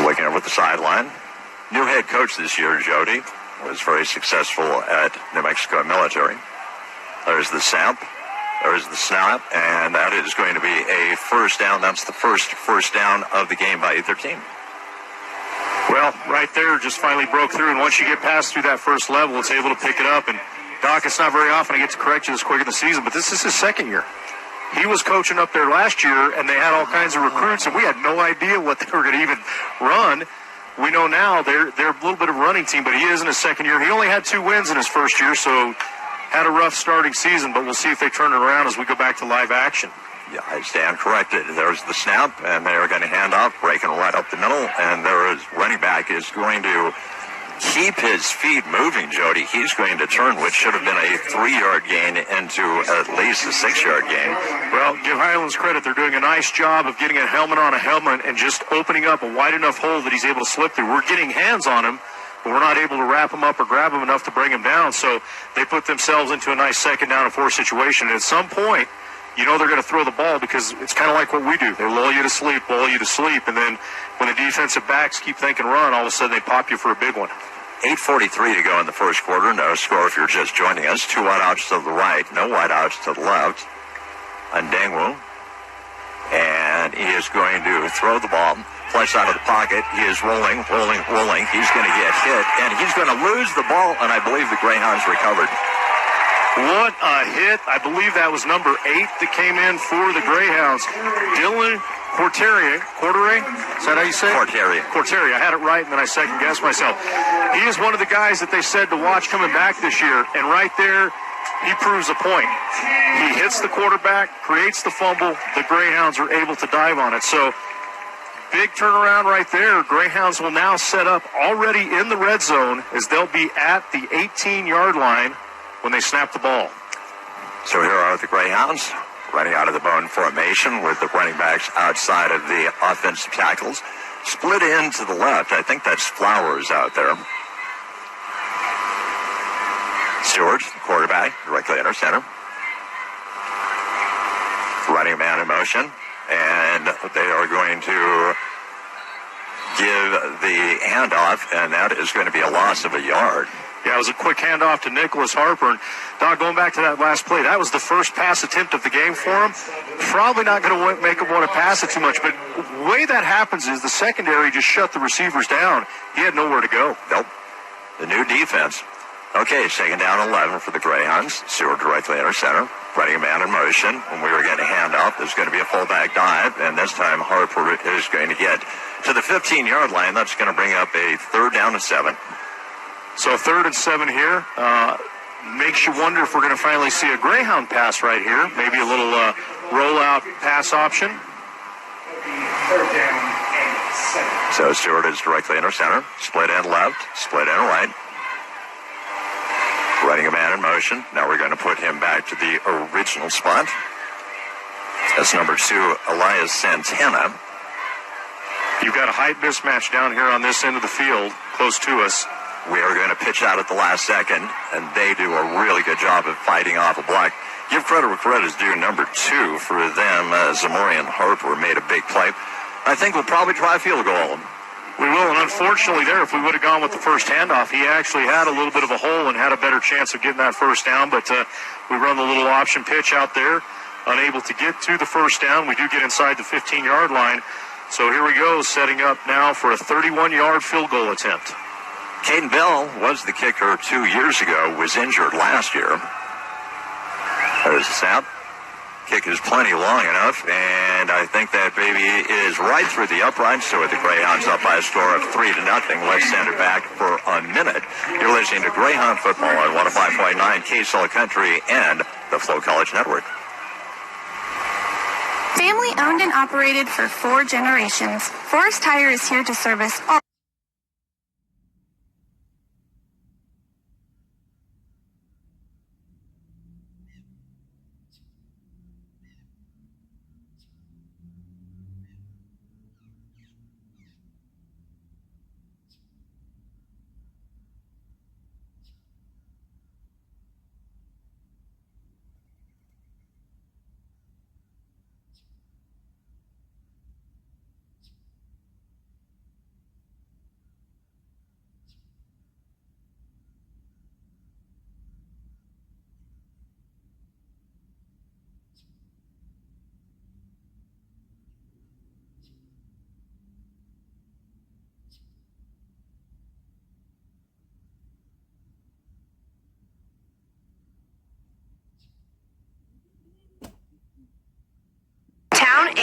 Looking over the sideline. New head coach this year, Jody, was very successful at New Mexico Military. There's the snap. There's the snap, and that is going to be a first down. That's the first down of the game by either team. Well, right there, just finally broke through, and once you get past through that first level, it's able to pick it up. And, Doc, it's not very often I get to correct you this quick in the season, but this is his second year. He was coaching up there last year, and they had all kinds of recruits, and we had no idea what they were going to even run. We know now they're a little bit of a running team, but he is in his second year. He only had 2 wins in his first year, so had a rough starting season, but we'll see if they turn it around as we go back to live action. Yeah, I stand corrected. There's the snap, and they are going to hand off, breaking right up the middle, and there is running back is going to keep his feet moving, Jody. He's going to turn what should have been a 3-yard gain into at least a 6-yard gain. Well, give Highlands credit. They're doing a nice job of getting a helmet on a helmet and just opening up a wide enough hole that he's able to slip through. We're getting hands on him, but we're not able to wrap him up or grab him enough to bring him down. So they put themselves into a nice 2nd down and 4 situation. And at some point, you know they're going to throw the ball because it's kind of like what we do. They lull you to sleep, and then when the defensive backs keep thinking run, all of a sudden they pop you for a big one. 8:43 to go in the first quarter. No score if you're just joining us. 2 wideouts to the right, no wideouts to the left. Ndangwu. And he is going to throw the ball. Flush out of the pocket. He is rolling. He's going to get hit, and he's going to lose the ball, and I believe the Greyhounds recovered. What a hit. I believe that was number 8 that came in for the Greyhounds. Dylan Corterier. Is that how you say it? Corterier. I had it right, and then I second-guessed myself. He is one of the guys that they said to watch coming back this year, and right there, he proves a point. He hits the quarterback, creates the fumble. The Greyhounds are able to dive on it. So, big turnaround right there. Greyhounds will now set up already in the red zone as they'll be at the 18-yard line when they snap the ball. So here are the Greyhounds running out of the bone formation with the running backs outside of the offensive tackles. Split in to the left. I think that's Flowers out there. Stewart, quarterback, directly under center. Running man in motion. And they are going to give the handoff, and that is going to be a loss of a yard. Yeah, it was a quick handoff to Nicholas Harper. And, Doc, going back to that last play, that was the first pass attempt of the game for him. Probably not going to make him want to pass it too much, but the way that happens is the secondary just shut the receivers down. He had nowhere to go. Nope. The new defense. Okay, 2nd down 11 for the Greyhounds. Stewart directly under center. Running a man in motion. When we were getting a handoff, there's going to be a fullback dive, and this time Harper is going to get to the 15-yard line. That's going to bring up a 3rd down and 7. So 3rd and 7 here. Makes you wonder if we're going to finally see a Greyhound pass right here. Maybe a little rollout pass option. 3rd down and 7. So Stewart is directly under center. Split end left, split end right. Running a man in motion. Now we're going to put him back to the original spot. That's number 2, Elias Santana. You've got a height mismatch down here on this end of the field, close to us. We are going to pitch out at the last second, and they do a really good job of fighting off a block. Give credit where credit is due. Number 2 for them, Zamorian Harper made a big play. I think we'll probably try a field goal. We will, and unfortunately there, if we would have gone with the first handoff, he actually had a little bit of a hole and had a better chance of getting that first down, but we run the little option pitch out there, unable to get to the first down. We do get inside the 15-yard line, so here we go, setting up now for a 31-yard field goal attempt. Caden Bell was the kicker 2 years ago, was injured last year. There's the snap. Kick is plenty long enough, and I think that baby is right through the upright, so the Greyhounds up by a score of 3-0. Let's send it back for a minute. You're listening to Greyhound Football on 105.9 K-Soul Country and the Flow College Network. Family owned and operated for 4 generations, Forest Tire is here to service all.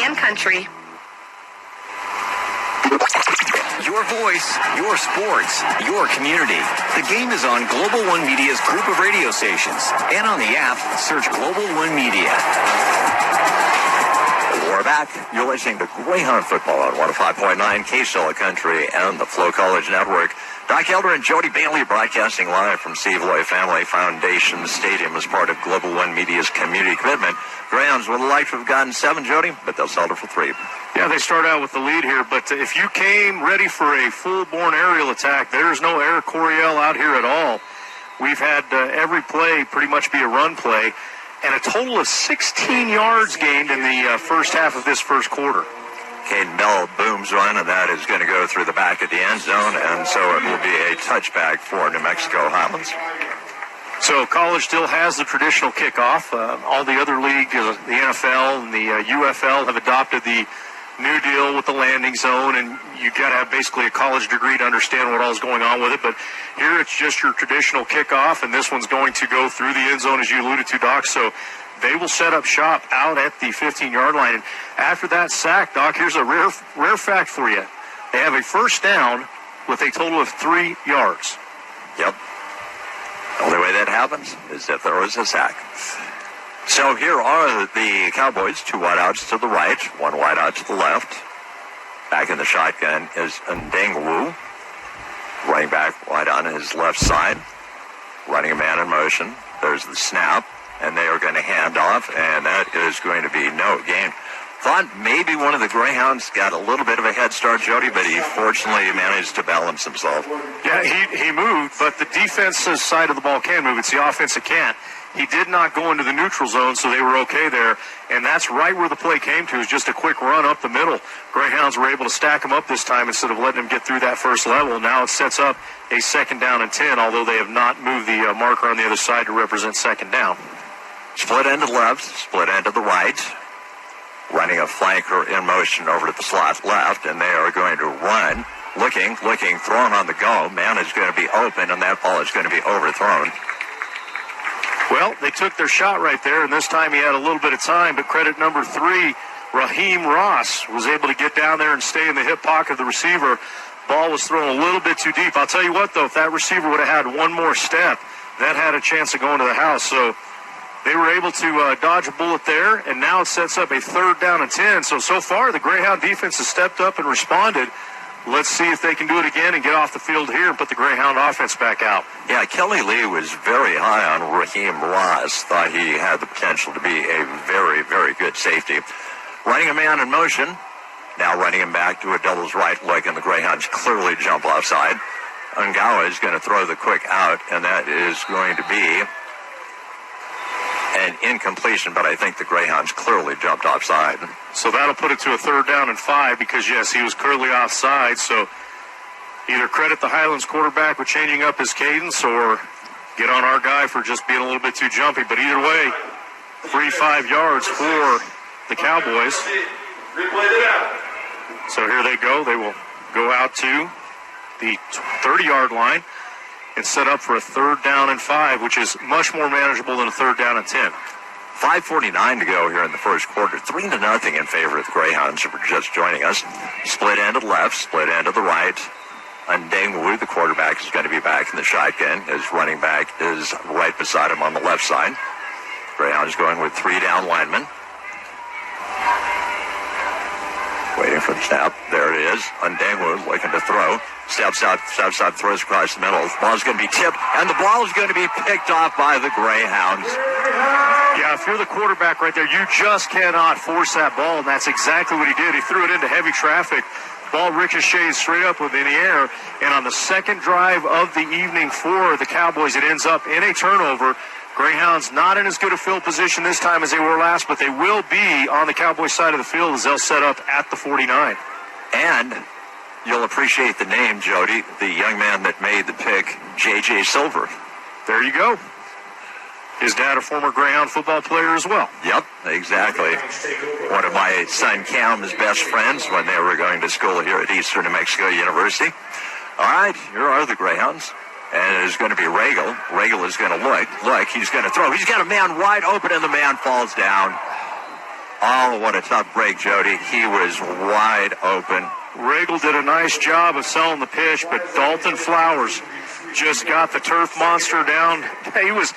and country. Your voice, your sports, your community. The game is on Global One Media's group of radio stations. And on the app, search Global One Media. We're back. You're listening to Greyhound Football on 105.9 K-Stella Country and the Flow College Network. Doc Elder and Jody Bailey broadcasting live from Steve Loy Family Foundation Stadium as part of Global One Media's community commitment. Greyhounds would like to have gotten 7, Jody, but they'll settle for 3. Yeah, they start out with the lead here, but if you came ready for a full-born aerial attack, there's no Air Coryell out here at all. We've had every play pretty much be a run play, and a total of 16 yards gained in the first half of this first quarter. Caden Bell booms one, and that is going to go through the back of the end zone, and so it will be a touchback for New Mexico Highlands. So college still has the traditional kickoff. All the other leagues, the NFL and the UFL, have adopted the new deal with the landing zone, and you got to have basically a college degree to understand what all is going on with it. But here it's just your traditional kickoff, and this one's going to go through the end zone, as you alluded to, Doc. So they will set up shop out at the 15-yard line. And after that sack, Doc, here's a rare fact for you. They have a first down with a total of 3 yards. Yep. The only way that happens is if there was a sack. So here are the Cowboys, 2 wideouts to the right, 1 wideout to the left. Back in the shotgun is Ndengwu. Running back wide on his left side. Running a man in motion. There's the snap. And they are going to hand off, and that is going to be no gain. Thought maybe one of the Greyhounds got a little bit of a head start, Jody, but he fortunately managed to balance himself. Yeah, he moved, but the defensive side of the ball can move. It's the offense that can't. He did not go into the neutral zone, so they were okay there. And that's right where the play came to, is just a quick run up the middle. Greyhounds were able to stack him up this time instead of letting him get through that first level. Now it sets up a 2nd down and 10, although they have not moved the marker on the other side to represent 2nd down. Split end to the left, split end to the right. Running a flanker in motion over to the slot left, and they are going to run. Looking, thrown on the go. Man is going to be open, and that ball is going to be overthrown. Well, they took their shot right there, and this time he had a little bit of time, but credit number 3, Raheem Ross, was able to get down there and stay in the hip pocket of the receiver. Ball was thrown a little bit too deep. I'll tell you what, though, if that receiver would have had one more step, that had a chance of going to the house. So they were able to dodge a bullet there, and now it sets up a 3rd down and 10. So far, the Greyhound defense has stepped up and responded. Let's see if they can do it again and get off the field here and put the Greyhound offense back out. Yeah, Kelly Lee was very high on Raheem Ross. Thought he had the potential to be a very, very good safety. Running a man in motion. Now running him back to a doubles right look, and the Greyhounds clearly jump offside. Ungawa is going to throw the quick out, and that is going to be an incompletion, but I think the Greyhounds clearly jumped offside. So that'll put it to a 3rd down and 5 because, yes, he was clearly offside. So either credit the Highlands quarterback with changing up his cadence or get on our guy for just being a little bit too jumpy. But either way, 3-5 yards for the Cowboys. So here they go. They will go out to the 30-yard line and set up for a 3rd down and 5, which is much more manageable than a 3rd down and 10. 5:49 to go here in the first quarter. 3-0 in favor of the Greyhounds who were just joining us. Split end to the left, split end to the right. Ndengwu, the quarterback, is going to be back in the shotgun. His running back is right beside him on the left side. Greyhounds going with 3 down linemen. Waiting for the snap. There it is. Ndengwu looking to throw. Steps out, throws across the middle. The ball is going to be tipped, and the ball is going to be picked off by the Greyhounds. Yeah, if you're the quarterback right there, you just cannot force that ball, and that's exactly what he did. He threw it into heavy traffic. Ball ricochets straight up in the air, and on the second drive of the evening for the Cowboys, it ends up in a turnover. Greyhounds not in as good a field position this time as they were last, but they will be on the Cowboys side of the field as they'll set up at the 49. And you'll appreciate the name, Jody, the young man that made the pick, J.J. Silver. There you go. His dad, a former Greyhound football player as well. Yep, exactly. One of my son Cam's best friends when they were going to school here at Eastern New Mexico University. All right, here are the Greyhounds. And it is going to be Regal. Regal is going to look. He's going to throw. He's got a man wide open, and the man falls down. Oh, what a tough break, Jody. He was wide open. Regal did a nice job of selling the pitch, but Dalton Flowers just got the turf monster down. He was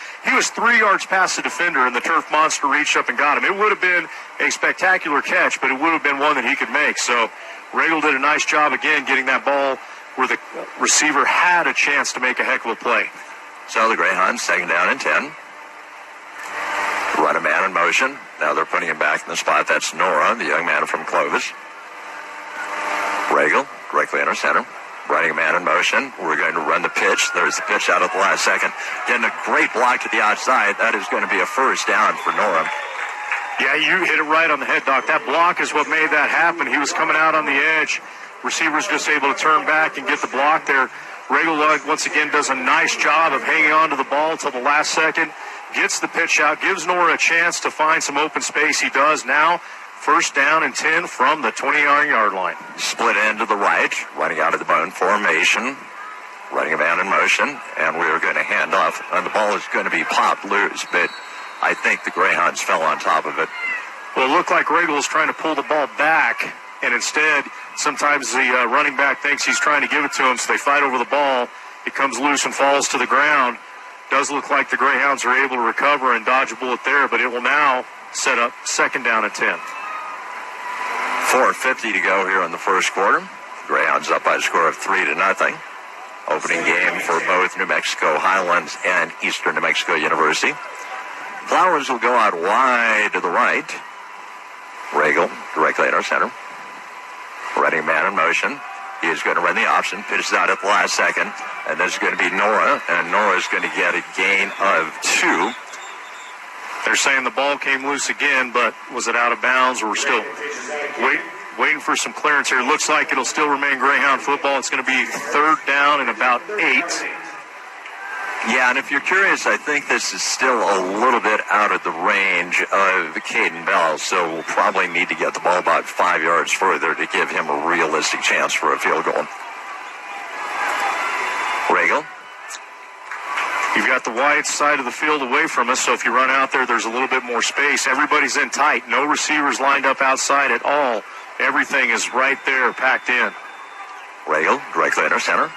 3 yards past the defender, and the turf monster reached up and got him. It would have been a spectacular catch, but it would have been one that he could make. So Regal did a nice job again getting that ball where the receiver had a chance to make a heck of a play. So the Greyhounds, second down and 10. Run a man in motion. Now they're putting him back in the spot. That's Nora, the young man from Clovis. Regal, directly under center. Running a man in motion. We're going to run the pitch. There's the pitch out at the last second. Getting a great block to the outside. That is going to be a first down for Nora. Yeah, you hit it right on the head, Doc. That block is what made that happen. He was coming out on the edge. Receiver's just able to turn back and get the block there. Regal, once again, does a nice job of hanging on to the ball till the last second. Gets the pitch out, gives Nora a chance to find some open space. He does now. First down and 10 from the 20-yard line. Split end to the right, running out of the bone formation, running a man in motion, and we're going to hand off. And the ball is going to be popped loose, but I think the Greyhounds fell on top of it. Well, it looked like Regal is trying to pull the ball back, and instead, sometimes the running back thinks he's trying to give it to him, so they fight over the ball. It comes loose and falls to the ground. Does look like the Greyhounds are able to recover and dodge a bullet there, but it will now set up second down and 10. 4:50 to go here in the first quarter. Greyhounds up by a score of 3-0. Opening game for both New Mexico Highlands and Eastern New Mexico University. Flowers will go out wide to the right. Regal directly in our center. Running man in motion. He is going to run the option. Pitches out at the last second. And this is going to be Nora. And Nora is going to get a gain of 2. They're saying the ball came loose again, but was it out of bounds, or we're still waiting for some clearance here? Looks like it'll still remain Greyhound football. It's going to be third down and about 8. Yeah, and if you're curious, I think this is still a little bit out of the range of Caden Bell, so we'll probably need to get the ball about 5 yards further to give him a realistic chance for a field goal. Regal. You've got the wide side of the field away from us, so if you run out there, there's a little bit more space. Everybody's in tight. No receivers lined up outside at all. Everything is right there, packed in. Regal, directly in our center.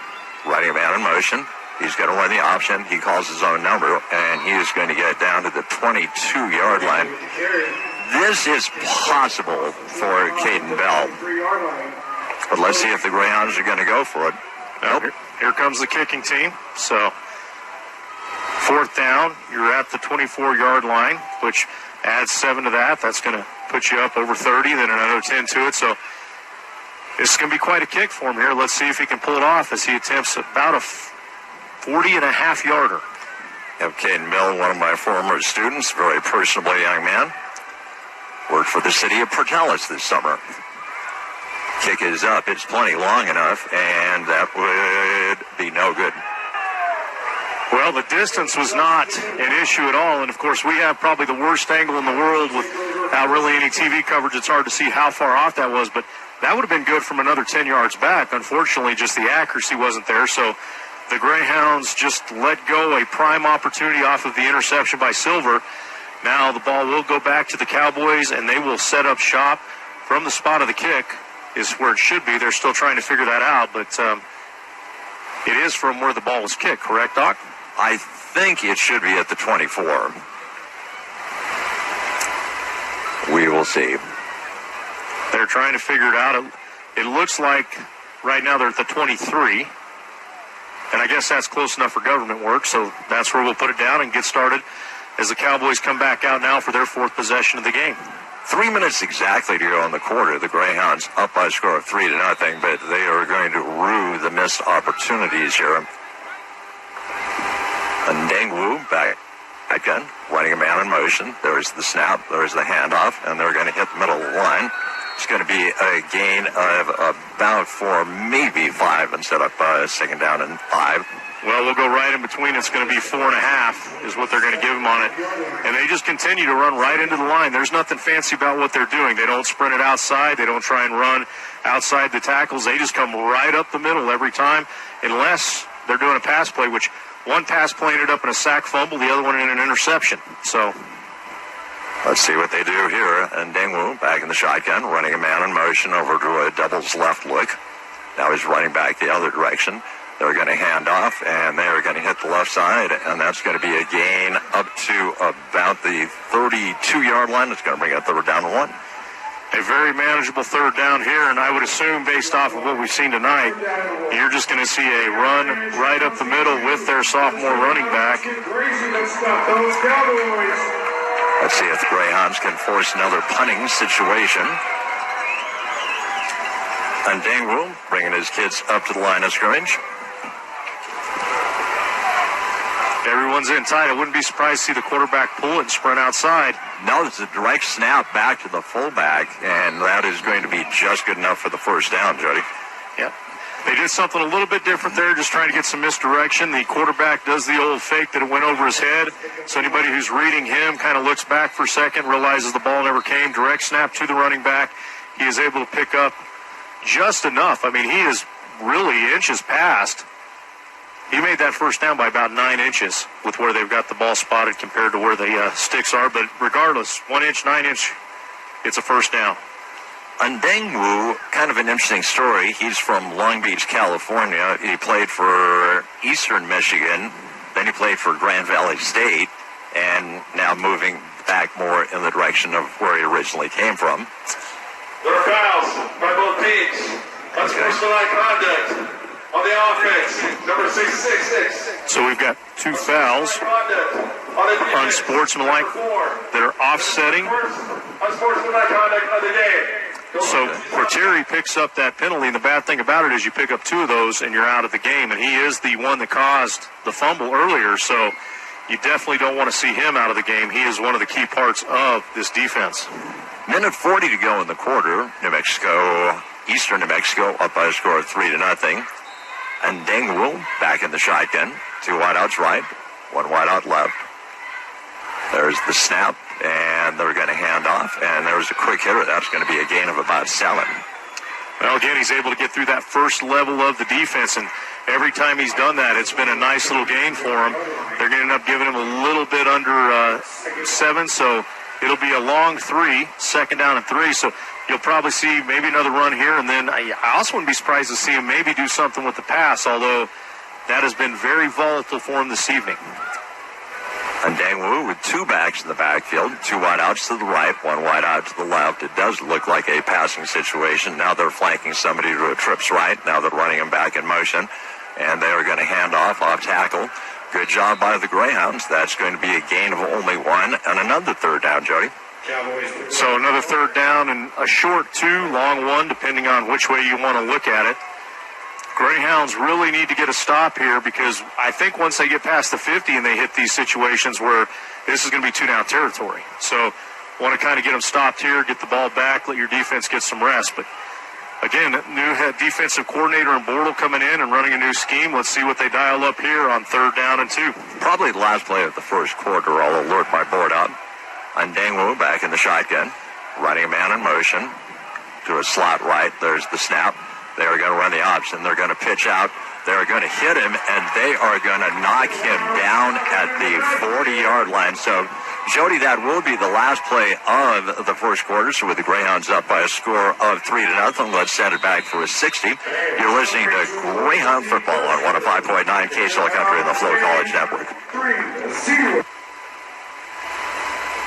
Running a man in motion. He's going to run the option. He calls his own number, and he is going to get down to the 22-yard line. This is possible for Caden Bell. But let's see if the Greyhounds are going to go for it. Nope. Here comes the kicking team. So, fourth down, you're at the 24-yard line, which adds 7 to that. That's going to put you up over 30, then another 10 to it. So, this is going to be quite a kick for him here. Let's see if he can pull it off as he attempts about a 40-and-a-half-yarder. Have Caden Bell, one of my former students, very personable young man. Worked for the city of Portales this summer. Kick is up. It's plenty long enough, and that would be no good. Well, the distance was not an issue at all, and of course we have probably the worst angle in the world without really any TV coverage. It's hard to see how far off that was, but that would have been good from another 10 yards back. Unfortunately, just the accuracy wasn't there, so the Greyhounds just let go a prime opportunity off of the interception by Silver. Now the ball will go back to the Cowboys, and they will set up shop from the spot of the kick is where it should be. They're still trying to figure that out, but it is from where the ball was kicked, correct, Doc? I think it should be at the 24. We will see. They're trying to figure it out. It looks like right now they're at the 23. And I guess that's close enough for government work, so that's where we'll put it down and get started as the Cowboys come back out now for their fourth possession of the game. 3 minutes exactly to go in the quarter. The Greyhounds up by a score of 3-0, but they are going to rue the missed opportunities here. And Dengwu back again, running a man in motion. There's the snap, there's the handoff, and they're going to hit the middle of the line. It's going to be a gain of about 4, maybe 5, instead of second down and 5. Well, we'll go right in between. It's going to be 4.5 is what they're going to give them on it. And they just continue to run right into the line. There's nothing fancy about what they're doing. They don't sprint it outside. They don't try and run outside the tackles. They just come right up the middle every time, unless they're doing a pass play, which one pass play ended up in a sack fumble, the other one in an interception. So Let's see what they do here. And Dingwoo back in the shotgun, running a man in motion over to a doubles left look. Now he's running back the other direction. They're going to hand off, and they're going to hit the left side, and that's going to be a gain up to about the 32-yard line. It's going to bring a third down to 1. A very manageable third down here, and I would assume based off of what we've seen tonight, you're just going to see a run right up the middle with their sophomore running back. Let's see if the Greyhounds can force another punting situation. And Dingwoo bringing his kids up to the line of scrimmage. Everyone's in tight. I wouldn't be surprised to see the quarterback pull it and sprint outside. No, it's a direct snap back to the fullback, and that is going to be just good enough for the first down, Jody. Yep. They did something a little bit different there, just trying to get some misdirection. The quarterback does the old fake that it went over his head. So anybody who's reading him kind of looks back for a second, realizes the ball never came. Direct snap to the running back. He is able to pick up just enough. I mean, he is really inches past. He made that first down by about 9 inches with where they've got the ball spotted compared to where the sticks are. But regardless, 1 inch, 9 inch, it's a first down. And Dingwoo, kind of an interesting story. He's from Long Beach, California. He played for Eastern Michigan. Then he played for Grand Valley State. And now moving back more in the direction of where he originally came from. There are fouls by both teams. Unsportsmanlike conduct on the offense, number 666. So we've got 2 fouls, unsportsmanlike, that are offsetting. Unsportsmanlike conduct of the game. So Corteri picks up that penalty, and the bad thing about it is you pick up 2 of those and you're out of the game, and he is the one that caused the fumble earlier, so you definitely don't want to see him out of the game. He is one of the key parts of this defense. Minute 40 to go in the quarter. Eastern New Mexico up by a score of 3-0. And Dingwoo back in the shotgun. 2 wideouts right, 1 wideout left. There's the snap, and they're going to hand off, and there's a quick hitter. That's going to be a gain of about 7. Well, again, he's able to get through that first level of the defense, and every time he's done that, it's been a nice little gain for him. They're going to end up giving him a little bit under 7, so it'll be a long 3, second down and 3. So you'll probably see maybe another run here, and then I also wouldn't be surprised to see him maybe do something with the pass, although that has been very volatile for him this evening. And Dingwoo with 2 backs in the backfield, 2 wideouts to the right, 1 wideout to the left. It does look like a passing situation. Now they're flanking somebody to a trips right. Now they're running him back in motion, and they are going to hand off tackle. Good job by the Greyhounds. That's going to be a gain of only 1 and another third down, Jody. So another third down and a short 2, long 1, depending on which way you want to look at it. Greyhounds really need to get a stop here, because I think once they get past the 50 and they hit these situations where this is going to be 2-down territory. So want to kind of get them stopped here, get the ball back, let your defense get some rest. But again, new head defensive coordinator in Bortle coming in and running a new scheme. Let's see what they dial up here on 3rd down and 2. Probably the last play of the first quarter. I'll alert my board up. And Dingwoo back in the shotgun, running a man in motion to a slot right. There's the snap. They are going to run the option. They're going to pitch out. They're going to hit him, and they are going to knock him down at the 40-yard line. So, Jody, that will be the last play of the first quarter. So with the Greyhounds up by a score of 3-0, let's send it back for a 60. You're listening to Greyhound football on 105.9 KSL Country and the Flow College Network. 3-0.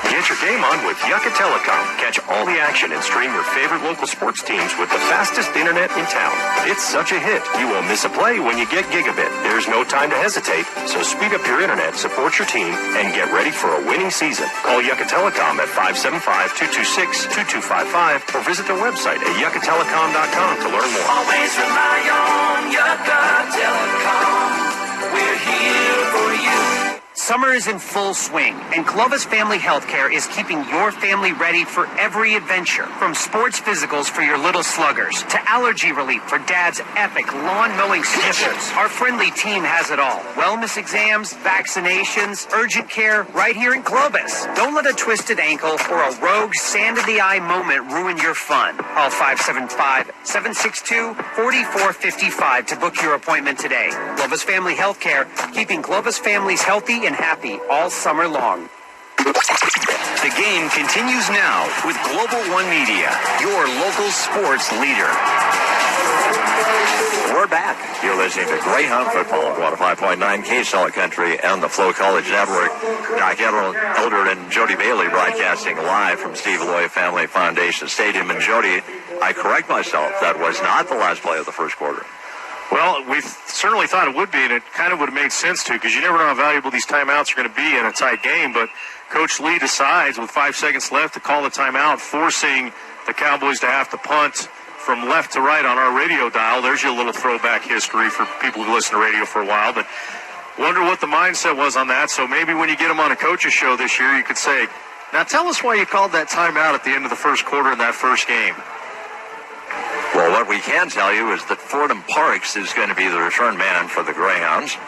Get your game on with Yucca Telecom. Catch all the action and stream your favorite local sports teams with the fastest internet in town. It's such a hit, you won't miss a play when you get gigabit. There's no time to hesitate, so speed up your internet, support your team, and get ready for a winning season. Call Yucca Telecom at 575-226-2255 or visit their website at yuccatelecom.com to learn more. Always rely on Yucca Telecom. We're here for you. Summer is in full swing, and Clovis Family Healthcare is keeping your family ready for every adventure. From sports physicals for your little sluggers to allergy relief for Dad's epic lawn mowing sniffles, our friendly team has it all. Wellness exams, vaccinations, urgent care, right here in Clovis. Don't let a twisted ankle or a rogue sand-in-the-eye moment ruin your fun. Call 575-762-4455 to book your appointment today. Clovis Family Healthcare, keeping Clovis families healthy and happy all summer long. The game continues now with Global One Media, your local sports leader. We're back. You're listening to Greyhound Football on 105.9 K-Solid Country and the Flow College Network. Doc Elder and Jody Bailey broadcasting live from Steve Loy Family Foundation Stadium. And Jody, I correct myself, that was not the last play of the first quarter. Well, we certainly thought it would be, and it kind of would have made sense to, because you never know how valuable these timeouts are going to be in a tight game. But Coach Lee decides with 5 seconds left to call the timeout, forcing the Cowboys to have to punt from left to right on our radio dial. There's your little throwback history for people who listen to radio for a while. But wonder what the mindset was on that. So maybe when you get them on a coach's show this year, you could say, now tell us why you called that timeout at the end of the first quarter in that first game. Well, what we can tell you is that Fordham Parks is going to be the return man for the Greyhounds.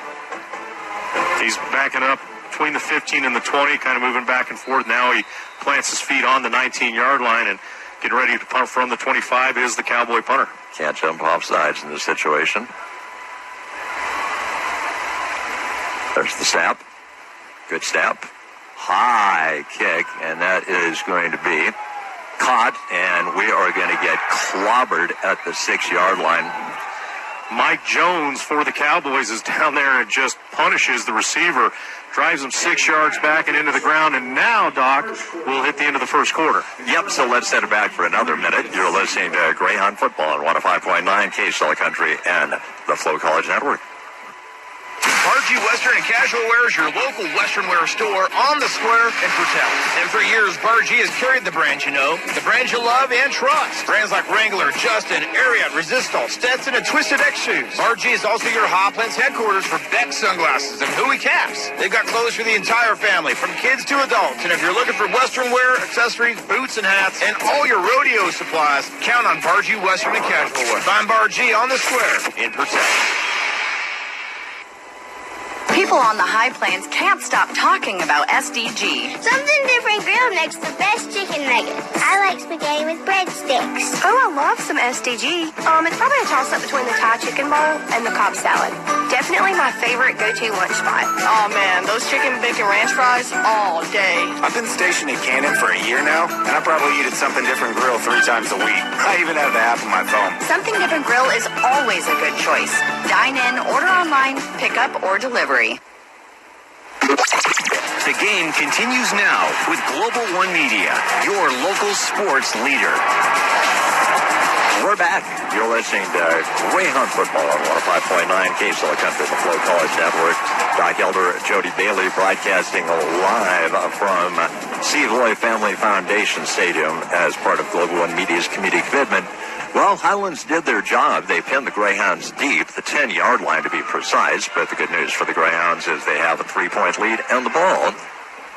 He's backing up between the 15 and the 20, kind of moving back and forth. Now he plants his feet on the 19-yard line and getting ready to punt from the 25 is the Cowboy punter. Can't jump off sides in this situation. There's the snap. Good snap. High kick, and that is going to be caught, and we are going to get clobbered at the 6-yard line. Mike Jones for the Cowboys is down there and just punishes the receiver, drives him 6 yards back and into the ground, and now, Doc, we'll hit the end of the first quarter. Yep, so let's set it back for another minute. You're listening to Greyhound Football on 105.9 K-Solid Country and the Flow College Network. RG Western and Casual Wear is your local Western wear store on the square in Purtell. And for years, Bargy has carried the brand you know, the brand you love and trust. Brands like Wrangler, Justin, Ariat, Resistol, Stetson, and Twisted X shoes. Bargy is also your Hoplands headquarters for Beck sunglasses and Huey caps. They've got clothes for the entire family, from kids to adults. And if you're looking for Western wear, accessories, boots, and hats, and all your rodeo supplies, count on Bargy Western and Casual Wear. Find Bargy on the square in Purtell. People on the High Plains can't stop talking about SDG. Something different grill makes the best chicken nuggets. I like spaghetti with breadsticks. Oh, I love some SDG. It's probably a toss-up between the Thai chicken bowl and the Cobb salad. Definitely my favorite go-to lunch spot. Oh man, those chicken bacon ranch fries all day. I've been stationed in Canton for a year now, and I probably eat at Something Different Grill 3 times a week. I even have the app on my phone. Something Different Grill is always a good choice. Dine in, order online, pick up, or delivery. The game continues now with Global One Media, your local sports leader. We're back. You're listening to Greyhound Football on 105.9 K-Solid Country, the Flow College Network. Doc Elder, Jody Bailey broadcasting live from Steve Loy Family Foundation Stadium as part of Global One Media's community commitment. Well, Highlands did their job. They pinned the Greyhounds deep, the 10-yard line to be precise. But the good news for the Greyhounds is they have a 3-point lead and the ball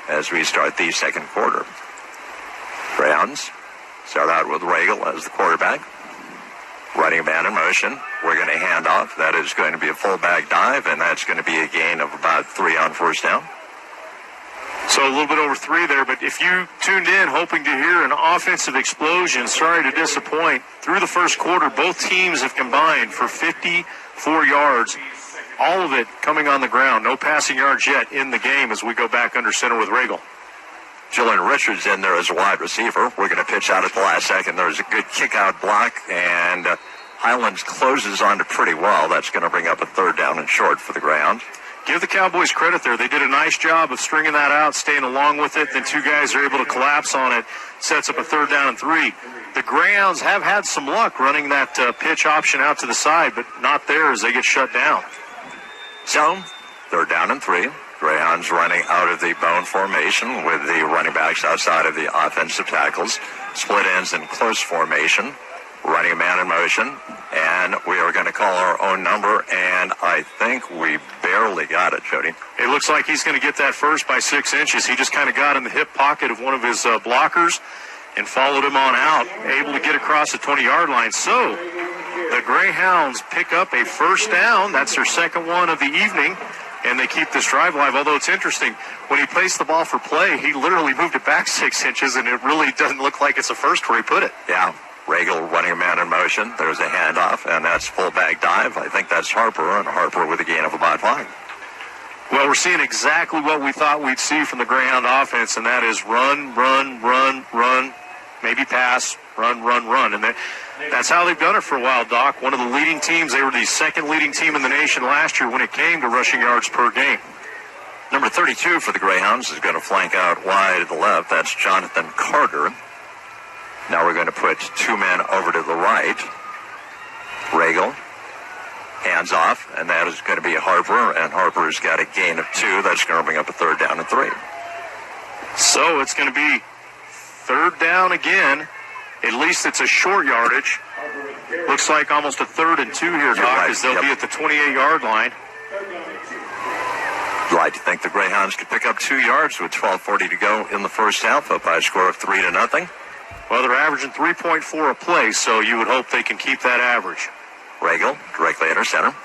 as we start the second quarter. Greyhounds start out with Regal as the quarterback. Running man in motion. We're going to hand off. That is going to be a fullback dive, and that's going to be a gain of about 3 on first down. So a little bit over 3 there, but if you tuned in hoping to hear an offensive explosion, sorry to disappoint. Through the first quarter, both teams have combined for 54 yards, all of it coming on the ground. No passing yards yet in the game as we go back under center with Regal. Julian Richards in there as a wide receiver. We're going to pitch out at the last second. There's a good kick-out block, and Highlands closes on it pretty well. That's going to bring up a 3rd down and short for the Greyhounds. Give the Cowboys credit there. They did a nice job of stringing that out, staying along with it. Then 2 guys are able to collapse on it. Sets up a 3rd down and 3. The Greyhounds have had some luck running that pitch option out to the side, but not there as they get shut down. So, 3rd down and 3. Greyhounds running out of the bone formation with the running backs outside of the offensive tackles. Split ends in close formation. Running a man in motion. And we are going to call our own number, and I think we barely got it, Jody. It looks like he's going to get that first by 6 inches. He just kind of got in the hip pocket of one of his blockers and followed him on out, able to get across the 20-yard line. So the Greyhounds pick up a 1st down. That's their 2nd one of the evening. And they keep this drive alive. Although it's interesting, when he placed the ball for play, he literally moved it back 6 inches, and it really doesn't look like it's a first where he put it. Yeah, Regal running a man in motion. There's a handoff, and that's fullback dive. I think that's Harper, and Harper with a gain of about 5. Well, we're seeing exactly what we thought we'd see from the Greyhound offense, and that is run, run, run, run, maybe pass, run, run, run. And that's how they've done it for a while, Doc. One of the leading teams, they were the second leading team in the nation last year when it came to rushing yards per game. Number 32 for the Greyhounds is going to flank out wide to the left. That's Jonathan Carter. Now we're going to put two men over to the right. Regal, hands off, and that is going to be Harper, and Harper's got a gain of 2. That's going to bring up a 3rd down and 3. So it's going to be 3rd down again. At least it's a short yardage. Looks like almost a 3rd and 2 here, Doc, right. as they'll be at the 28-yard line. I'd like to think the Greyhounds could pick up 2 yards with 12:40 to go in the first half, up by a score of 3-0. Well, they're averaging 3.4 a play, so you would hope they can keep that average. Regal, directly under center.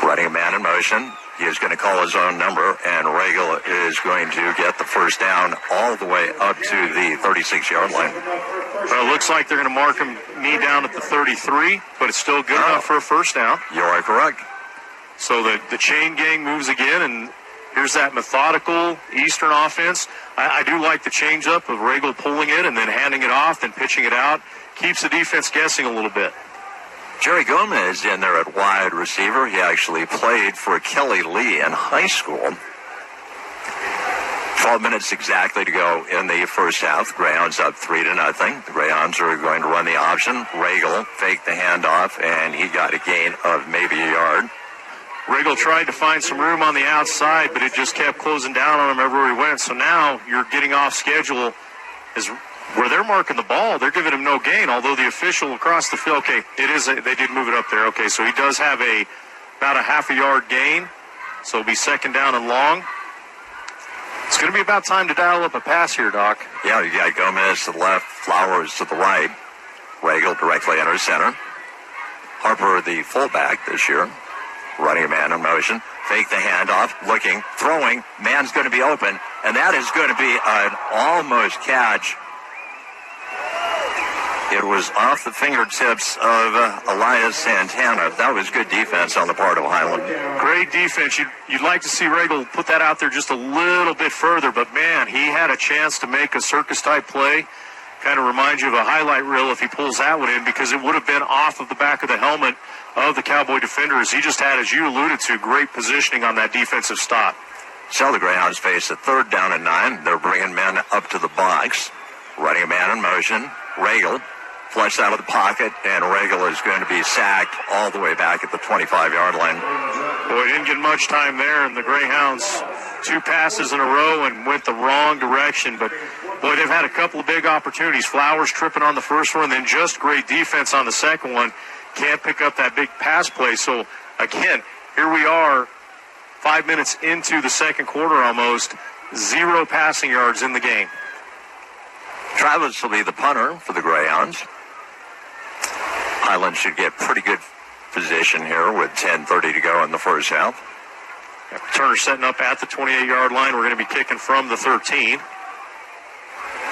Running a man in motion. He is going to call his own number, and Regal is going to get the first down all the way up to the 36-yard line. Well, it looks like they're going to mark him knee down at the 33, but it's still good enough for a first down. You are correct. So the chain gang moves again, and here's that methodical Eastern offense. I do like the change-up of Regal pulling it and then handing it off and pitching it out. Keeps the defense guessing a little bit. Jerry Gomez in there at wide receiver. He actually played for Kelly Lee in high school. 12 minutes exactly to go in the first half. The Greyhounds up 3-0. The Greyhounds are going to run the option. Regal faked the handoff, and he got a gain of maybe a yard. Regal tried to find some room on the outside, but it just kept closing down on him everywhere he went. So now you're getting off schedule. Is where they're marking the ball, they're giving him no gain, although the official across the field, okay, they did move it up there. Okay, so he does have about a half a yard gain, so it'll be 2nd down and long. It's going to be about time to dial up a pass here, Doc. Yeah, you got Gomez to the left, Flowers to the right, Regal directly under center. Harper, the fullback this year, running a man in motion. Fake the handoff, looking, throwing, man's going to be open, and that is going to be an almost catch. It was off the fingertips of Elias Santana. That was good defense on the part of Highland. Great defense. You'd like to see Regal put that out there just a little bit further, but man, he had a chance to make a circus-type play. Kind of reminds you of a highlight reel if he pulls that one in, because it would have been off of the back of the helmet of the Cowboy defenders. He just had, as you alluded to, great positioning on that defensive stop. So the Greyhounds face a 3rd down and 9. They're bringing men up to the box. Running a man in motion. Regal flushed out of the pocket, and Regal is going to be sacked all the way back at the 25-yard line. Boy, didn't get much time there, and the Greyhounds 2 passes in a row and went the wrong direction. But, boy, they've had a couple of big opportunities. Flowers tripping on the first one, and then just great defense on the second one. Can't pick up that big pass play. So, again, here we are 5 minutes into the second quarter almost. 0 passing yards in the game. Travis will be the punter for the Greyhounds. Highland should get pretty good position here with 10:30 to go in the first half. Turner setting up at the 28-yard line. We're going to be kicking from the 13.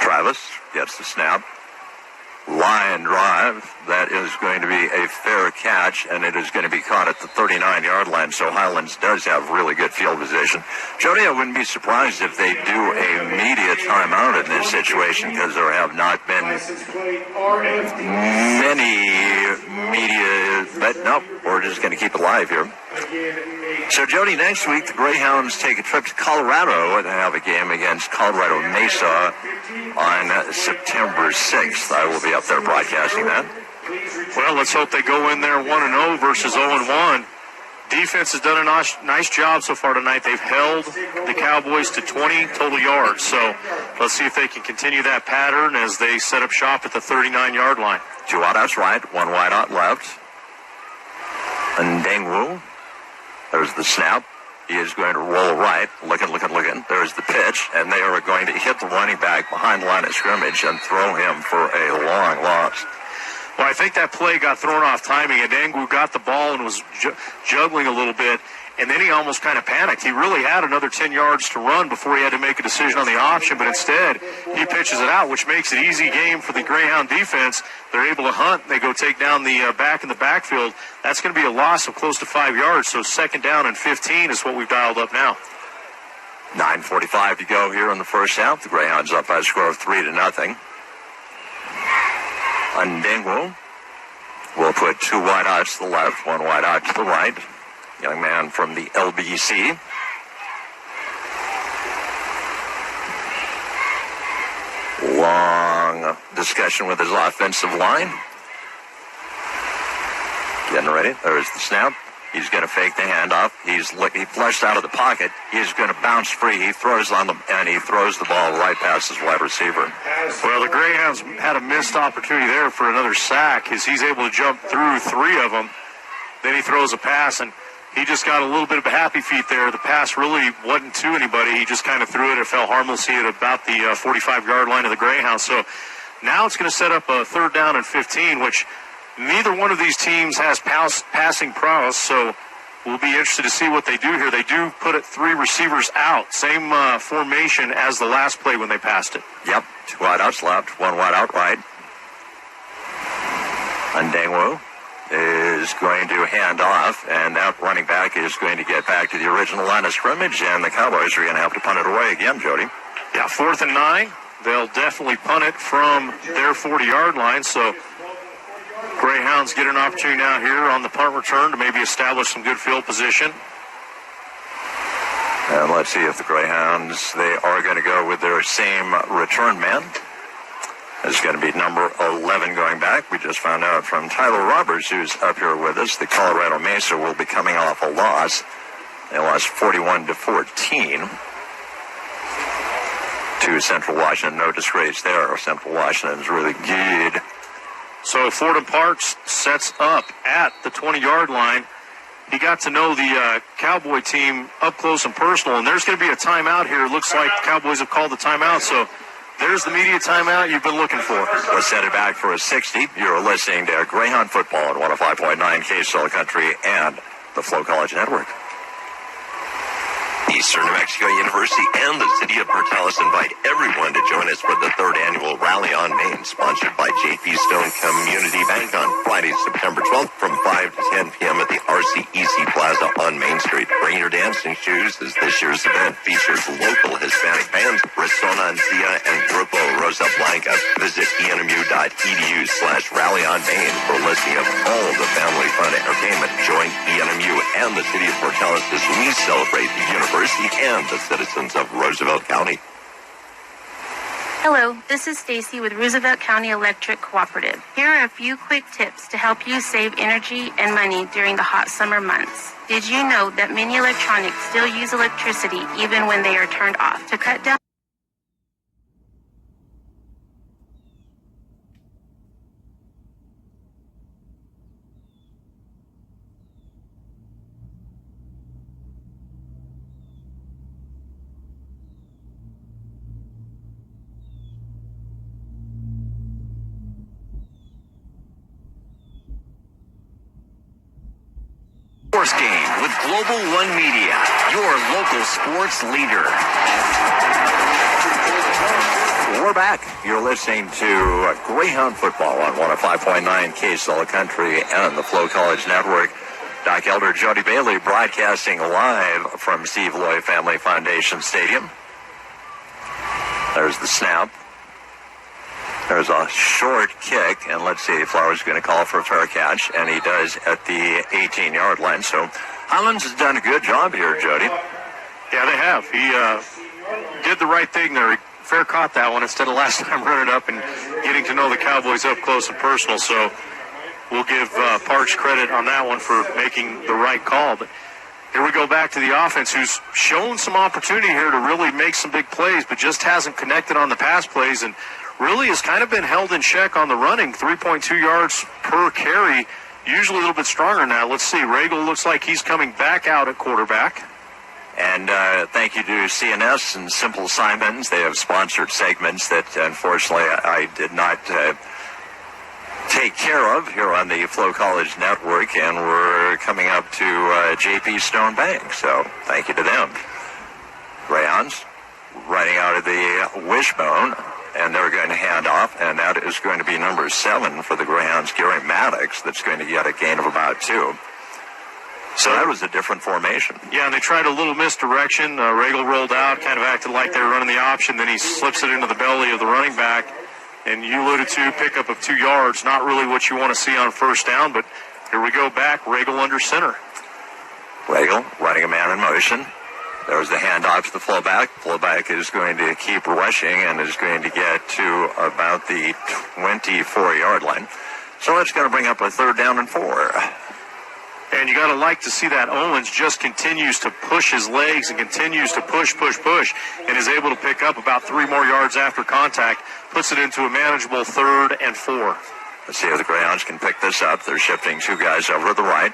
Travis gets the snap. Line drive. That is going to be a fair catch, and it is going to be caught at the 39-yard line. So Highlands does have really good field position. Jody, I wouldn't be surprised if they do a media timeout in this situation, because there have not been many media, but nope, we're just going to keep it live here. So, Jody, next week the Greyhounds take a trip to Colorado and have a game against Colorado Mesa on September 6th. I will be up there broadcasting that. Well, let's hope they go in there 1-0 versus 0-1. Defense has done a nice job so far tonight. They've held the Cowboys to 20 total yards. So let's see if they can continue that pattern as they set up shop at the 39-yard line. 2 wideouts right, 1 wideout left. And Dengwu. There's the snap. He is going to roll right. Looking. There's the pitch. And they are going to hit the running back behind the line of scrimmage and throw him for a long loss. Well, I think that play got thrown off timing, and Dangu got the ball and was juggling a little bit, and then he almost kind of panicked. He really had another 10 yards to run before he had to make a decision on the option, but instead he pitches it out, which makes it easy game for the Greyhound defense. They're able to hunt. They go take down the back in the backfield. That's going to be a loss of close to 5 yards, so 2nd down and 15 is what we've dialed up now. 9:45 to go here in the first half. The Greyhounds up by a score of 3-0. Ndengwu will put 2 wide outs to the left, 1 wide out to the right. Young man from the LBC. Long discussion with his offensive line. Getting ready. There's the snap. He's going to fake the handoff. He flushed out of the pocket. He's going to bounce free. He throws on them, and he throws the ball right past his wide receiver. Well, the Greyhounds had a missed opportunity there for another sack as he's able to jump through 3 of them. Then he throws a pass, and he just got a little bit of a happy feet there. The pass really wasn't to anybody. He just kind of threw it. It fell harmlessly at about the 45-yard line of the Greyhounds. So now it's going to set up a 3rd down and 15, which neither one of these teams has passing prowess, so we'll be interested to see what they do here. They do put it 3 receivers out, same formation as the last play when they passed it. Yep, 2 wide outs left, 1 wide out right. Ndengwu is going to hand off, and that running back is going to get back to the original line of scrimmage, and the Cowboys are going to have to punt it away again, Jody. Yeah, 4th and 9. They'll definitely punt it from their 40-yard line, so Greyhounds get an opportunity now here on the punt return to maybe establish some good field position. And let's see if the Greyhounds, they are going to go with their same return man. It's going to be number 11 going back. We just found out from Tyler Roberts, who's up here with us, the Colorado Mesa will be coming off a loss. They lost 41-14 to Central Washington. No disgrace there. Central Washington is really good. So Fordham Parks sets up at the 20-yard line. He got to know the Cowboy team up close and personal, and there's going to be a timeout here. It looks like the Cowboys have called the timeout, so there's the media timeout you've been looking for. Let's set it back for a 60. You're listening to Greyhound Football on 105.9 KSL Country and the Flow College Network. Eastern New Mexico University and the City of Portales invite everyone to join us for the 3rd annual Rally on Main, sponsored by J.P. Stone Community Bank on Friday, September 12th from 5 to 10 p.m. at the RCEC Plaza on Main Street. Bring your dancing shoes as this year's event features local Hispanic bands, Risona Ancia and Grupo Rosa Blanca. Visit enmu.edu/Rally on Main for a listing of all the family fun entertainment. Join ENMU and the City of Portales as we celebrate the university and the citizens of Roosevelt County. Hello, this is Stacy with Roosevelt County Electric Cooperative. Here are a few quick tips to help you save energy and money during the hot summer months. Did you know that many electronics still use electricity even when they are turned off? To cut down Sports Game with Global One Media, your local sports leader. We're back. You're listening to Greyhound Football on 105.9 KSL Country and the Flow College Network. Doc Elder, Jody Bailey broadcasting live from Steve Loy Family Foundation Stadium. There's the snap. There's a short kick, and let's see, Flowers going to call for a fair catch, and he does at the 18-yard line. So Highlands has done a good job here, Jody. Yeah, they have. He did the right thing there. He fair caught that one instead of last time running up and getting to know the Cowboys up close and personal. So we'll give Parks credit on that one for making the right call. But here we go back to the offense, who's shown some opportunity here to really make some big plays, but just hasn't connected on the pass plays, and really has kind of been held in check on the running. 3.2 yards per carry, usually a little bit stronger now. Let's see, Regal looks like he's coming back out at quarterback. And thank you to CNS and Simple Simons. They have sponsored segments that, unfortunately, I did not take care of here on the Flow College Network, and we're coming up to JP Stone Bank, so thank you to them. Greyhounds running out of the wishbone, and they're going to hand off, and that is going to be number 7 for the Greyhounds, Gary Maddox, that's going to get a gain of about 2. So that was a different formation. Yeah, and they tried a little misdirection. Regal rolled out, kind of acted like they were running the option. Then he slips it into the belly of the running back. And you alluded to pickup of 2 yards. Not really what you want to see on first down, but here we go back. Regal under center. Regal running a man in motion. There's the handoff to the fullback. Fullback is going to keep rushing and is going to get to about the 24-yard line. So it's going to bring up a 3rd down and 4. And you got to like to see that Owens just continues to push his legs and continues to push, and is able to pick up about 3 more yards after contact, puts it into a manageable 3rd and 4. Let's see if the Greyhounds can pick this up. They're shifting 2 guys over to the right.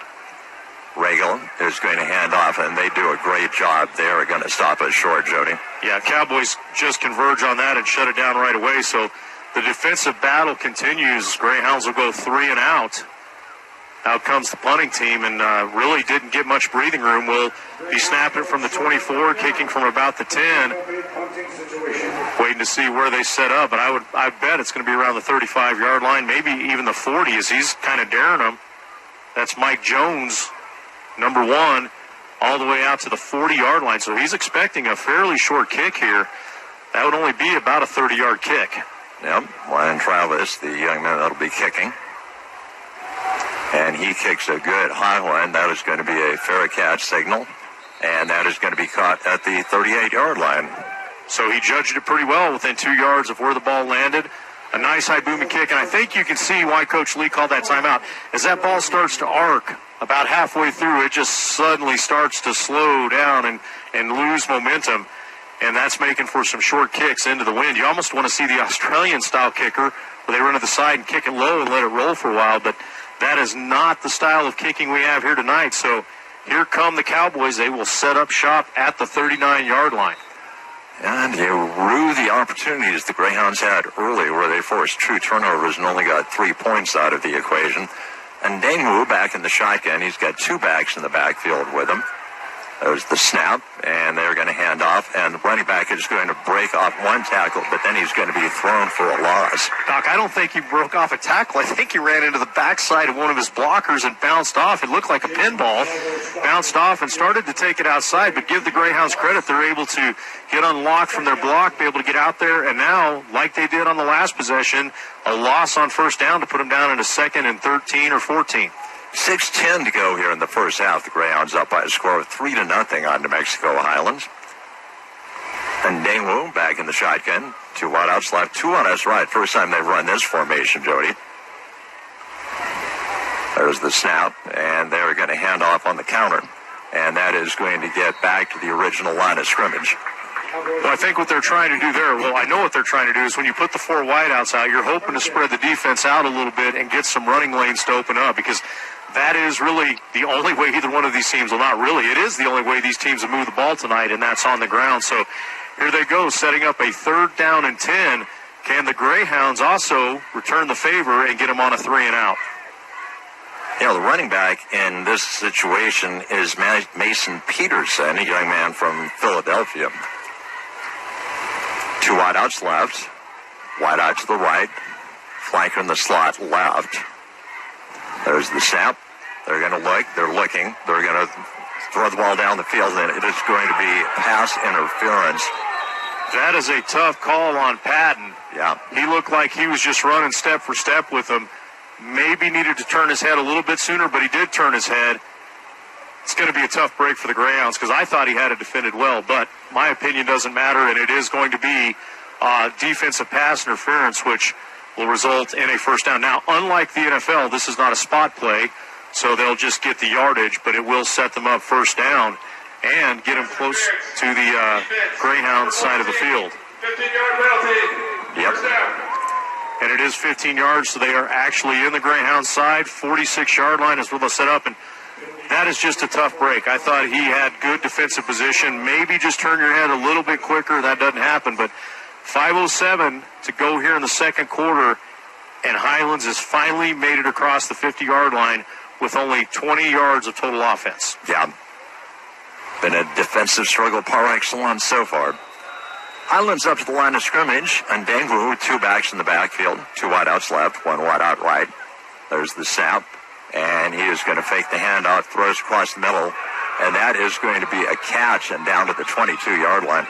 Regal is going to hand off, and they do a great job. They are going to stop us short, Jody. Yeah, Cowboys just converge on that and shut it down right away. So the defensive battle continues. Greyhounds will go 3 and out. Out comes the punting team, and really didn't get much breathing room. Will be snapping from the 24, kicking from about the 10. Waiting to see where they set up, but I bet it's going to be around the 35-yard line, maybe even the 40, as he's kind of daring them. That's Mike Jones, number 1, all the way out to the 40-yard line. So he's expecting a fairly short kick here. That would only be about a 30-yard kick. Yep, Ryan Travis, the young man that'll be kicking. And he kicks a good high one. That is going to be a fair catch signal. And that is going to be caught at the 38-yard line. So he judged it pretty well within 2 yards of where the ball landed. A nice high booming kick. And I think you can see why Coach Lee called that timeout. As that ball starts to arc about halfway through, it just suddenly starts to slow down and lose momentum. And that's making for some short kicks into the wind. You almost want to see the Australian-style kicker where they run to the side and kick it low and let it roll for a while. But that is not the style of kicking we have here tonight. So here come the Cowboys. They will set up shop at the 39-yard line. And you rue the opportunities the Greyhounds had early where they forced 2 turnovers and only got 3 points out of the equation. And Dangwoo back in the shotgun. He's got 2 backs in the backfield with him. There's the snap, and they're going to hand off, and the running back is going to break off 1 tackle, but then he's going to be thrown for a loss. Doc, I don't think he broke off a tackle. I think he ran into the backside of one of his blockers and bounced off. It looked like a pinball. Bounced off and started to take it outside, but give the Greyhounds credit. They're able to get unlocked from their block, be able to get out there, and now, like they did on the last possession, a loss on first down to put them down into 2nd and 13 or 14. 6:10 to go here in the first half. The Greyhounds up by a score of 3-0 on New Mexico Highlands. And Dangwoo back in the shotgun. 2 wideouts left, 2 on us right. First time they've run this formation, Jody. There's the snap, and they're going to hand off on the counter. And that is going to get back to the original line of scrimmage. Well, I think what they're trying to do there, well, I know what they're trying to do is when you put the 4 wideouts out, you're hoping to spread the defense out a little bit and get some running lanes to open up, because that is really the only way either one of these teams, well, not really, it is the only way these teams will move the ball tonight, and that's on the ground. So here they go, setting up a 3rd down and 10. Can the Greyhounds also return the favor and get them on a 3 and out? You know, the running back in this situation is Mason Peterson, a young man from Philadelphia. 2 wideouts left, wideout to the right, flanker in the slot left. There's the snap. They're going to look. They're looking. They're going to throw the ball down the field, and it is going to be pass interference. That is a tough call on Patton. Yeah. He looked like he was just running step for step with him. Maybe needed to turn his head a little bit sooner, but he did turn his head. It's going to be a tough break for the Greyhounds because I thought he had it defended well, but my opinion doesn't matter, and it is going to be defensive pass interference, which will result in a first down. Now, unlike the NFL, this is not a spot play, so they'll just get the yardage, but it will set them up first down and get them close to the Greyhound side of the field. 15-yard penalty. Yep. First down. And it is 15 yards, so they are actually in the Greyhound side. 46-yard line is where they'll set up, and that is just a tough break. I thought he had good defensive position. Maybe just turn your head a little bit quicker. That doesn't happen, but 5:07 to go here in the second quarter. and Highlands has finally made it across the 50-yard line with only 20 yards of total offense. Yeah. Been a defensive struggle par excellence so far. Highlands up to the line of scrimmage, and Dangwu with 2 backs in the backfield, 2 wideouts left, 1 wideout right. There's the snap, and he is going to fake the handoff, throws across the middle, and that is going to be a catch and down to the 22-yard line.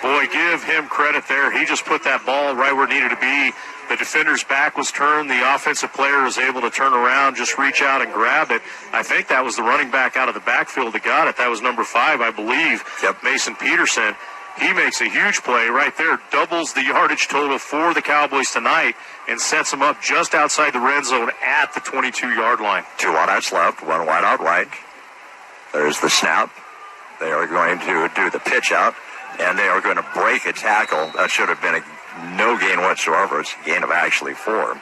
Boy, give him credit there. He just put that ball right where it needed to be. The defender's back was turned. The offensive player was able to turn around, just reach out and grab it. I think that was the running back out of the backfield that got it. That was number 5, I believe, Mason Peterson. He makes a huge play right there, doubles the yardage total for the Cowboys tonight, and sets them up just outside the red zone at the 22-yard line. 2 wideouts left, 1 wideout right. There's the snap. They are going to do the pitch out, and they are going to break a tackle. That should have been no gain whatsoever. It's a gain of actually 4.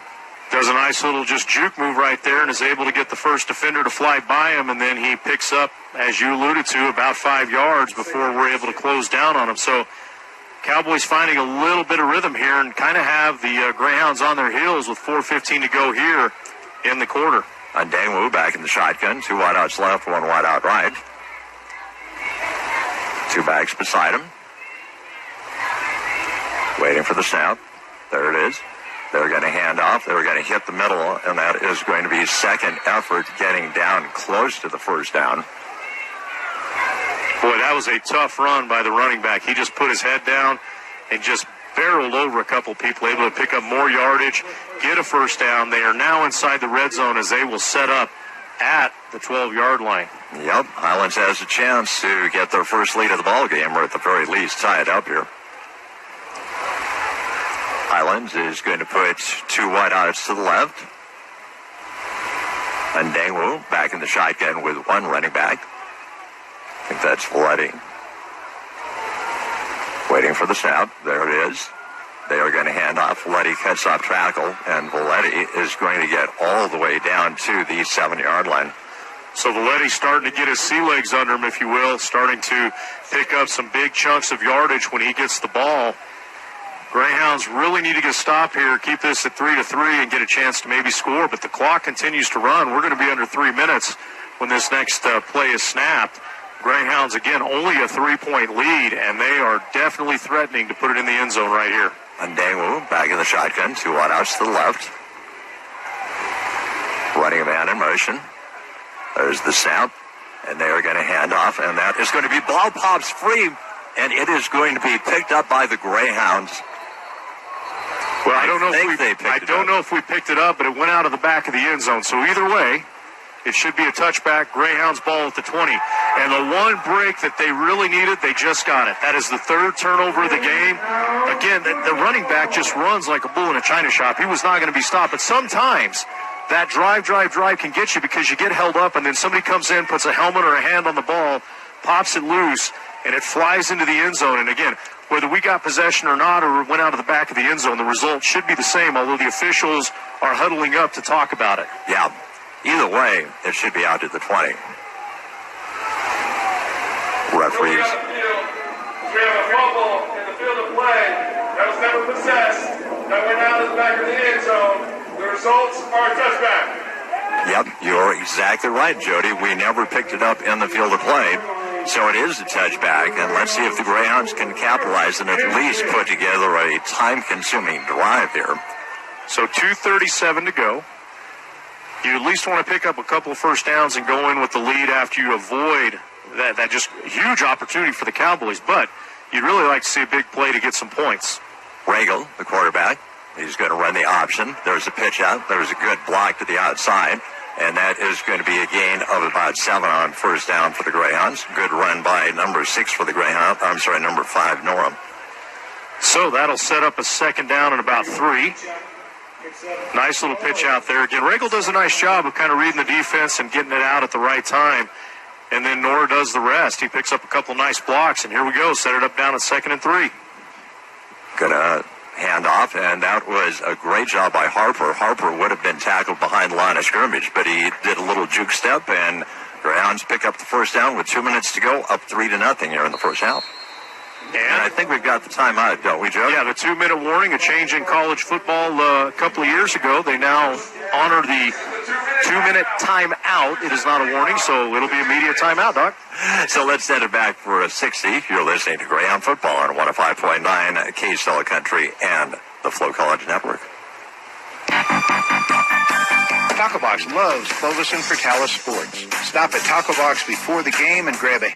Does a nice little just juke move right there and is able to get the first defender to fly by him, and then he picks up, as you alluded to, about 5 yards before we're able to close down on him. So Cowboys finding a little bit of rhythm here and kind of have the Greyhounds on their heels with 4:15 to go here in the quarter. And Dangwu back in the shotgun, 2 wideouts left, 1 wideout right. 2 backs beside him. Waiting for the snap. There it is. They're going to hand off. They're going to hit the middle, and that is going to be second effort getting down close to the first down. Boy, that was a tough run by the running back. He just put his head down and just barreled over a couple people, able to pick up more yardage, get a first down. They are now inside the red zone as they will set up at the 12-yard line. Yep, Highlands has a chance to get their first lead of the ball game, or at the very least tie it up here. Highlands is going to put 2 wideouts to the left. And Dangwu back in the shotgun with 1 running back. I think that's Valetti. Waiting for the snap. There it is. They are going to hand off. Valetti cuts off tackle, and Valetti is going to get all the way down to the 7-yard line. So Valetti starting to get his sea legs under him, if you will, starting to pick up some big chunks of yardage when he gets the ball. Greyhounds really need to get a stop here, keep this at 3-3 and get a chance to maybe score, but the clock continues to run. We're going to be under 3 minutes when this next play is snapped. Greyhounds, again, only a 3-point lead, and they are definitely threatening to put it in the end zone right here. And Dangwu back in the shotgun, 2 wideouts to the left. Running a man in motion. There's the snap, and they are going to hand off, and that is going to be ball pops free, and it is going to be picked up by the Greyhounds. Well, I don't know if we picked it up, but it went out of the back of the end zone. So either way, it should be a touchback. Greyhounds ball at the 20. And the one break that they really needed, they just got it. That is the 3rd turnover of the game. Again, the running back just runs like a bull in a china shop. He was not going to be stopped. But sometimes that drive can get you because you get held up, and then somebody comes in, puts a helmet or a hand on the ball, pops it loose, and it flies into the end zone. And again, whether we got possession or not, or went out of the back of the end zone, the result should be the same, although the officials are huddling up to talk about it. Yeah, either way, it should be out to the 20. Referees. We have a fumble in the field of play that was never possessed, that went out of the back of the end zone. The results are a touchback. Yep, you're exactly right, Jody. We never picked it up in the field of play. So it is a touchback, and let's see if the Greyhounds can capitalize and at least put together a time-consuming drive here. So 2:37 to go. You at least want to pick up a couple of first downs and go in with the lead after you avoid that just huge opportunity for the Cowboys. But you'd really like to see a big play to get some points. Regal, the quarterback, he's going to run the option. There's a pitch out. There's a good block to the outside. And that is going to be a gain of about 7 on first down for the Greyhounds. Good run by number 6 for the Greyhound. Number 5, Norham. So that'll set up a 2nd down and about 3. Nice little pitch out there. Again, Regal does a nice job of kind of reading the defense and getting it out at the right time. And then Nora does the rest. He picks up a couple nice blocks, and here we go. Set it up down at 2nd and 3. Gonna hand off, and that was a great job by Harper. Harper would have been tackled behind the line of scrimmage, but he did a little juke step, and Greyhounds pick up the first down with 2 minutes to go, up 3-0 here in the first half. And I think we've got the timeout, don't we, Joe? Yeah, the 2-minute warning, a change in college football a couple of years ago. They now honor the 2-minute timeout. It is not a warning, so it'll be immediate timeout, Doc. So let's set it back for a 60. You're listening to Greyhound Football on 105.9 K-Stella Country and the Flow College Network. Taco Box loves Clovis and Portales sports. Stop at Taco Box before the game and grab a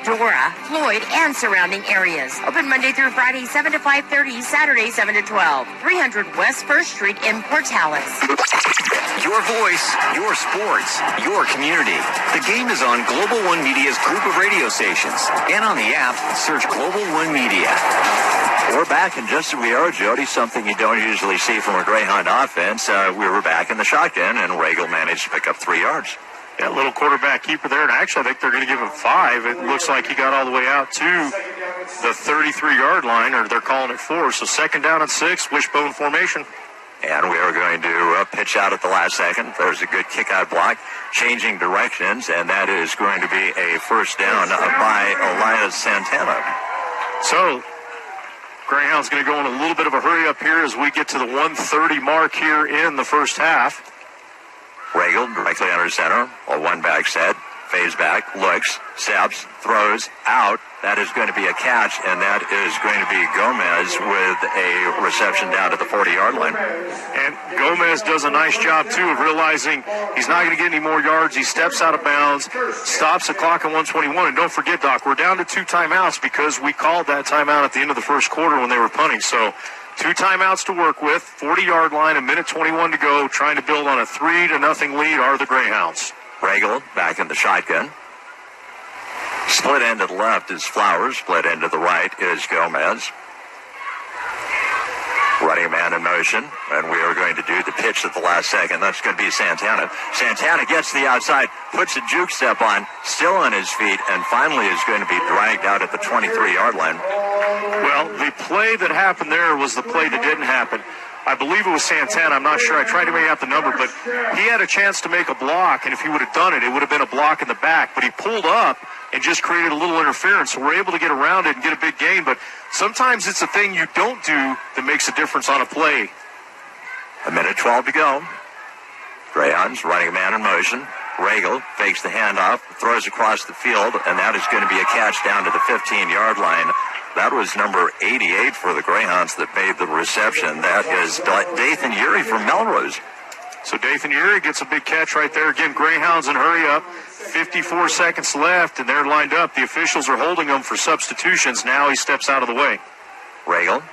Dora, Floyd, and surrounding areas. Open Monday through Friday, 7 to 5:30, Saturday, 7 to 12. 300 West 1st Street in Portales. Your voice, your sports, your community. The game is on Global One Media's group of radio stations. And on the app, search Global One Media. We're back, and just as we are, Jody, something you don't usually see from a Greyhound offense. We were back in the shotgun, and Regal managed to pick up 3 yards. Yeah, little quarterback keeper there, and actually I think they're going to give him 5. It looks like he got all the way out to the 33-yard line, or they're calling it 4. So 2nd down and 6, wishbone formation. And we are going to pitch out at the last second. There's a good kick-out block, changing directions, and that is going to be a first down by Elias Santana. So Greyhound's going to go in a little bit of a hurry up here as we get to the 1:30 mark here in the first half. Regal directly under center, a one-back set, fades back, looks, steps, throws, out. That is going to be a catch, and that is going to be Gomez with a reception down at the 40-yard line. And Gomez does a nice job, too, of realizing he's not going to get any more yards. He steps out of bounds, stops the clock at 1:21. And don't forget, Doc, we're down to 2 timeouts because we called that timeout at the end of the first quarter when they were punting. So 2 timeouts to work with, 40-yard line, 1:21 to go, trying to build on a 3-0 lead are the Greyhounds. Regal back in the shotgun. Split end to the left is Flowers. Split end to the right is Gomez. Running man in motion, and we are going to do the pitch at the last second. That's going to be Santana. Santana gets to the outside, puts a juke step on, still on his feet, and finally is going to be dragged out at the 23-yard line. Well, the play that happened there was the play that didn't happen. I believe it was Santana. I'm not sure. I tried to make out the number, but he had a chance to make a block, and if he would have done it, it would have been a block in the back. But he pulled up and just created a little interference, so we're able to get around it and get a big gain. But sometimes it's a thing you don't do that makes a difference on a play. 1:12 to go. Greyhounds running a man in motion. Regal fakes the handoff, throws across the field, and that is going to be a catch down to the 15-yard line. That was number 88 for the Greyhounds that made the reception. That is Dathan Urey from Melrose. So Dathan Urey gets a big catch right there. Again, Greyhounds in hurry up. 54 seconds left, and they're lined up. The officials are holding them for substitutions. Now he steps out of the way. Regal.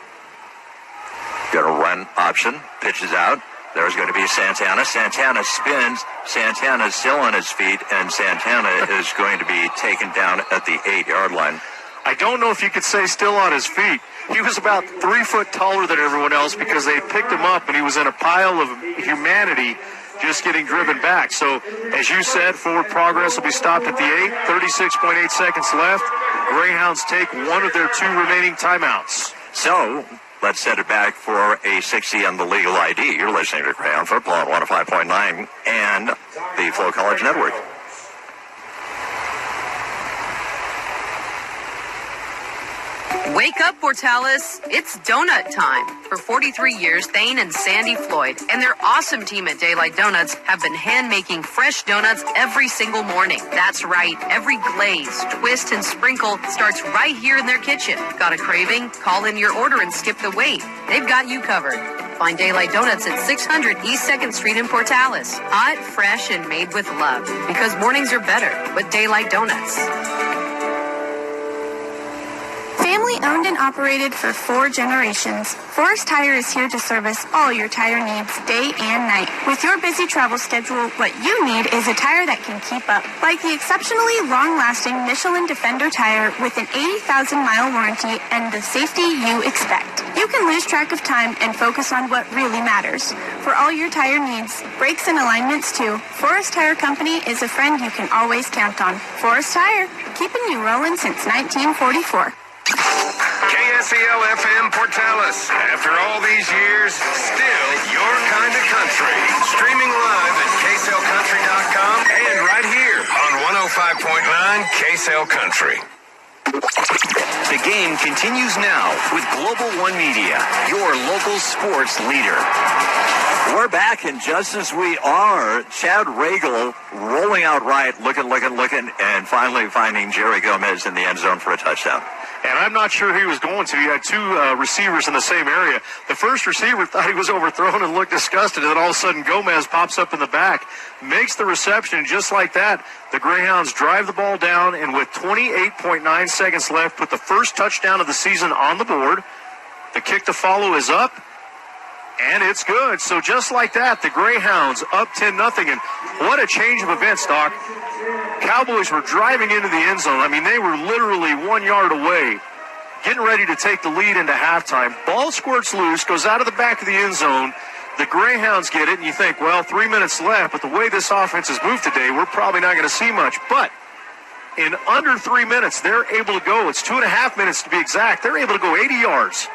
Got a run option. Pitches out. There's going to be Santana. Santana spins. Santana's still on his feet, and Santana is going to be taken down at the 8-yard line. I don't know if you could say still on his feet. He was about 3 foot taller than everyone else because they picked him up, and he was in a pile of humanity just getting driven back. So, as you said, forward progress will be stopped at the 8. 36.8 seconds left. Greyhounds take one of their 2 remaining timeouts. So, let's set it back for a 60 on the legal ID. You're listening to Greyhound Football on 105.9 and the Flow College Network. Wake up, Portales. It's donut time. For 43 years, Thane and Sandy Floyd and their awesome team at Daylight Donuts have been hand-making fresh donuts every single morning. That's right. Every glaze, twist, and sprinkle starts right here in their kitchen. Got a craving? Call in your order and skip the wait. They've got you covered. Find Daylight Donuts at 600 East 2nd Street in Portales. Hot, fresh, and made with love. Because mornings are better with Daylight Donuts. Family owned and operated for 4 generations, Forest Tire is here to service all your tire needs day and night. With your busy travel schedule, what you need is a tire that can keep up. Like the exceptionally long-lasting Michelin Defender tire with an 80,000-mile warranty and the safety you expect. You can lose track of time and focus on what really matters. For all your tire needs, brakes and alignments too, Forest Tire Company is a friend you can always count on. Forest Tire, keeping you rolling since 1944. KSEL-FM Portales. After all these years, still your kind of country. Streaming live at KSELCountry.com and right here on 105.9 KSEL Country. The game continues now with Global One Media, your local sports leader. We're back, and just as we are, Chad Regal rolling out right, looking, and finally finding Jerry Gomez in the end zone for a touchdown. And I'm not sure he was going to. He had 2 receivers in the same area. The first receiver thought he was overthrown and looked disgusted, and then all of a sudden Gomez pops up in the back, makes the reception, just like that. The Greyhounds drive the ball down, and with 28.9 seconds left, put the first touchdown of the season on the board. The kick to follow is up, and it's good. So just like that, the Greyhounds up 10-0, and what a change of events, Doc. Cowboys were driving into the end zone. I mean, they were literally 1 yard away, getting ready to take the lead into halftime. Ball squirts loose, goes out of the back of the end zone. The Greyhounds get it, and you think, well, 3 minutes left, but the way this offense has moved today, we're probably not going to see much. But in under 3 minutes, they're able to go. It's 2.5 minutes to be exact. They're able to go 80 yards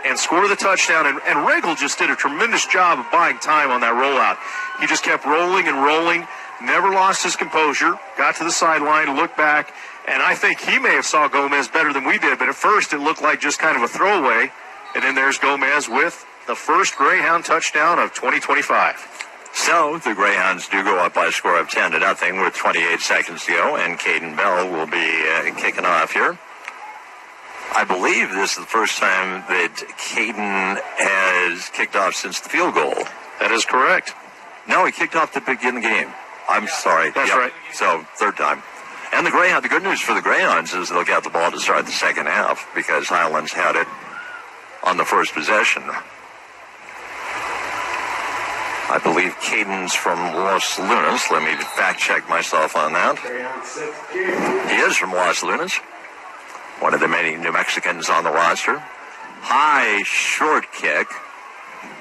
and score the touchdown. And Regal just did a tremendous job of buying time on that rollout. He just kept rolling and rolling. Never lost his composure, got to the sideline, looked back, and I think he may have saw Gomez better than we did, but at first it looked like just kind of a throwaway, and then there's Gomez with the first Greyhound touchdown of 2025. So the Greyhounds do go up by a score of 10-0 with 28 seconds to go, and Caden Bell will be kicking off here. I believe this is the first time that Caden has kicked off since the field goal. That is correct. No, he kicked off to begin the game. I'm sorry. That's right. So, third time. And the good news for the Greyhounds is they'll get the ball to start the second half because Highlands had it on the first possession. I believe Caden's from Los Lunas. Let me fact check myself on that. He is from Los Lunas. One of the many New Mexicans on the roster. High, short kick.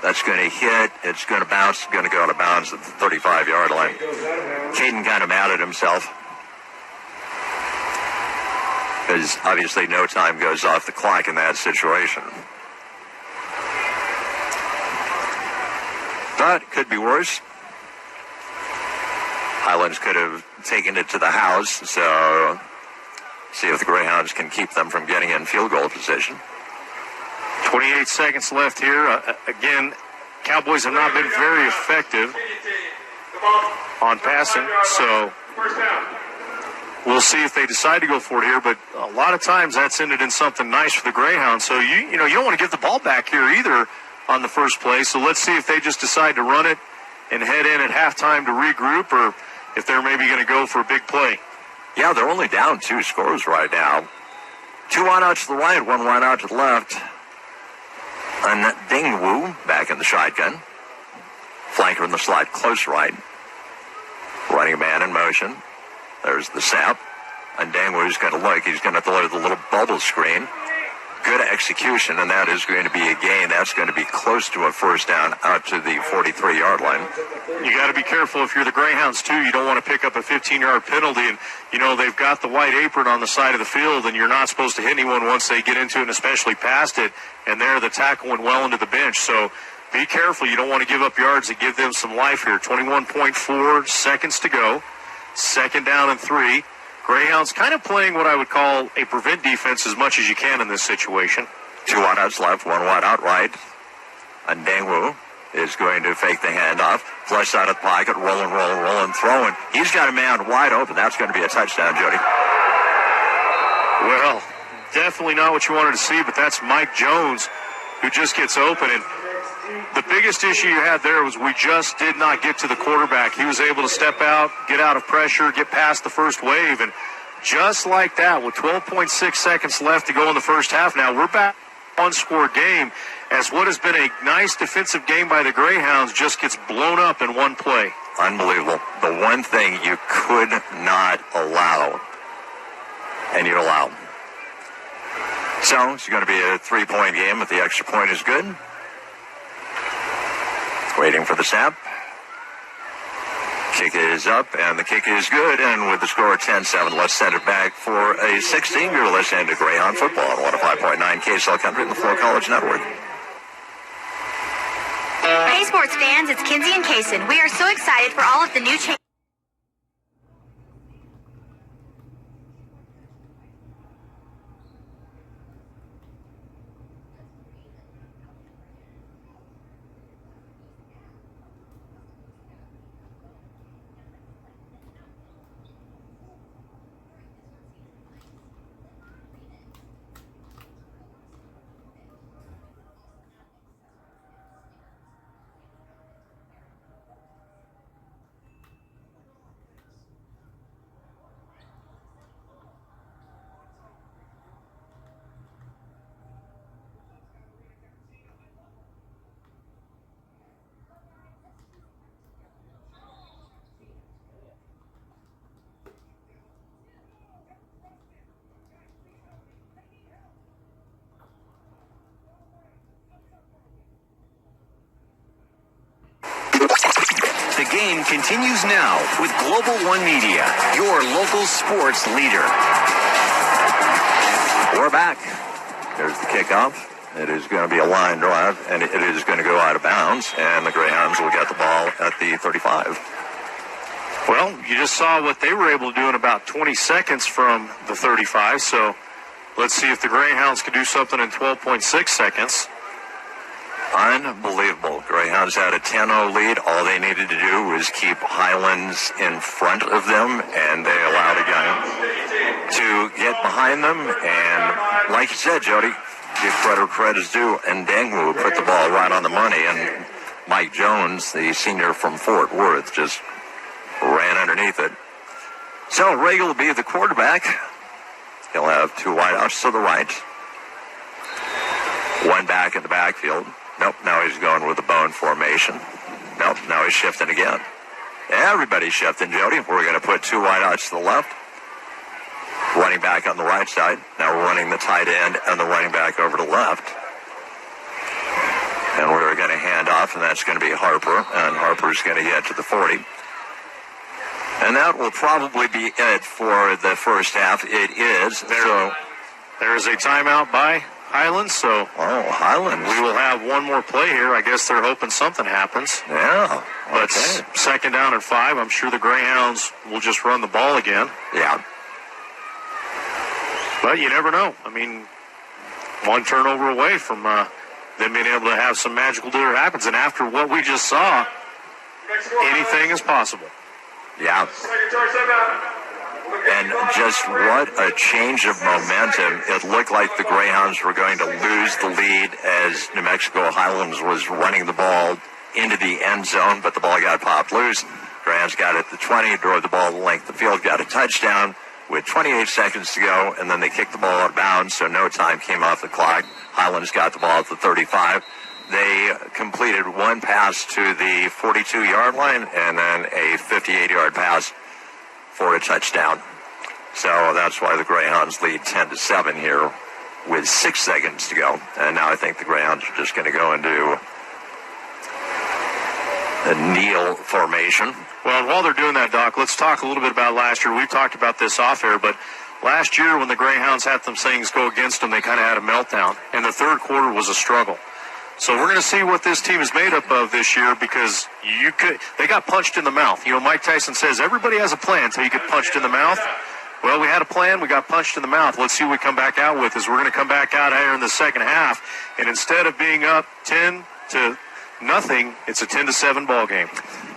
That's going to hit. It's going to bounce. It's going to go out of bounds at the 35-yard line. Caden kind of mad at himself because obviously no time goes off the clock in that situation. But it could be worse. Highlands could have taken it to the house, so see if the Greyhounds can keep them from getting in field goal position. 28 seconds left here. Again, Cowboys have not been very effective on passing, so we'll see if they decide to go for it here, but a lot of times that's ended in something nice for the Greyhounds. So you don't want to give the ball back here either on the first play, so let's see if they just decide to run it and head in at halftime to regroup, or if they're maybe going to go for a big play. Yeah, they're only down 2 scores right now. 2 wide out to the right, 1 wide out to the left. And Dingwu back in the shotgun. Flanker in the slot close right. Running a man in motion. There's the sap. And Dingwu's going to look. He's going to throw the little bubble screen. Good execution, and that is going to be a gain. That's going to be close to a first down out to the 43-yard line. You got to be careful if you're the Greyhounds, too. You don't want to pick up a 15-yard penalty. And, they've got the white apron on the side of the field, and you're not supposed to hit anyone once they get into it, and especially past it. And there, the tackle went well into the bench. So be careful. You don't want to give up yards to give them some life here. 21.4 seconds to go. Second down and 3. Greyhounds kind of playing what I would call a prevent defense as much as you can in this situation. 2 wide outs left, 1 wide out right. And Dangwu is going to fake the handoff. Flush out of the pocket, rolling, throwing. He's got a man wide open. That's going to be a touchdown, Jody. Well, definitely not what you wanted to see, but that's Mike Jones who just gets open. And the biggest issue you had there was we just did not get to the quarterback. He was able to step out, get out of pressure, get past the first wave, and just like that, with 12.6 seconds left to go in the first half. Now we're back one-score game as what has been a nice defensive game by the Greyhounds just gets blown up in one play. Unbelievable. The one thing you could not allow, and you allow. So it's going to be a 3-point game if the extra point is good. Waiting for the snap. Kick is up, and the kick is good, and with the score 10-7, let's send it back for a 16. You're listening to Greyhound Football on 105.9 KSL Country and the Flow College Network. Hey, sports fans, it's Kinsey and Kaysen. We are so excited for all of the new changes. The game continues now with Global One Media, your local sports leader. We're back. There's the kickoff. It is going to be a line drive, and it is going to go out of bounds, and the Greyhounds will get the ball at the 35. Well, you just saw what they were able to do in about 20 seconds from the 35, so let's see if the Greyhounds can do something in 12.6 seconds. Unbelievable. Greyhounds had a 10-0 lead. All they needed to do was keep Highlands in front of them, and they allowed a guy to get behind them. And like you said, Jody, give credit where credit is due, and Dangwu put the ball right on the money. And Mike Jones, the senior from Fort Worth, just ran underneath it. So Regal will be the quarterback. He'll have two wideouts to the right, one back in the backfield. Nope, now he's going with the bone formation. Nope, now he's shifting again. Everybody's shifting, Jody. We're going to put two wideouts to the left. Running back on the right side. Now we're running the tight end and the running back over to the left. And we're going to hand off, and that's going to be Harper. And Harper's going to get to the 40. And that will probably be it for the first half. It is. There is a timeout by Highlands, so Highlands. We will have one more play here. I guess they're hoping something happens. Yeah. But second down and 5, I'm sure the Greyhounds will just run the ball again. Yeah. But you never know. I mean, one turnover away from them being able to have some magical do that happens. And after what we just saw, anything is possible. Yeah. And just what a change of momentum. It looked like the Greyhounds were going to lose the lead as New Mexico Highlands was running the ball into the end zone, but the ball got popped loose. Greyhounds got it at the 20, drove the ball the length of the field, got a touchdown with 28 seconds to go, and then they kicked the ball out of bounds, so no time came off the clock. Highlands got the ball at the 35. They completed one pass to the 42-yard line and then a 58-yard pass for a touchdown. So that's why the Greyhounds lead 10-7 here with 6 seconds to go. And now I think the Greyhounds are just going to go into a kneel formation. Well, and while they're doing that, Doc, let's talk a little bit about last year. We've talked about this off air, but last year when the Greyhounds had some things go against them, they kind of had a meltdown. And the third quarter was a struggle. So we're going to see what this team is made up of this year, because they got punched in the mouth. You know, Mike Tyson says everybody has a plan until you get punched in the mouth. Well, we had a plan. We got punched in the mouth. Let's see what we come back out with. Is we're going to come back out here in the second half, and instead of being up 10-0, it's a 10-7 ball game.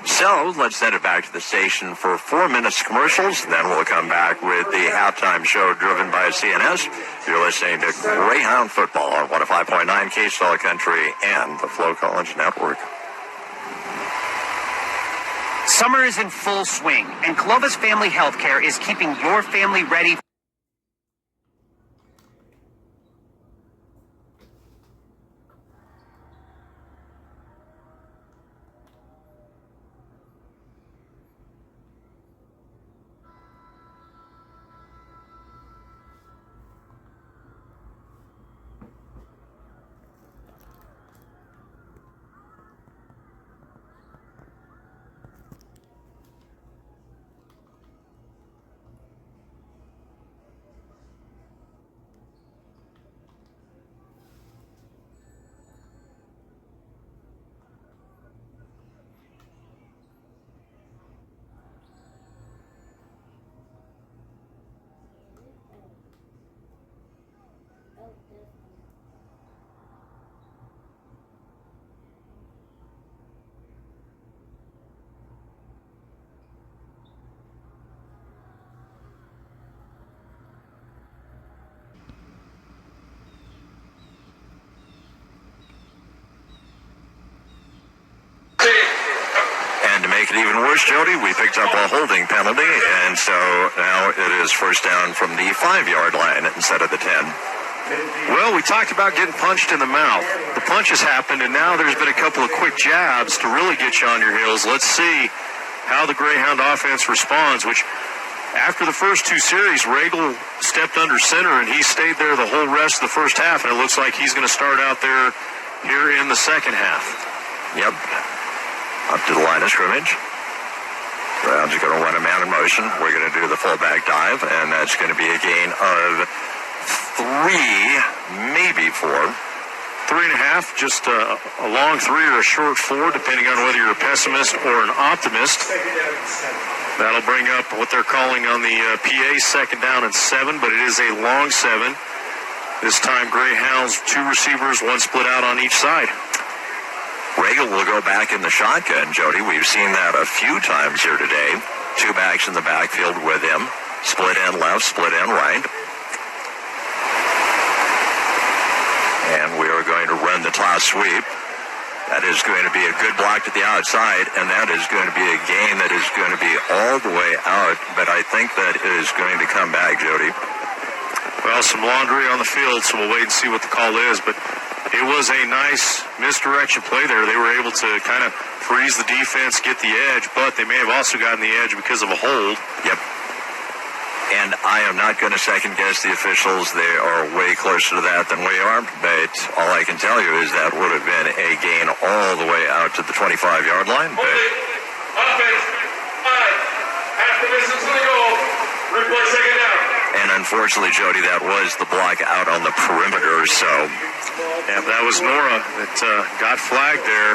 So let's send it back to the station for 4 minutes commercials. Then we'll come back with the halftime show driven by CNS. You're listening to Greyhound Football on 105.9 KSL Country and the Flow College Network. Summer is in full swing, and Clovis Family Healthcare is keeping your family ready. And to make it even worse, Jody, we picked up a holding penalty, and so now it is first down from the 5-yard line instead of the 10. Well, we talked about getting punched in the mouth. The punches happened, and now there's been a couple of quick jabs to really get you on your heels. Let's see how the Greyhound offense responds, which after the first two series, Regal stepped under center, and he stayed there the whole rest of the first half, and it looks like he's going to start out there here in the second half. Yep. Up to the line of scrimmage. Browns are going to run a man in motion. We're going to do the fullback dive, and that's going to be a gain of 3, maybe 4. 3.5, just a long 3 or a short 4, depending on whether you're a pessimist or an optimist. That'll bring up what they're calling on the PA second down and 7, but it is a long 7. This time, Greyhounds, 2 receivers, 1 split out on each side. Regal will go back in the shotgun, Jody. We've seen that a few times here today. 2 backs in the backfield with him. Split end left, split end right. And we are going to run the toss sweep. That is going to be a good block to the outside, and that is going to be a gain that is going to be all the way out, but I think that is going to come back, Jody. Well, some laundry on the field, so we'll wait and see what the call is, but it was a nice misdirection play there. They were able to kind of freeze the defense, get the edge, but they may have also gotten the edge because of a hold. Yep. And I am not going to second-guess the officials. They are way closer to that than we are, but all I can tell you is that would have been a gain all the way out to the 25-yard line. But offense, 5. After this is going to go. Replay second down. And unfortunately, Jody, that was the block out on the perimeter, so. Yeah, that was Nora that got flagged there.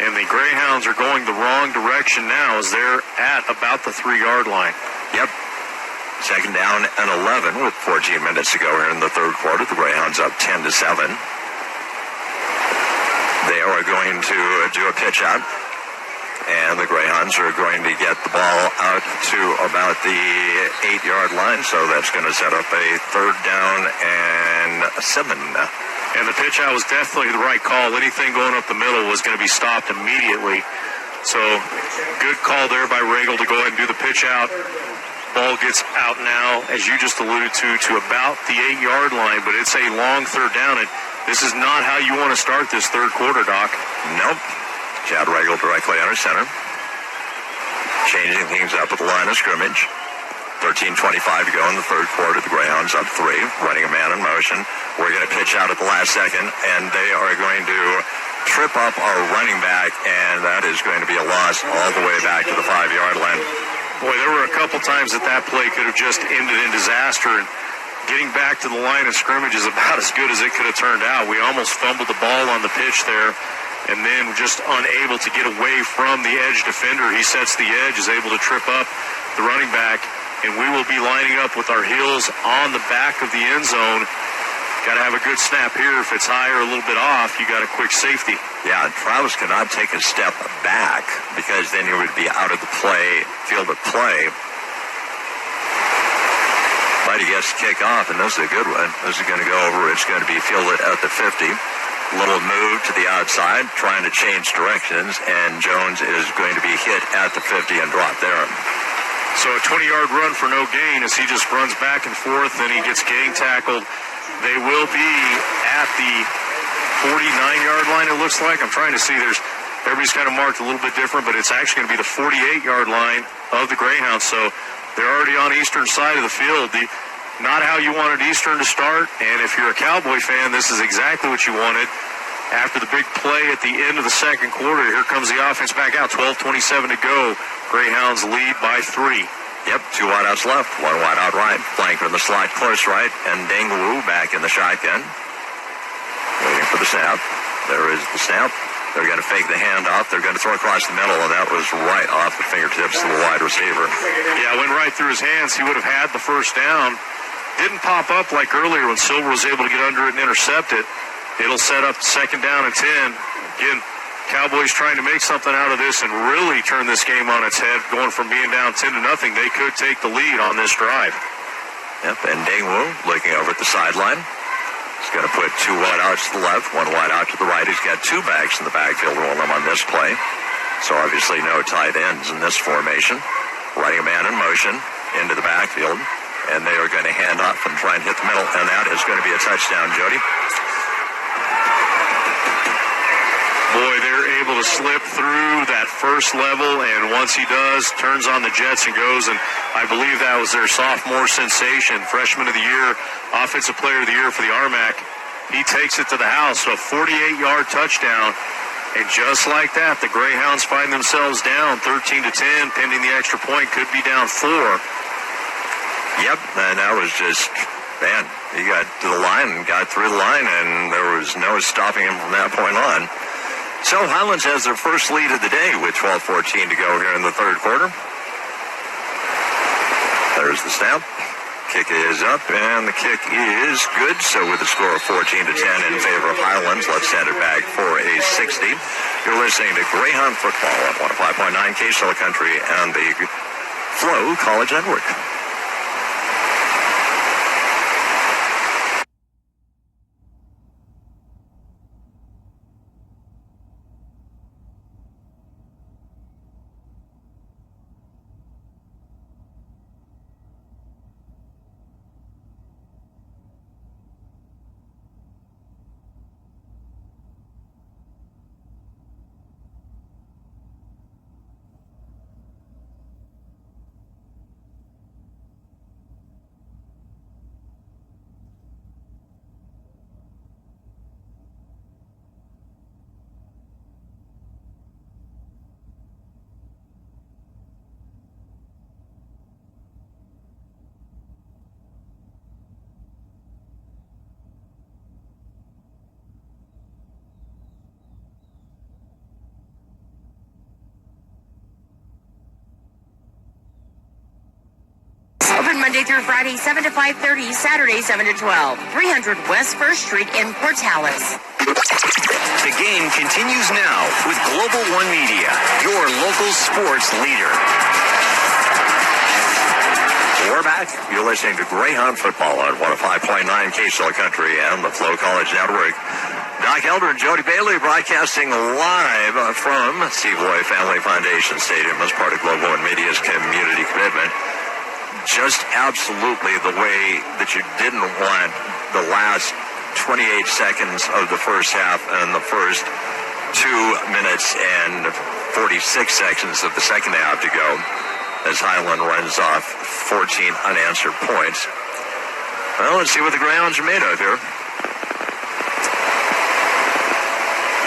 And the Greyhounds are going the wrong direction now as they're at about the 3-yard line. Yep. Second down and 11 with 14 minutes to go here in the third quarter. The Greyhounds up 10-7. They are going to do a pitch out, and the Greyhounds are going to get the ball out to about the 8-yard line, so that's going to set up a third down and 7. And the pitch out was definitely the right call. Anything going up the middle was going to be stopped immediately. So good call there by Regal to go ahead and do the pitch out. Ball gets out now, as you just alluded to about the 8-yard line, but it's a long third down, and this is not how you want to start this third quarter, Doc. Nope. Chad Regal directly under center. Changing things up at the line of scrimmage. 13:25 to go in the third quarter. The Greyhounds up 3, running a man in motion. We're going to pitch out at the last second, and they are going to trip up our running back, and that is going to be a loss all the way back to the 5-yard line. Boy, there were a couple times that play could have just ended in disaster, and getting back to the line of scrimmage is about as good as it could have turned out. We almost fumbled the ball on the pitch there, and then just unable to get away from the edge defender. He sets the edge, is able to trip up the running back, and we will be lining up with our heels on the back of the end zone. Got to have a good snap here. If it's high or a little bit off, you got a quick safety. Yeah, Travis cannot take a step back because then he would be out of the field of play. But he gets to kick off, and this is a good one. This is going to go over. It's going to be fielded at the 50. Little move to the outside, trying to change directions, and Jones is going to be hit at the 50 and dropped there. So a 20-yard run for no gain as he just runs back and forth and he gets gang tackled. They will be at the 49-yard line, it looks like. I'm trying to see. Everybody's kind of marked a little bit different, but it's actually going to be the 48-yard line of the Greyhounds. So they're already on the eastern side of the field. Not how you wanted Eastern to start, and if you're a Cowboy fan, this is exactly what you wanted. After the big play at the end of the second quarter, here comes the offense back out. 12:27 to go. Greyhounds lead by 3. Yep, 2 wideouts left. 1 wideout right. Flanker in the slot close right. And Dingwoo back in the shotgun. Waiting for the snap. There is the snap. They're going to fake the handoff. They're going to throw across the middle, and that was right off the fingertips of the wide receiver. Yeah, went right through his hands. He would have had the first down. Didn't pop up like earlier when Silver was able to get under it and intercept it. It'll set up second down and 10. Again, Cowboys trying to make something out of this and really turn this game on its head, going from being down 10-0. They could take the lead on this drive. Yep, and Dingwoo looking over at the sideline. He's going to put 2 wideouts to the left, 1 wideout to the right. He's got 2 backs in the backfield rolling him on this play. So obviously no tight ends in this formation. Running a man in motion into the backfield. And they are going to hand off and try and hit the middle. And that is going to be a touchdown, Jody. Boy, they're able to slip through that first level, and once he does, turns on the jets and goes, and I believe that was their sophomore sensation, freshman of the year, offensive player of the year for the RMAC. He takes it to the house, so a 48-yard touchdown, and just like that, the Greyhounds find themselves down 13-10, pending the extra point, could be down 4. Yep, and that was just, man, he got to the line and got through the line, and there was no stopping him from that point on. So Highlands has their first lead of the day with 12:14 to go here in the third quarter. There's the snap. Kick is up, and the kick is good. So with a score of 14-10 in favor of Highlands, let's send it back for a 60. You're listening to Greyhound Football on 105.9 KSL Country and the Flow College Network. Open Monday through Friday, 7 to 5:30, Saturday, 7 to 12. 300 West 1st Street in Portales. The game continues now with Global One Media, your local sports leader. We're back. You're listening to Greyhound Football on 105.9 KSL Country and the Flow College Network. Doc Elder and Jody Bailey broadcasting live from Savoy Family Foundation Stadium as part of Global One Media's community commitment. Just absolutely the way that you didn't want the last 28 seconds of the first half and the first 2 minutes and 46 seconds of the second half to go as Highland runs off 14 unanswered points. Well, let's see what the Greyhounds are made of here.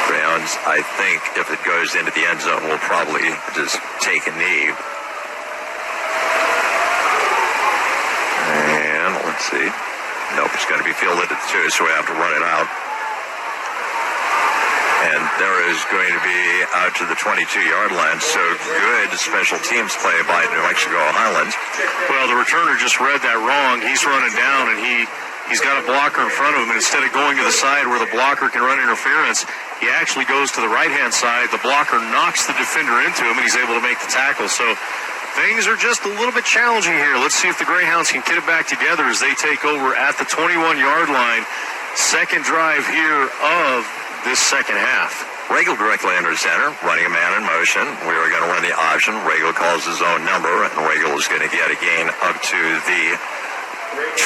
Greyhounds, I think, if it goes into the end zone, will probably just take a knee. And let's see. Nope, it's going to be fielded at 2, so we have to run it out. And there is going to be out to the 22-yard line. So good special teams play by New Mexico Highlands. Well, the returner just read that wrong. He's running down, and he's got a blocker in front of him. And instead of going to the side where the blocker can run interference, he actually goes to the right-hand side. The blocker knocks the defender into him, and he's able to make the tackle. So things are just a little bit challenging here. Let's see if the Greyhounds can get it back together as they take over at the 21-yard line. Second drive here of this second half. Regal directly under center, running a man in motion. We are going to run the option. Regal calls his own number, and Regal is going to get a gain up to the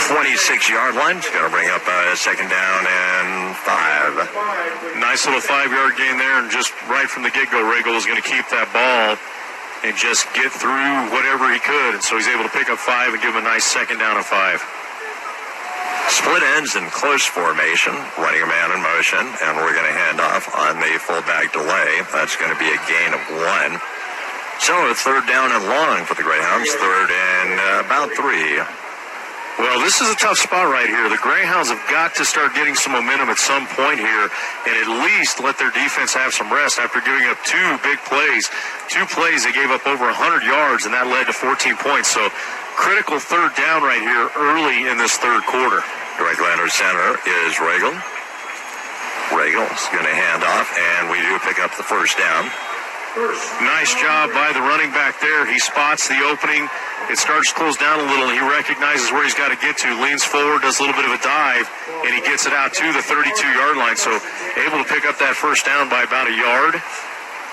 26-yard line. It's going to bring up a second down and 5. Nice little 5-yard gain there, and just right from the get-go, Regal was going to keep that ball and just get through whatever he could. And so he's able to pick up 5 and give him a nice second down and 5. Split ends in close formation, running a man in motion, and we're going to hand off on the fullback delay. That's going to be a gain of 1. So it's third down and long for the Greyhounds, third and about 3. Well, this is a tough spot right here. The Greyhounds have got to start getting some momentum at some point here and at least let their defense have some rest after giving up 2 big plays. 2 plays, they gave up over 100 yards, and that led to 14 points. So critical third down right here early in this third quarter. Directly under center is Regal. Regal's going to hand off, and we do pick up the first down. Nice job by the running back there. He spots the opening. It starts to close down a little. He recognizes where he's got to get to, leans forward, does a little bit of a dive, and he gets it out to the 32-yard line. So able to pick up that first down by about a yard.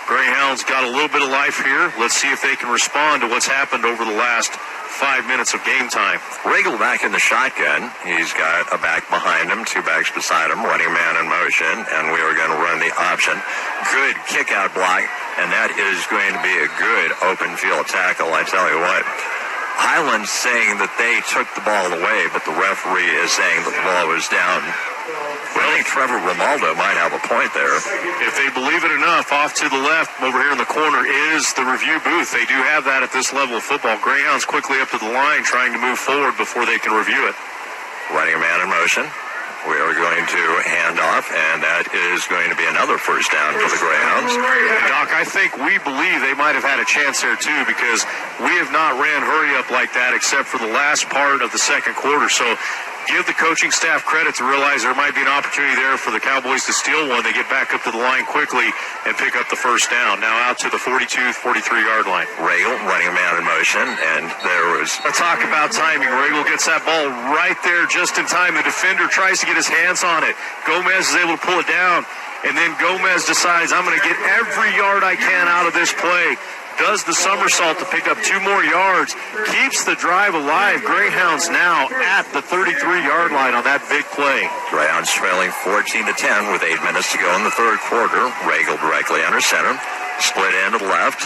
Greyhounds got a little bit of life here. Let's see if they can respond to what's happened over the last 5 minutes of game time. Regal back in the shotgun. He's got a back behind him, 2 backs beside him, running man in motion, and we are going to run the option. Good kick-out block, and that is going to be a good open field tackle. I tell you what, Highlands saying that they took the ball away, but the referee is saying that the ball was down. Well, I think Trevor Romaldo might have a point there. If they believe it enough, off to the left, over here in the corner, is the review booth. They do have that at this level of football. Greyhounds quickly up to the line, trying to move forward before they can review it. Running a man in motion. We are going to hand off, and that is going to be another first down for the Greyhounds. Doc, I think we believe they might have had a chance there, too, because we have not ran hurry-up like that except for the last part of the second quarter. So give the coaching staff credit to realize there might be an opportunity there for the Cowboys to steal one. They get back up to the line quickly and pick up the first down. Now out to the 42, 43-yard line. Regal running a man in motion, and there was... Talk about timing. Regal gets that ball right there just in time. The defender tries to get his hands on it. Gomez is able to pull it down, and then Gomez decides, I'm going to get every yard I can out of this play. Does the somersault to pick up 2 more yards, keeps the drive alive. Greyhounds now at the 33-yard line on that big play. Greyhounds trailing 14-10 with 8 minutes to go in the third quarter. Regal directly under center. Split end to the left,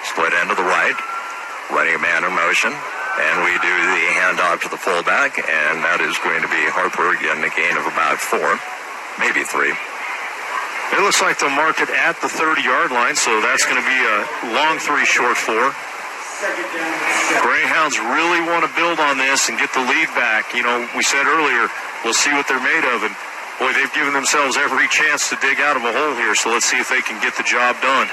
split end to the right. Running a man in motion. And we do the handoff to the fullback, and that is going to be Harper getting a gain of about 4, maybe 3. It looks like they'll mark it at the 30-yard line, so that's going to be a long 3, short 4. Greyhounds really want to build on this and get the lead back. You know, we said earlier, we'll see what they're made of, and boy, they've given themselves every chance to dig out of a hole here, so let's see if they can get the job done.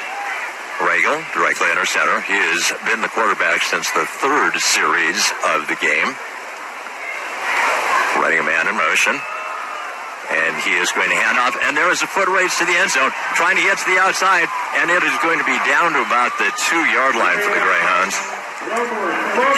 Regal, directly under center. He has been the quarterback since the 3rd series of the game. Running a man in motion. And he is going to hand off, and there is a foot race to the end zone, trying to get to the outside, and it is going to be down to about the 2-yard line for the Greyhounds.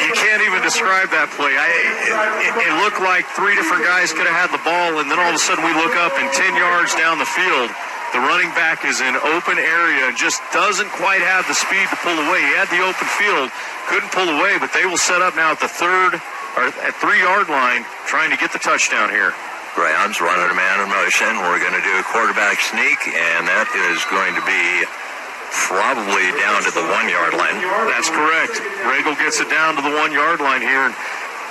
You can't even describe that play. It looked like 3 different guys could have had the ball, and then all of a sudden we look up, and 10 yards down the field, the running back is in open area and just doesn't quite have the speed to pull away. He had the open field, couldn't pull away, but they will set up now at the 3-yard line, trying to get the touchdown here. Greyhounds running a man in motion. We're going to do a quarterback sneak, and that is going to be probably down to the 1-yard line. That's correct. Regal gets it down to the 1-yard line here.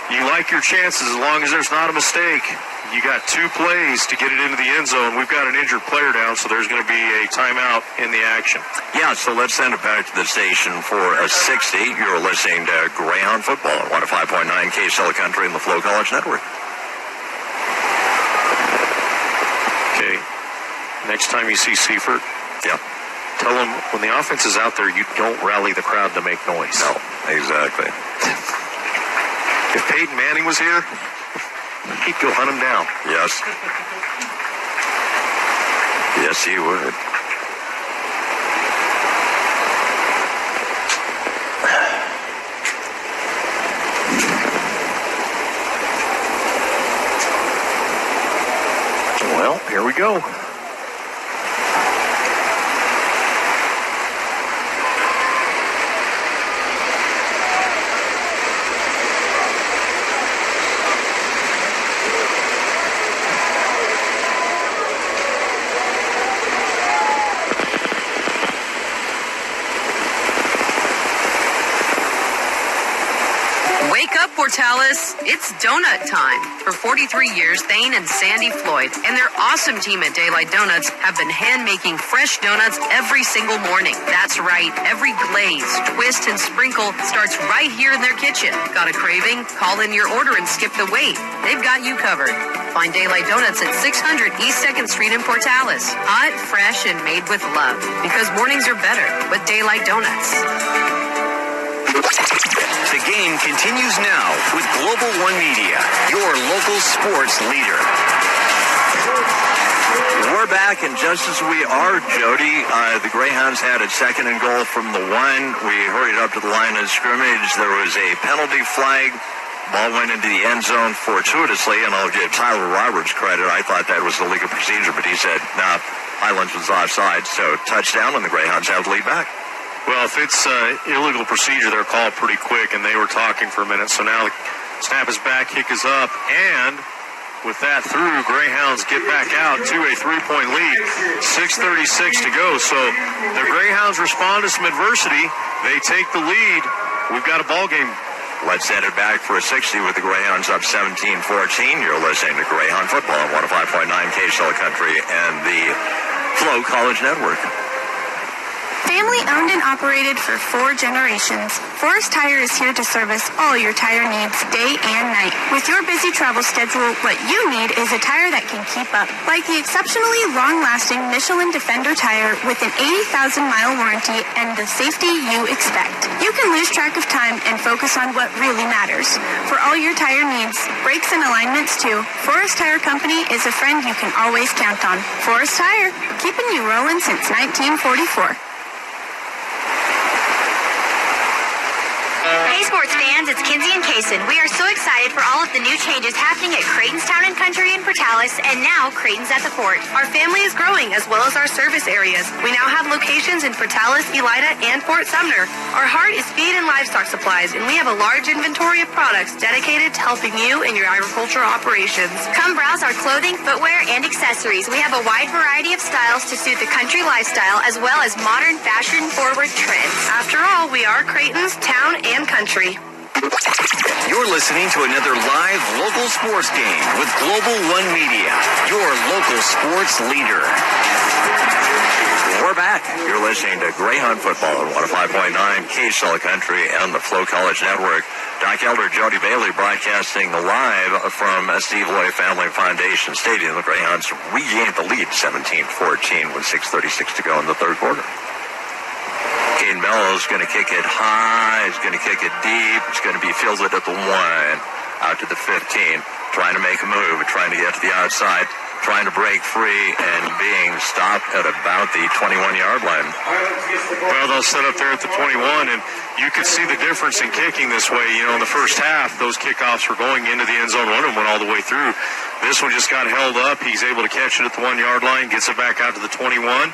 You like your chances as long as there's not a mistake. You got 2 plays to get it into the end zone. We've got an injured player down, so there's going to be a timeout in the action. Yeah, so let's send it back to the station for a 60. You're listening to Greyhound Football on 105.9 KSL Country and the Flow College Network. Okay, next time you see Seifert, tell him when the offense is out there, you don't rally the crowd to make noise. No, exactly. If Peyton Manning was here, he'd go hunt him down. Yes. Yes, he would. Well, here we go. Dallas, it's donut time. For 43 years, Thane and Sandy Floyd and their awesome team at Daylight Donuts have been hand-making fresh donuts every single morning. That's right, every glaze, twist, and sprinkle starts right here in their kitchen. Got a craving? Call in your order and skip the wait. They've got you covered. Find Daylight Donuts at 600 East 2nd Street in Portales. Hot, fresh, and made with love. Because mornings are better with Daylight Donuts. The game continues now with Global One Media, your local sports leader. We're back, and just as we are, Jody, the Greyhounds had a 2nd and goal from the 1. We hurried up to the line of scrimmage. There was a penalty flag. Ball went into the end zone fortuitously, and I'll give Tyler Roberts credit. I thought that was the legal procedure, but he said, nah, Highlands was offside, so touchdown, and the Greyhounds have the lead back. Well, if it's illegal procedure, they're called pretty quick, and they were talking for a minute. So now the snap is back, kick is up, and with that through, Greyhounds get back out to a 3-point lead. 6:36 to go. So the Greyhounds respond to some adversity. They take the lead. We've got a ball game. Let's send it back for a 60 with the Greyhounds up 17-14. You're listening to Greyhound Football on 105.9 KSL Country and the Flow College Network. Family owned and operated for 4 generations, Forest Tire is here to service all your tire needs day and night. With your busy travel schedule, what you need is a tire that can keep up. Like the exceptionally long-lasting Michelin Defender tire with an 80,000-mile warranty and the safety you expect. You can lose track of time and focus on what really matters. For all your tire needs, brakes and alignments too, Forest Tire Company is a friend you can always count on. Forest Tire, keeping you rolling since 1944. Hey sports fans, it's Kinsey and Kaysen. We are so excited for all of the new changes happening at Creighton's Town and Country in Portales, and now Creighton's at the Fort. Our family is growing as well as our service areas. We now have locations in Portales, Elida, and Fort Sumner. Our heart is feed and livestock supplies, and we have a large inventory of products dedicated to helping you in your agricultural operations. Come browse our clothing, footwear, and accessories. We have a wide variety of styles to suit the country lifestyle as well as modern fashion-forward trends. After all, we are Creighton's Town and Country. You're listening to another live local sports game with Global One Media, your local sports leader. We're back. You're listening to Greyhound Football on 105.9 KSL Country and the Flow College Network. Doc Elder, Jody Bailey broadcasting live from Steve Lloyd Family Foundation Stadium. The Greyhounds regained the lead 17-14 with 6:36 to go in the third quarter. Caden Mello is going to kick it high. He's going to kick it deep. It's going to be fielded at the 1, out to the 15, trying to make a move, trying to get to the outside, trying to break free, and being stopped at about the 21-yard line. Well, they'll set up there at the 21, and you could see the difference in kicking this way. You know, in the first half, those kickoffs were going into the end zone. One of them went all the way through. This one just got held up. He's able to catch it at the 1-yard line, gets it back out to the 21.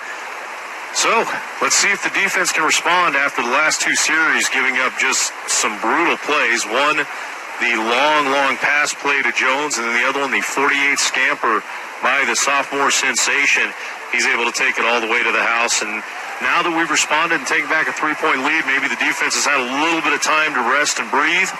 So, let's see if the defense can respond after the last 2 series, giving up just some brutal plays. One, the long pass play to Jones, and then the other one, the 48 scamper by the sophomore sensation. He's able to take it all the way to the house, and now that we've responded and taken back a 3-point lead, maybe the defense has had a little bit of time to rest and breathe,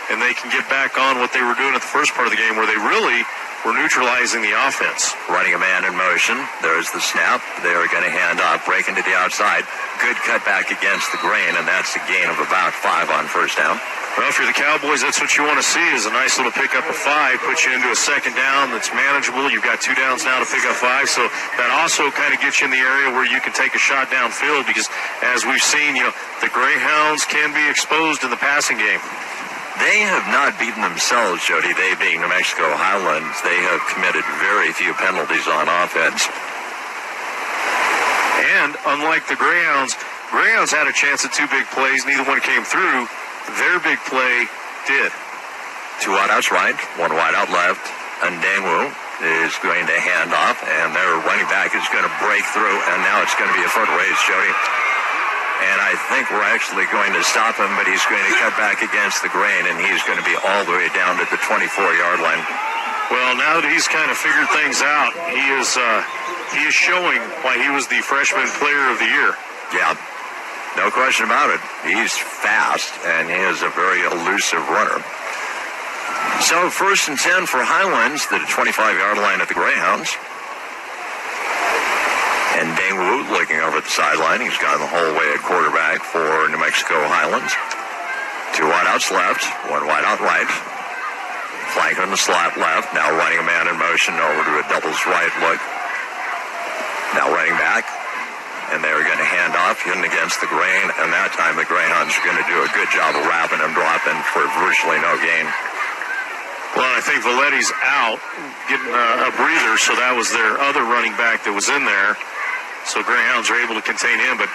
and they can get back on what they were doing at the first part of the game, where they really were neutralizing the offense. Running a man in motion. There's the snap. They are going to hand off, break into the outside. Good cutback against the grain, and that's a gain of about 5 on first down. Well, if you're the Cowboys, that's what you want to see, is a nice little pickup of 5, put you into a second down that's manageable. You've got 2 downs now to pick up 5, so that also kind of gets you in the area where you can take a shot downfield, because as we've seen, the Greyhounds can be exposed in the passing game. They have not beaten themselves, Jody. They being New Mexico Highlands. They have committed very few penalties on offense. And unlike the Greyhounds had a chance at 2 big plays. Neither one came through. Their big play did. 2 wideouts right, 1 wideout left. Ndangwu is going to hand off, and their running back is going to break through, and now it's going to be a foot race, Jody. And I think we're actually going to stop him, but he's going to cut back against the grain, and he's going to be all the way down to the 24-yard line. Well, now that he's kind of figured things out, he is showing why he was the freshman player of the year. Yeah, no question about it. He's fast, and he is a very elusive runner. So 1st and 10 for Highlands, the 25-yard line at the Greyhounds. And Dane Wu looking over at the sideline. He's gone the whole way at quarterback for New Mexico Highlands. 2 wideouts left, 1 wideout right. Flanker in the slot left. Now running a man in motion over to a doubles right look. Now running back. And they're going to hand off, hidden against the grain. And that time the Greyhounds are going to do a good job of wrapping and dropping for virtually no gain. Well, I think Valetti's out, getting a breather, so that was their other running back that was in there. So Greyhounds are able to contain him, but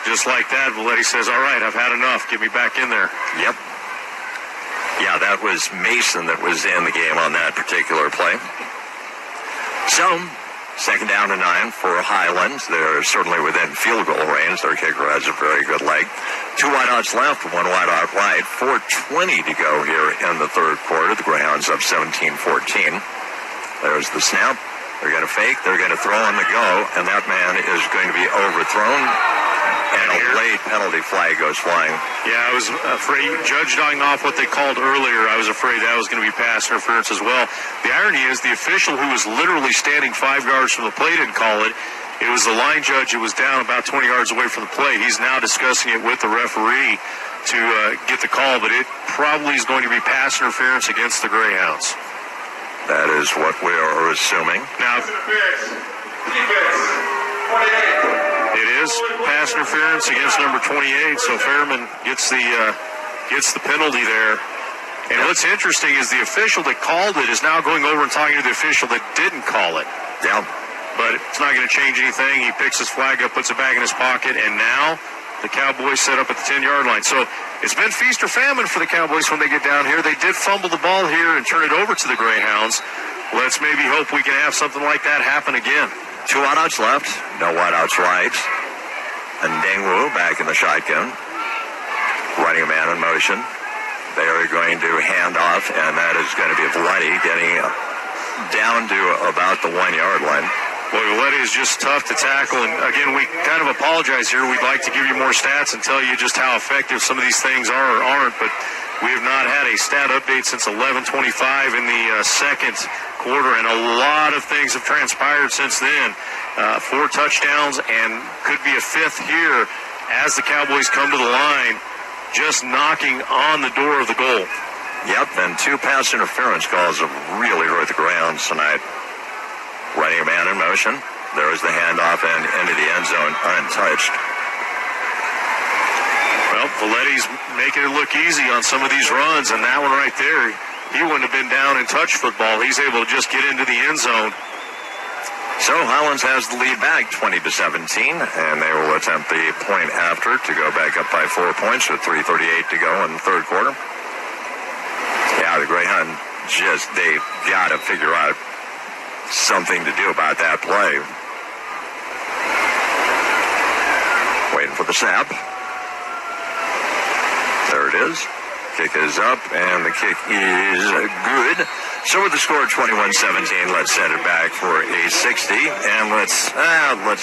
just like that, Valetti says, all right, I've had enough. Get me back in there. Yep. Yeah, that was Mason that was in the game on that particular play. So, 2nd down and 9 for Highlands. They're certainly within field goal range. Their kicker has a very good leg. 2 wideouts left, 1 wideout right. 4:20 to go here in the 3rd quarter. The Greyhounds up 17-14. There's the snap. They're going to fake. They're going to throw on the go, and that man is going to be overthrown, and a late penalty flag goes flying. Yeah, I was afraid, judging off what they called earlier, I was afraid that was going to be pass interference as well. The irony is the official who was literally standing 5 yards from the plate didn't call it. It was the line judge who was down about 20 yards away from the plate. He's now discussing it with the referee to get the call, but it probably is going to be pass interference against the Greyhounds. That is what we are assuming. Now, it is pass interference against number 28, so Fairman gets the penalty there. And what's interesting is the official that called it is now going over and talking to the official that didn't call it. Yeah. But it's not going to change anything. He picks his flag up, puts it back in his pocket, and now the Cowboys set up at the 10-yard line. So it's been feast or famine for the Cowboys when they get down here. They did fumble the ball here and turn it over to the Greyhounds. Let's maybe hope we can have something like that happen again. 2 wideouts left, no wideouts right. And Dingwu back in the shotgun. Running a man in motion. They are going to hand off, and that is going to be Valetti getting down to about the 1-yard line. Boy, Valetti is just tough to tackle, and again, we kind of apologize here. We'd like to give you more stats and tell you just how effective some of these things are or aren't, but we have not had a stat update since 11:25 in the 2nd quarter, and a lot of things have transpired since then. 4 touchdowns, and could be a 5th here as the Cowboys come to the line, just knocking on the door of the goal. Yep, and 2 pass interference calls have really hurt the Greyhounds tonight. Running a man in motion. There is the handoff and into the end zone untouched. Well, Valetti's making it look easy on some of these runs, and that one right there, he wouldn't have been down in touch football. He's able to just get into the end zone. So Highlands has the lead back 20-17, and they will attempt the point after to go back up by 4 points with 3:38 to go in the 3rd quarter. Yeah, the Greyhound they've got to figure out something to do about that play. Waiting for the snap. There it is. Kick is up, and the kick is good. So with the score 21-17, let's set it back for a 60, and let's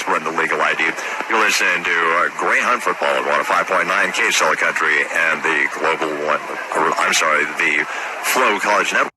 run the legal ID. You're listening to Greyhound Football at 105.9 KSL Country and the the Flow College Network.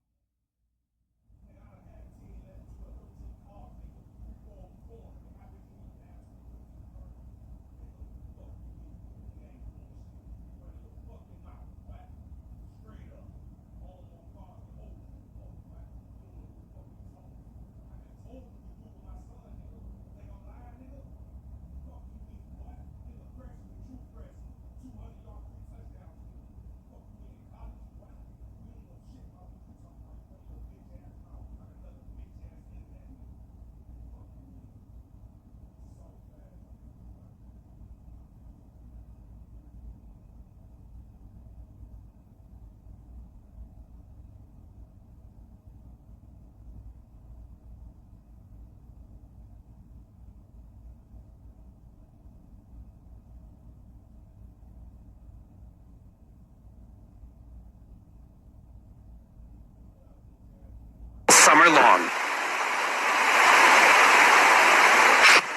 Summer long.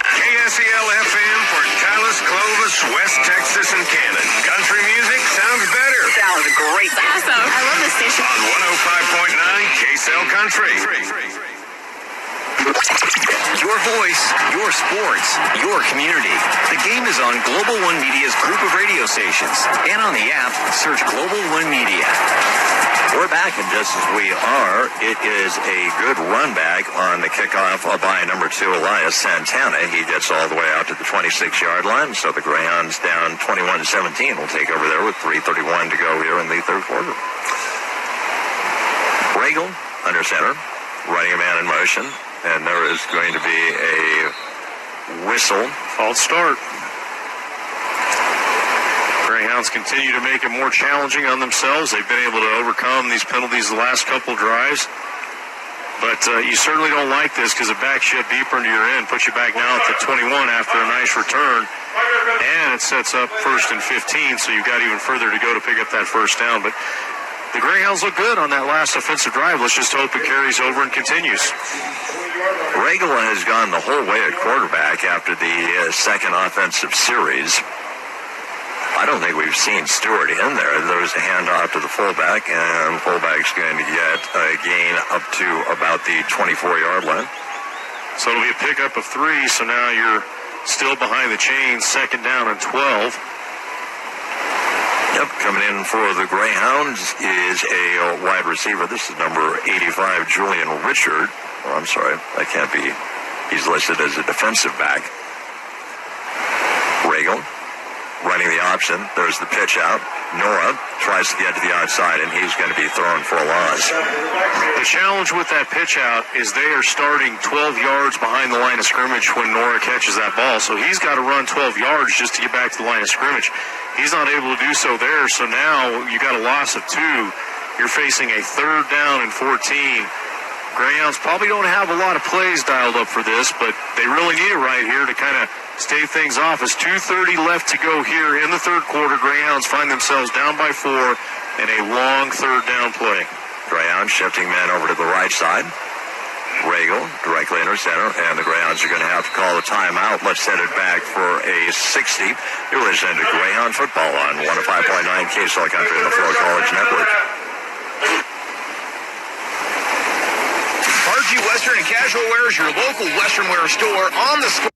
KSEL FM for Dallas Portales, Clovis, West Texas, and Cannon. Country music sounds better. Sounds great. Awesome. I love this station. On 105.9 KSL Country. Your voice, your sports, your community. The game is on Global One Media's group of radio stations. And on the app, search Global One Media. We're back, and just as we are, it is a good run back on the kickoff by number 2, Elias Santana. He gets all the way out to the 26-yard line, so the Greyhounds down 21-17 will take over there with 3:31 to go here in the third quarter. Regal under center, running a man in motion, and there is going to be a whistle. False start. Greyhounds continue to make it more challenging on themselves. They've been able to overcome these penalties the last couple drives. But you certainly don't like this because it backs you up deeper into your end, puts you back now at the 21 after a nice return. And it sets up 1st and 15, so you've got even further to go to pick up that first down. But the Greyhounds look good on that last offensive drive. Let's just hope it carries over and continues. Regal has gone the whole way at quarterback after the second offensive series. I don't think we've seen Stewart in there. There's a handoff to the fullback, and fullback's going to get a gain up to about the 24-yard line. So it'll be a pickup of 3, so now you're still behind the chains, 2nd down and 12. Yep, coming in for the Greyhounds is a wide receiver. This is number 85, Julian Richard. Oh, I'm sorry, that can't be. He's listed as a defensive back. Regal running the option. There's the pitch out. Nora tries to get to the outside, and he's going to be thrown for a loss. The challenge with that pitch out is they are starting 12 yards behind the line of scrimmage when Nora catches that ball. So he's got to run 12 yards just to get back to the line of scrimmage. He's not able to do so there, so now you got a loss of 2. You're facing a 3rd down and 14. Greyhounds probably don't have a lot of plays dialed up for this, but they really need it right here to kind of stave things off. As 2:30 left to go here in the third quarter, Greyhounds find themselves down by 4 in a long 3rd down play. Greyhounds shifting men over to the right side. Regal directly into center, and the Greyhounds are going to have to call a timeout. Let's set it back for a 60. You're listening to Greyhound football on 105.9 KSL Country and the Florida College Network. RG Western and Casual Wear is your local Western wear store on the square.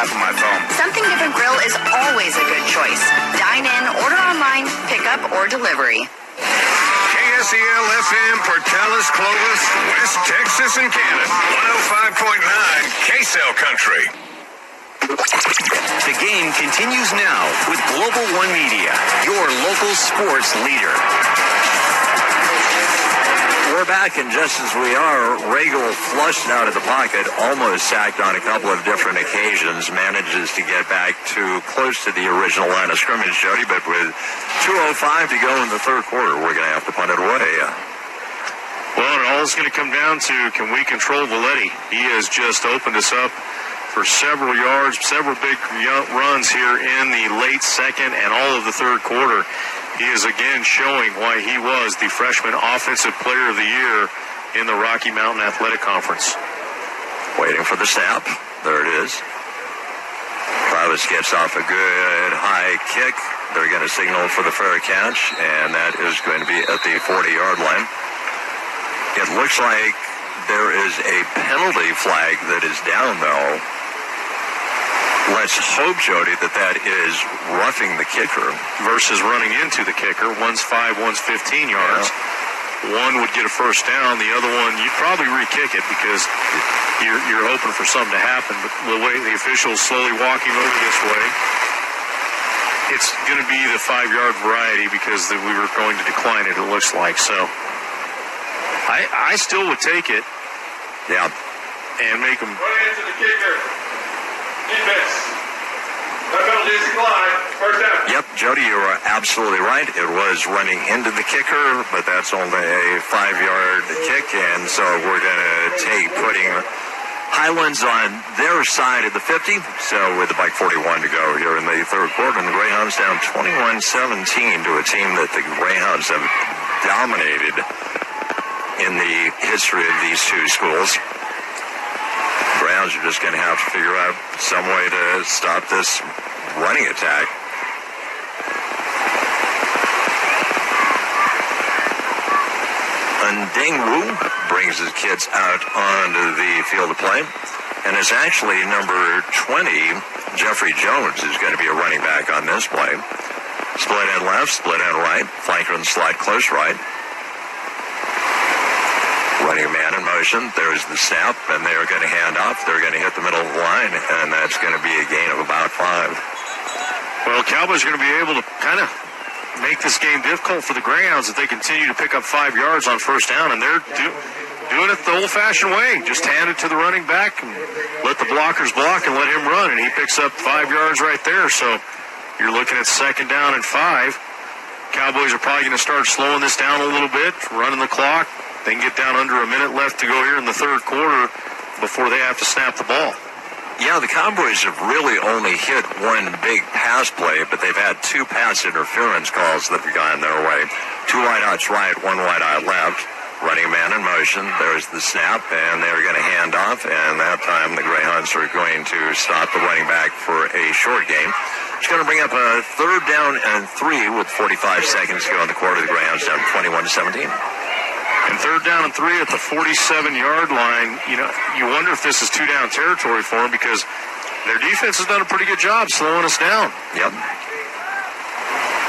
On my phone. Something Different Grill is always a good choice. Dine in, order online, pick up, or delivery. KSEL FM, Portales, Clovis, West Texas, and Cannon. 105.9 KSL Country. The game continues now with Global One Media, your local sports leader. We're back, and just as we are, Regal flushed out of the pocket, almost sacked on a couple of different occasions, manages to get back to close to the original line of scrimmage, Jody, but with 2:05 to go in the third quarter, we're going to have to punt it away. Well, and all it's going to come down to, can we control Valetti? He has just opened us up for several yards, several big runs here in the late second and all of the third quarter. He is again showing why he was the freshman offensive player of the year in the Rocky Mountain Athletic Conference. Waiting for the snap. There it is. Travis gets off a good high kick. They're going to signal for the fair catch, and that is going to be at the 40-yard line. It looks like there is a penalty flag that is down, though. Let's hope, Jody, that is roughing the kicker. Versus running into the kicker. One's 5, one's 15 yards. Yeah. one would get a first down, the other one you'd probably re-kick it because you're hoping for something to happen. But the way the officials slowly walking over this way, it's going to be the 5-yard variety because we were going to decline it, it looks like. So I still would take it. Yeah. And make them. Running into the kicker. Defense. No penalty is declined. First down. Yep, Jody, you are absolutely right. It was running into the kicker, but that's only a 5-yard kick, and so we're going to putting Highlands on their side of the 50. So with about 41 to go here in the third quarter, and the Greyhounds down 21-17 to a team that the Greyhounds have dominated in the history of these two schools. Browns are just going to have to figure out some way to stop this running attack. Ndingwu brings his kids out onto the field of play. And it's actually number 20, Jeffrey Jones, is going to be a running back on this play. Split end left, split end right, flanker and slide close right. Running a man in motion. There's the snap, and they're going to hand off. They're going to hit the middle of the line, and that's going to be a gain of about 5. Well, Cowboys are going to be able to kind of make this game difficult for the Greyhounds if they continue to pick up 5 yards on first down, and they're doing it the old-fashioned way. Just hand it to the running back and let the blockers block and let him run, and he picks up 5 yards right there. So you're looking at second down and 5. Cowboys are probably going to start slowing this down a little bit, running the clock. They can get down under a minute left to go here in the third quarter before they have to snap the ball. Yeah, the Cowboys have really only hit one big pass play, but they've had 2 pass interference calls that have gone their way. 2 wideouts right, 1 wideout left. Running a man in motion. There's the snap, and they're going to hand off, and that time the Greyhounds are going to stop the running back for a short gain. It's going to bring up a third down and 3 with 45 seconds to go in the quarter. The Greyhounds down 21-17. And third down and 3 at the 47-yard line. You know, you wonder if this is 2-down territory for them because their defense has done a pretty good job slowing us down. Yep.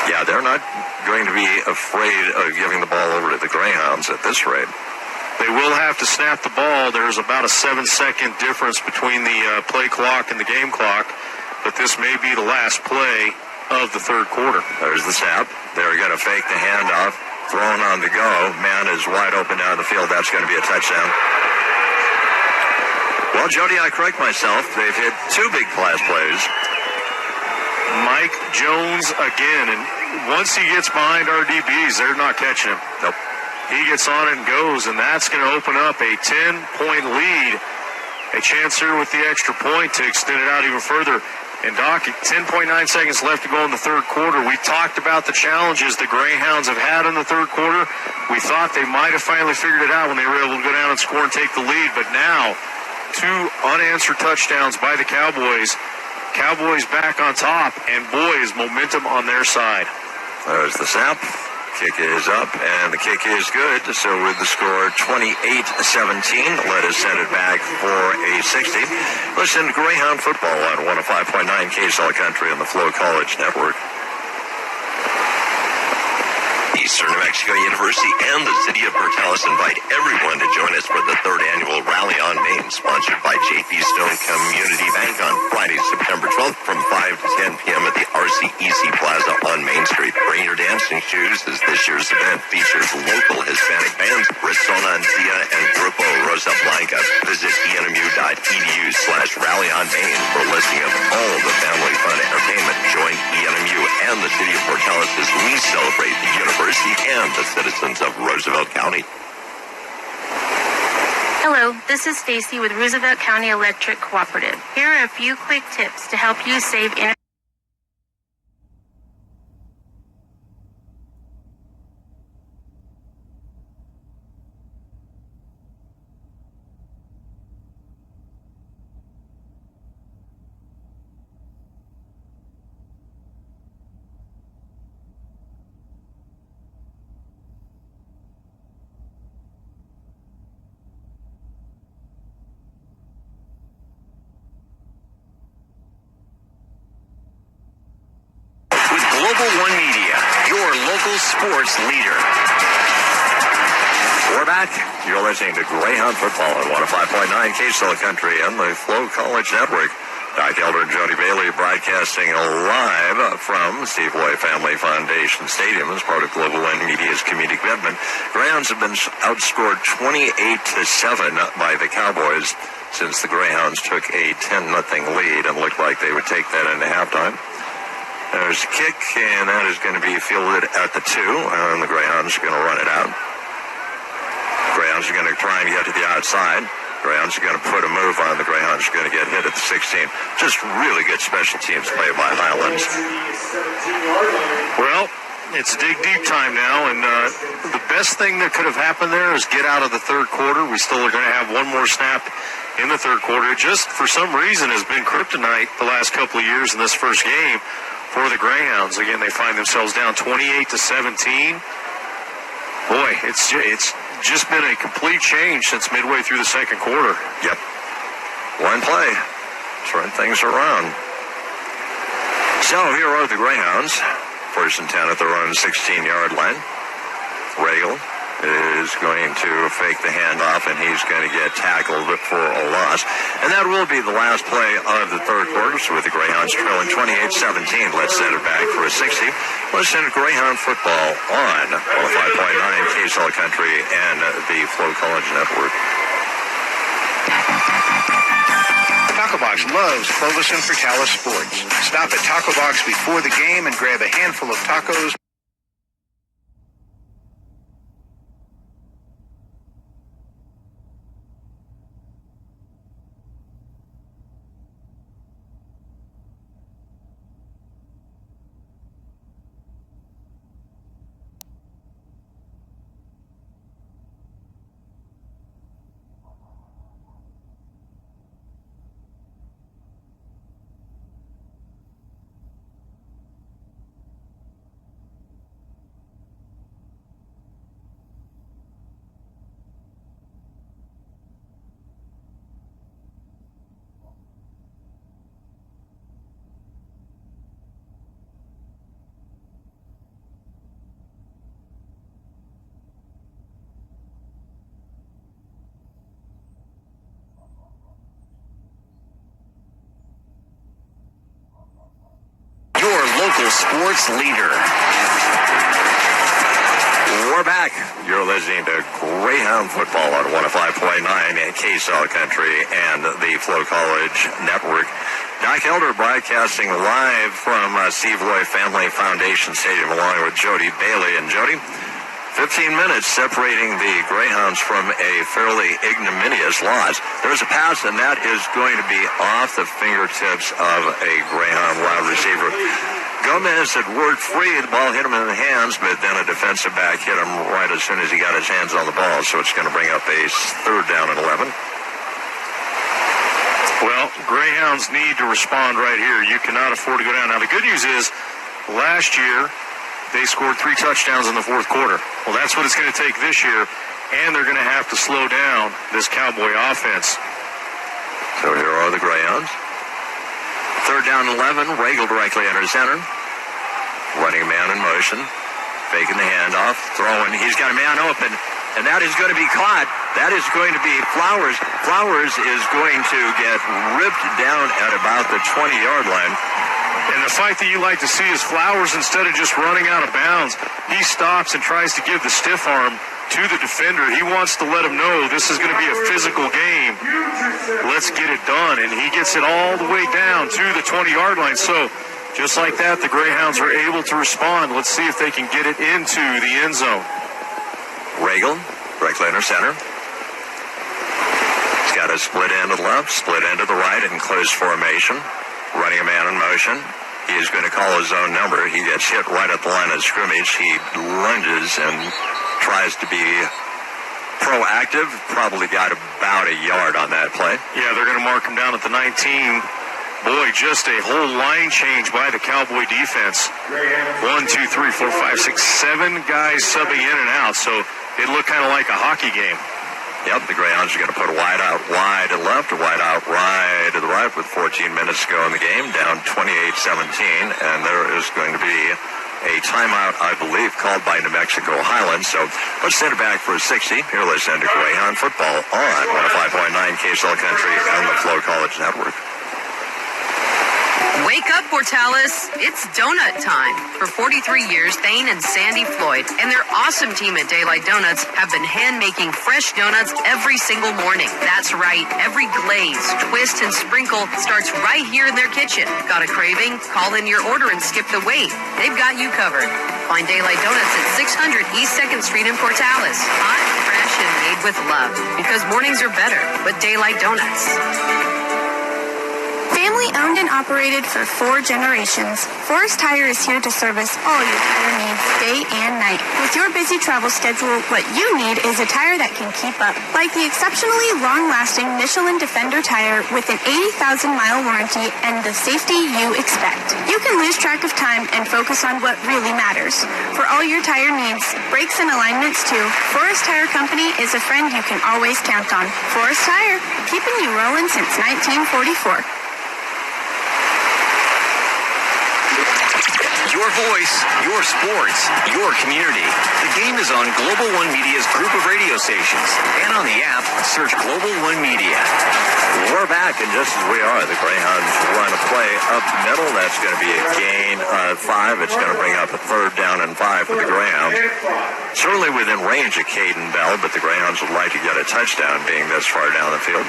Yeah, they're not going to be afraid of giving the ball over to the Greyhounds at this rate. They will have to snap the ball. There's about a 7-second difference between the play clock and the game clock, but this may be the last play of the third quarter. There's the snap. They're going to fake the handoff. Thrown on the go. Man is wide open down the field. That's going to be a touchdown. Well, Jody, I correct myself. They've hit 2 big pass plays. Mike Jones again, and once he gets behind our DBs, they're not catching him. Nope. He gets on it and goes, and that's going to open up a 10-point lead. A chance here with the extra point to extend it out even further. And, Doc, 10.9 seconds left to go in the third quarter. We talked about the challenges the Greyhounds have had in the third quarter. We thought they might have finally figured it out when they were able to go down and score and take the lead. But now, 2 unanswered touchdowns by the Cowboys. Cowboys back on top, and boy, is momentum on their side. There's the snap. Kick is up, and the kick is good. So with the score 28-17, let us send it back for a 60. Listen to Greyhound football on 105.9 KSL Country on the Flow College Network. Eastern New Mexico University and the City of Portales invite everyone to join us for the 3rd annual Rally on Main, sponsored by J.P. Stone Community Bank on Friday, September 12th from 5 to 10 p.m. at the RCEC Plaza on Main Street. Bring your dancing shoes as this year's event features local Hispanic bands Resona Tia and Grupo Rosa Blanca. Visit enmu.edu/Rally on Main for a listing of all the family fun entertainment. Join ENMU and the City of Portales as we celebrate the university and the citizens of Roosevelt County. Hello, this is Stacy with Roosevelt County Electric Cooperative. Here are a few quick tips to help you save energy. Global One Media, your local sports leader. We're back. You're listening to Greyhound Football on 105.9 KSL Country and the Flow College Network. Doc Elder and Jody Bailey broadcasting live from Steve Loy Family Foundation Stadium as part of Global One Media's community commitment. Greyhounds have been outscored 28-7 by the Cowboys since the Greyhounds took a 10-0 lead and looked like they would take that into halftime. There's a kick, and that is going to be fielded at the 2, and the Greyhounds are going to run it out. Greyhounds are going to try and get to the outside. Greyhounds are going to put a move on. The Greyhounds are going to get hit at the 16. Just really good special teams play by Highlands. Well, it's dig deep time now, and the best thing that could have happened there is get out of the third quarter. We still are going to have one more snap in the third quarter. It just, for some reason, has been kryptonite the last couple of years in this first game for the Greyhounds. Again, they find themselves down 28-17. Boy, it's just been a complete change since midway through the second quarter. Yep. One play. Turn things around. So here are the Greyhounds. First and 10 at their own 16-yard line. Regal is going to fake the handoff, and he's going to get tackled for a loss. And that will be the last play of the third quarter, so with the Greyhounds trailing 28-17. Let's send it back for a 60. Let's send Greyhound football on 105.9 KSL Country and the Flow College Network. Taco Box loves Clovis and Portales sports. Stop at Taco Box before the game and grab a handful of tacos. Local sports leader. We're back. You're listening to Greyhound Football on 105.9 KSL Country and the Flow College Network. Doc Elder broadcasting live from Steve Loy Family Foundation Stadium along with Jody Bailey. And Jody, 15 minutes separating the Greyhounds from a fairly ignominious loss. There's a pass, and that is going to be off the fingertips of a Greyhound wide receiver. Gomez had worked free. The ball hit him in the hands, but then a defensive back hit him right as soon as he got his hands on the ball, so it's going to bring up a third down and 11. Well, Greyhounds need to respond right here. You cannot afford to go down. Now, the good news is, last year, they scored 3 touchdowns in the fourth quarter. Well, that's what it's going to take this year, and they're going to have to slow down this Cowboy offense. So here are the Greyhounds. Third down 11, Regal directly under center. Running a man in motion. Faking the handoff. Throwing. He's got a man open. And that is going to be caught. That is going to be Flowers. Flowers is going to get ripped down at about the 20-yard line. And the fight that you like to see is Flowers, instead of just running out of bounds, he stops and tries to give the stiff arm to the defender. He wants to let him know this is going to be a physical game. Let's get it done. And he gets it all the way down to the 20-yard line. So just like that, the Greyhounds are able to respond. Let's see if they can get it into the end zone. Regal, directly under center. He's got a split end to the left, split end to the right in close formation. Running a man in motion. He is going to call his own number. He gets hit right at the line of scrimmage. He lunges and tries to be proactive. Probably got about a yard on that play. Yeah, they're going to mark him down at the 19. Boy, just a whole line change by the Cowboy defense. 1, 2, 3, 4, 5, 6, 7 guys subbing in and out. So it looked kind of like a hockey game. Yep, the Greyhounds are going to put a wide out wide to left, a wide out right to the right with 14 minutes to go in the game, down 28-17, and there is going to be a timeout, I believe, called by New Mexico Highlands. So let's send it back for a 60. You're listening to Greyhound Football on 105.9 KSL Country and the Flow College Network. Wake up, Portales. It's donut time. For 43 years, Thane and Sandy Floyd and their awesome team at Daylight Donuts have been hand-making fresh donuts every single morning. That's right. Every glaze, twist, and sprinkle starts right here in their kitchen. Got a craving? Call in your order and skip the wait. They've got you covered. Find Daylight Donuts at 600 East 2nd Street in Portales. Hot, fresh, and made with love. Because mornings are better with Daylight Donuts. Family owned and operated for 4 generations, Forest Tire is here to service all your tire needs day and night. With your busy travel schedule, what you need is a tire that can keep up. Like the exceptionally long-lasting Michelin Defender tire with an 80,000-mile warranty and the safety you expect. You can lose track of time and focus on what really matters. For all your tire needs, brakes and alignments too, Forest Tire Company is a friend you can always count on. Forest Tire, keeping you rolling since 1944. Your voice, your sports, your community. The game is on Global One Media's group of radio stations. And on the app, search Global One Media. We're back, and just as we are, the Greyhounds run a play up the middle. That's going to be a gain of 5. It's going to bring up a 3rd down and 5 for the Greyhounds. Certainly within range of Caden Bell, but the Greyhounds would like to get a touchdown being this far down the field.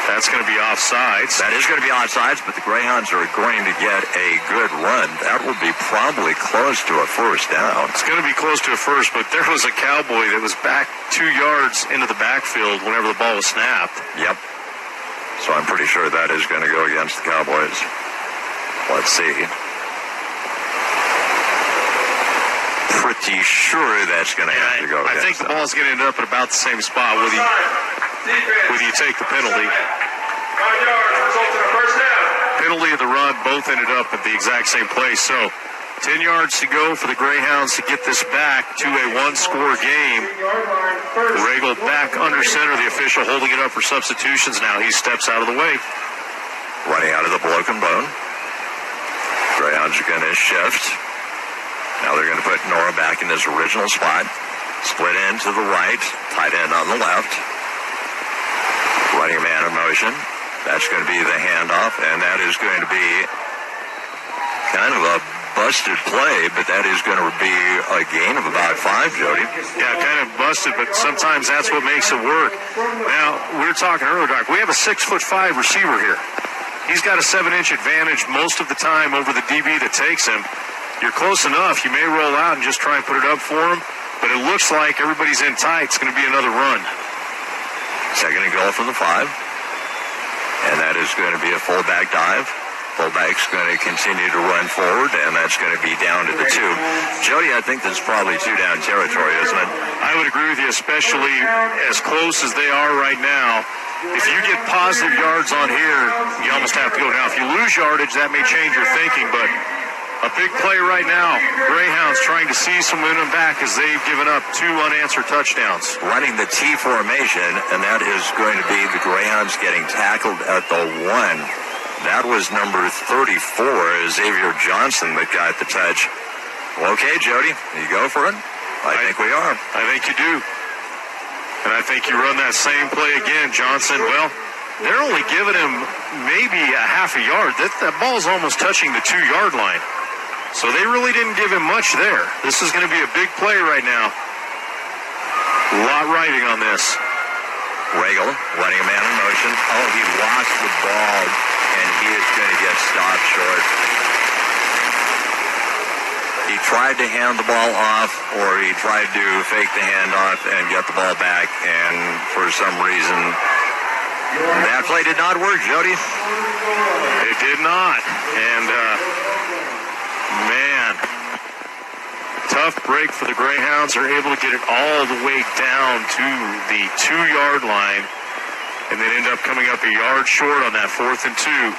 That's going to be offsides. That is going to be offsides, but the Greyhounds are going to get a good run. That will be probably close to a 1st down. It's going to be close to a 1st, but there was a Cowboy that was back 2 yards into the backfield whenever the ball was snapped. Yep. So I'm pretty sure that is going to go against the Cowboys. Let's see. Pretty sure that's going to have to go against I think the ball's going to end up at about the same spot whether you take the penalty. 5 yards, results in a 1st down. Penalty of the run, both ended up at the exact same place. So 10 yards to go for the Greyhounds to get this back to a 1-score game. Regal back under center, the official holding it up for substitutions now. He steps out of the way. Running out of the broken bone. Greyhounds are going to shift. Now they're going to put Nora back in his original spot. Split in to the right, tight end on the left. Running man in motion. That's going to be the handoff, and that is going to be kind of a busted play, but that is going to be a gain of about 5, Jody. Yeah, kind of busted, but sometimes that's what makes it work. Now, we were talking earlier, Doc. We have a 6'5" receiver here. He's got a 7-inch advantage most of the time over the DB that takes him. You're close enough. You may roll out and just try and put it up for him, but it looks like everybody's in tight. It's going to be another run. 2nd and goal from the 5. And that is going to be a fullback dive. Fullback's going to continue to run forward, and that's going to be down to the 2. Jody, I think that's probably 2-down territory, isn't it? I would agree with you, especially as close as they are right now. If you get positive yards on here, you almost have to go. Now, if you lose yardage, that may change your thinking, but a big play right now. Greyhounds trying to see some momentum back as they've given up 2 unanswered touchdowns. Running the T formation, and that is going to be the Greyhounds getting tackled at the 1. That was number 34, Xavier Johnson, that got the touch. Well, okay, Jody, you go for it? I think we are. I think you do. And I think you run that same play again, Johnson. Well, they're only giving him maybe a half a yard. That ball's almost touching the 2-yard line. So they really didn't give him much there. This is going to be a big play right now. A lot riding on this. Regal running a man in motion. Oh, he lost the ball, and he is going to get stopped short. He tried to hand the ball off, or he tried to fake the handoff and get the ball back, and for some reason, that play did not work, Jody. It did not. And, man, tough break for the Greyhounds. They're able to get it all the way down to the 2-yard line and then end up coming up a yard short on that 4th and 2.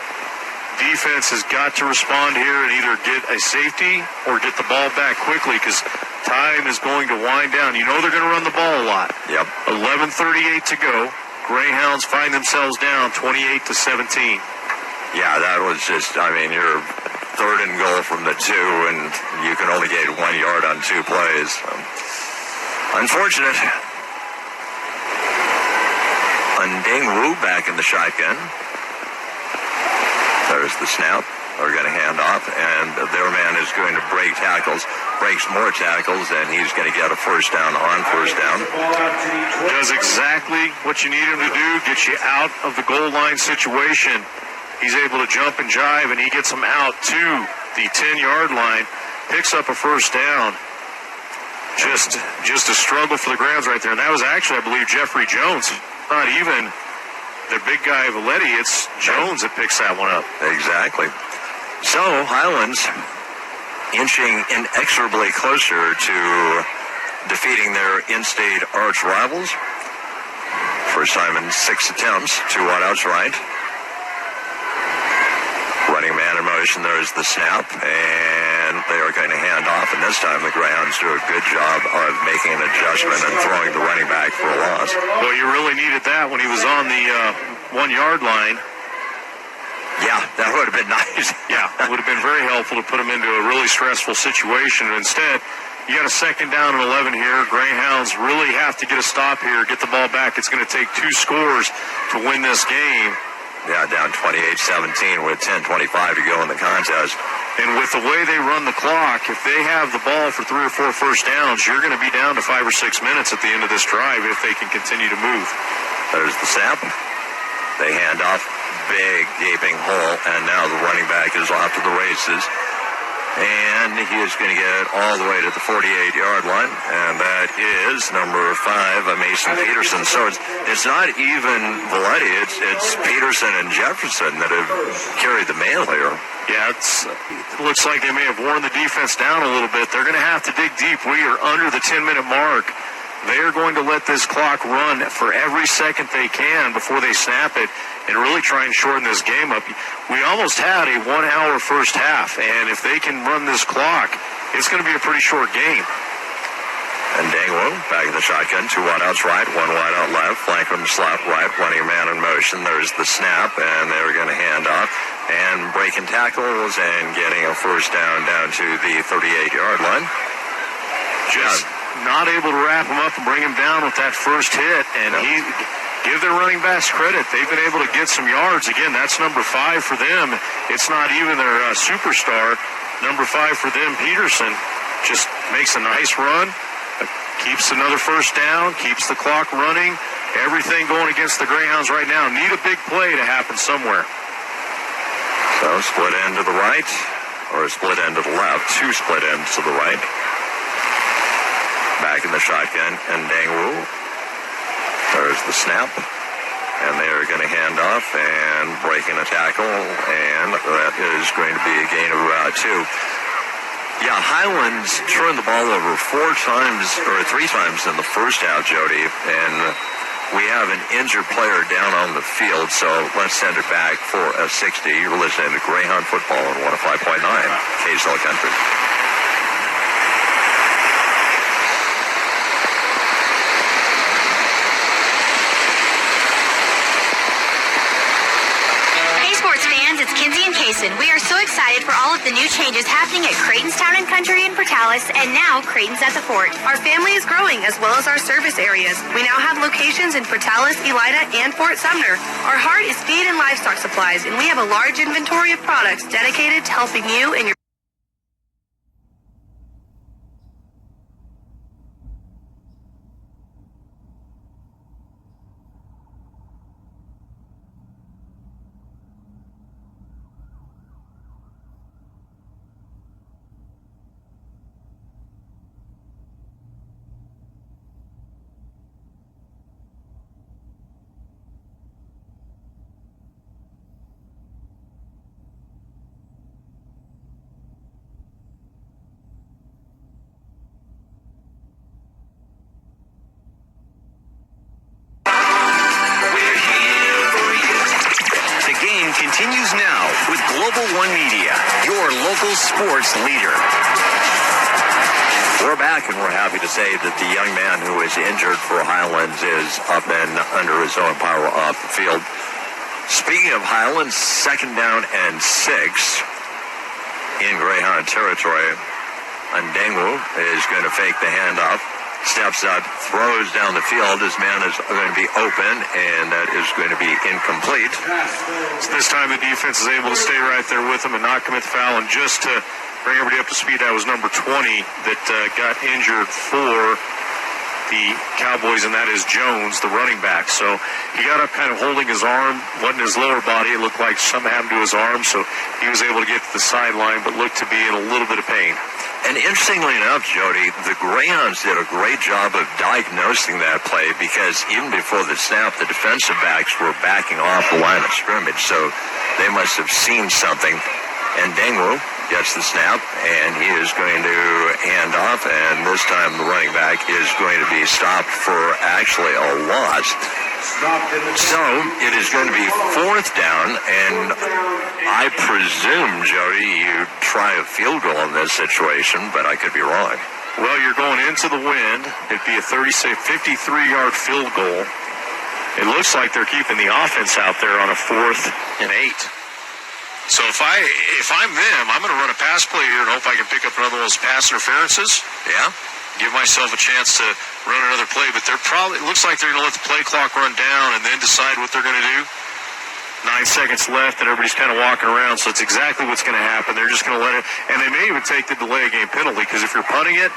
Defense has got to respond here and either get a safety or get the ball back quickly because time is going to wind down. You know they're going to run the ball a lot. Yep. 11:38 to go. Greyhounds find themselves down 28-17. Yeah, that was just, I mean, you're third and goal from the 2, and you can only get 1 yard on 2 plays. Unfortunate. Unding Wu back in the shotgun. There's the snap. They're going to hand off, and their man is going to break tackles, breaks more tackles, and he's going to get a first down on first down. Does exactly what you need him to do, get you out of the goal line situation. He's able to jump and jive, and he gets him out to the 10-yard line, picks up a first down. Just a struggle for the grounds right there. And that was actually, I believe, Jeffrey Jones. Not even the big guy, Valetti. It's Jones that picks that one up. Exactly. So, Highlands inching inexorably closer to defeating their in-state arch rivals. First time in 6 attempts, 2 wideouts right. Running man in motion, there's the snap, and they are going to hand off. And this time the Greyhounds do a good job of making an adjustment and throwing the running back for a loss. Well, you really needed that when he was on the 1-yard line. Yeah, that would have been nice. Yeah, it would have been very helpful to put him into a really stressful situation. Instead, you got a 2nd down and 11 here. Greyhounds really have to get a stop here, get the ball back. It's going to take 2 scores to win this game. Yeah, down 28-17 with 10:25 to go in the contest. And with the way they run the clock, if they have the ball for 3 or 4 first downs, you're going to be down to 5 or 6 minutes at the end of this drive if they can continue to move. There's the snap. They hand off. Big gaping hole, and now the running back is off to the races, and he is going to get all the way to the 48-yard line, and that is number 5, Mason Peterson. So it's not even Valetti, it's Peterson and Jefferson that have carried the mail here. Yeah, it looks like they may have worn the defense down a little bit. They're going to have to dig deep. We are under the 10-minute mark. They are going to let this clock run for every second they can before they snap it and really try and shorten this game up. We almost had a 1-hour first half, and if they can run this clock, it's going to be a pretty short game. And Dangwo back in the shotgun, 2 wideouts right, 1 wideout left, flank from slot right, running man in motion. There's the snap, and they're going to hand off and breaking tackles and getting a first down to the 38-yard line. Just not able to wrap him up and bring him down with that first hit, and give their running backs credit. They've been able to get some yards. Again, that's number 5 for them. It's not even their superstar. Number 5 for them, Peterson, just makes a nice run, keeps another first down, keeps the clock running. Everything going against the Greyhounds right now. Need a big play to happen somewhere. So split end to the right, or a split end to the left. 2 split ends to the right. Back in the shotgun, and Dangwu. There's the snap, and they're going to hand off and breaking a tackle, and that is going to be a gain of 2. Yeah, Highlands turned the ball over 3 times in the first half, Jody, and we have an injured player down on the field, so let's send it back for a 60. You're listening to Greyhound Football on 105.9 KSL Country. It's Kinsey and Kaysen. We are so excited for all of the new changes happening at Creighton's Town and Country in Portales, and now Creighton's at the Fort. Our family is growing as well as our service areas. We now have locations in Portales, Elida, and Fort Sumner. Our heart is feed and livestock supplies, and we have a large inventory of products dedicated to helping you and your continues now with Global One Media, your local sports leader. We're back, and we're happy to say that the young man who is injured for Highlands is up and under his own power off the field. Speaking of Highlands, 2nd down and 6. in Greyhound territory. Ndengwu is going to fake the handoff, steps up, throws down the field. His man is going to be open, and that is going to be incomplete. So this time the defense is able to stay right there with him and not commit the foul. And just to bring everybody up to speed, that was number 20 that got injured for the Cowboys, and that is Jones, the running back. So he got up kind of holding his arm, wasn't his lower body. It looked like something happened to his arm, so he was able to get to the sideline, but looked to be in a little bit of pain. And interestingly enough, Jody, the Greyhounds did a great job of diagnosing that play because even before the snap, the defensive backs were backing off the line of scrimmage, so they must have seen something. And Ndengwu gets the snap, and he is going to hand off, and this time the running back is going to be stopped for actually a loss. So it is going to be fourth down, and I presume, Jody, you try a field goal in this situation, but I could be wrong. Well, you're going into the wind. It'd be a 53-yard field goal. It looks like they're keeping the offense out there on a 4th and 8. So if I'm them, I'm going to run a pass play here and hope I can pick up another one of those pass interferences. Yeah. Give myself a chance to run another play, but it looks like they're going to let the play clock run down and then decide what they're going to do. 9 seconds left, and everybody's kind of walking around, so it's exactly what's going to happen. They're just going to let it, and they may even take the delay of game penalty, because if you're punting it,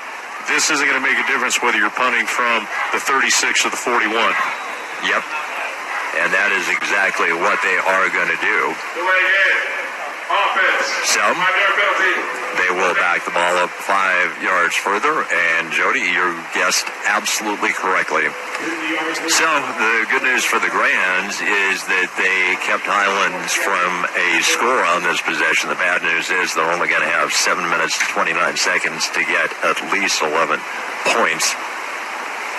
this isn't going to make a difference whether you're punting from the 36 or the 41. Yep. And that is exactly what they are going to do. Delay game. Offense. So they will back the ball up 5 yards further, and Jody, you guessed absolutely correctly. So the good news for the Greyhounds is that they kept Highlands from a score on this possession. The bad news is they're only going to have 7 minutes and 29 seconds to get at least 11 points.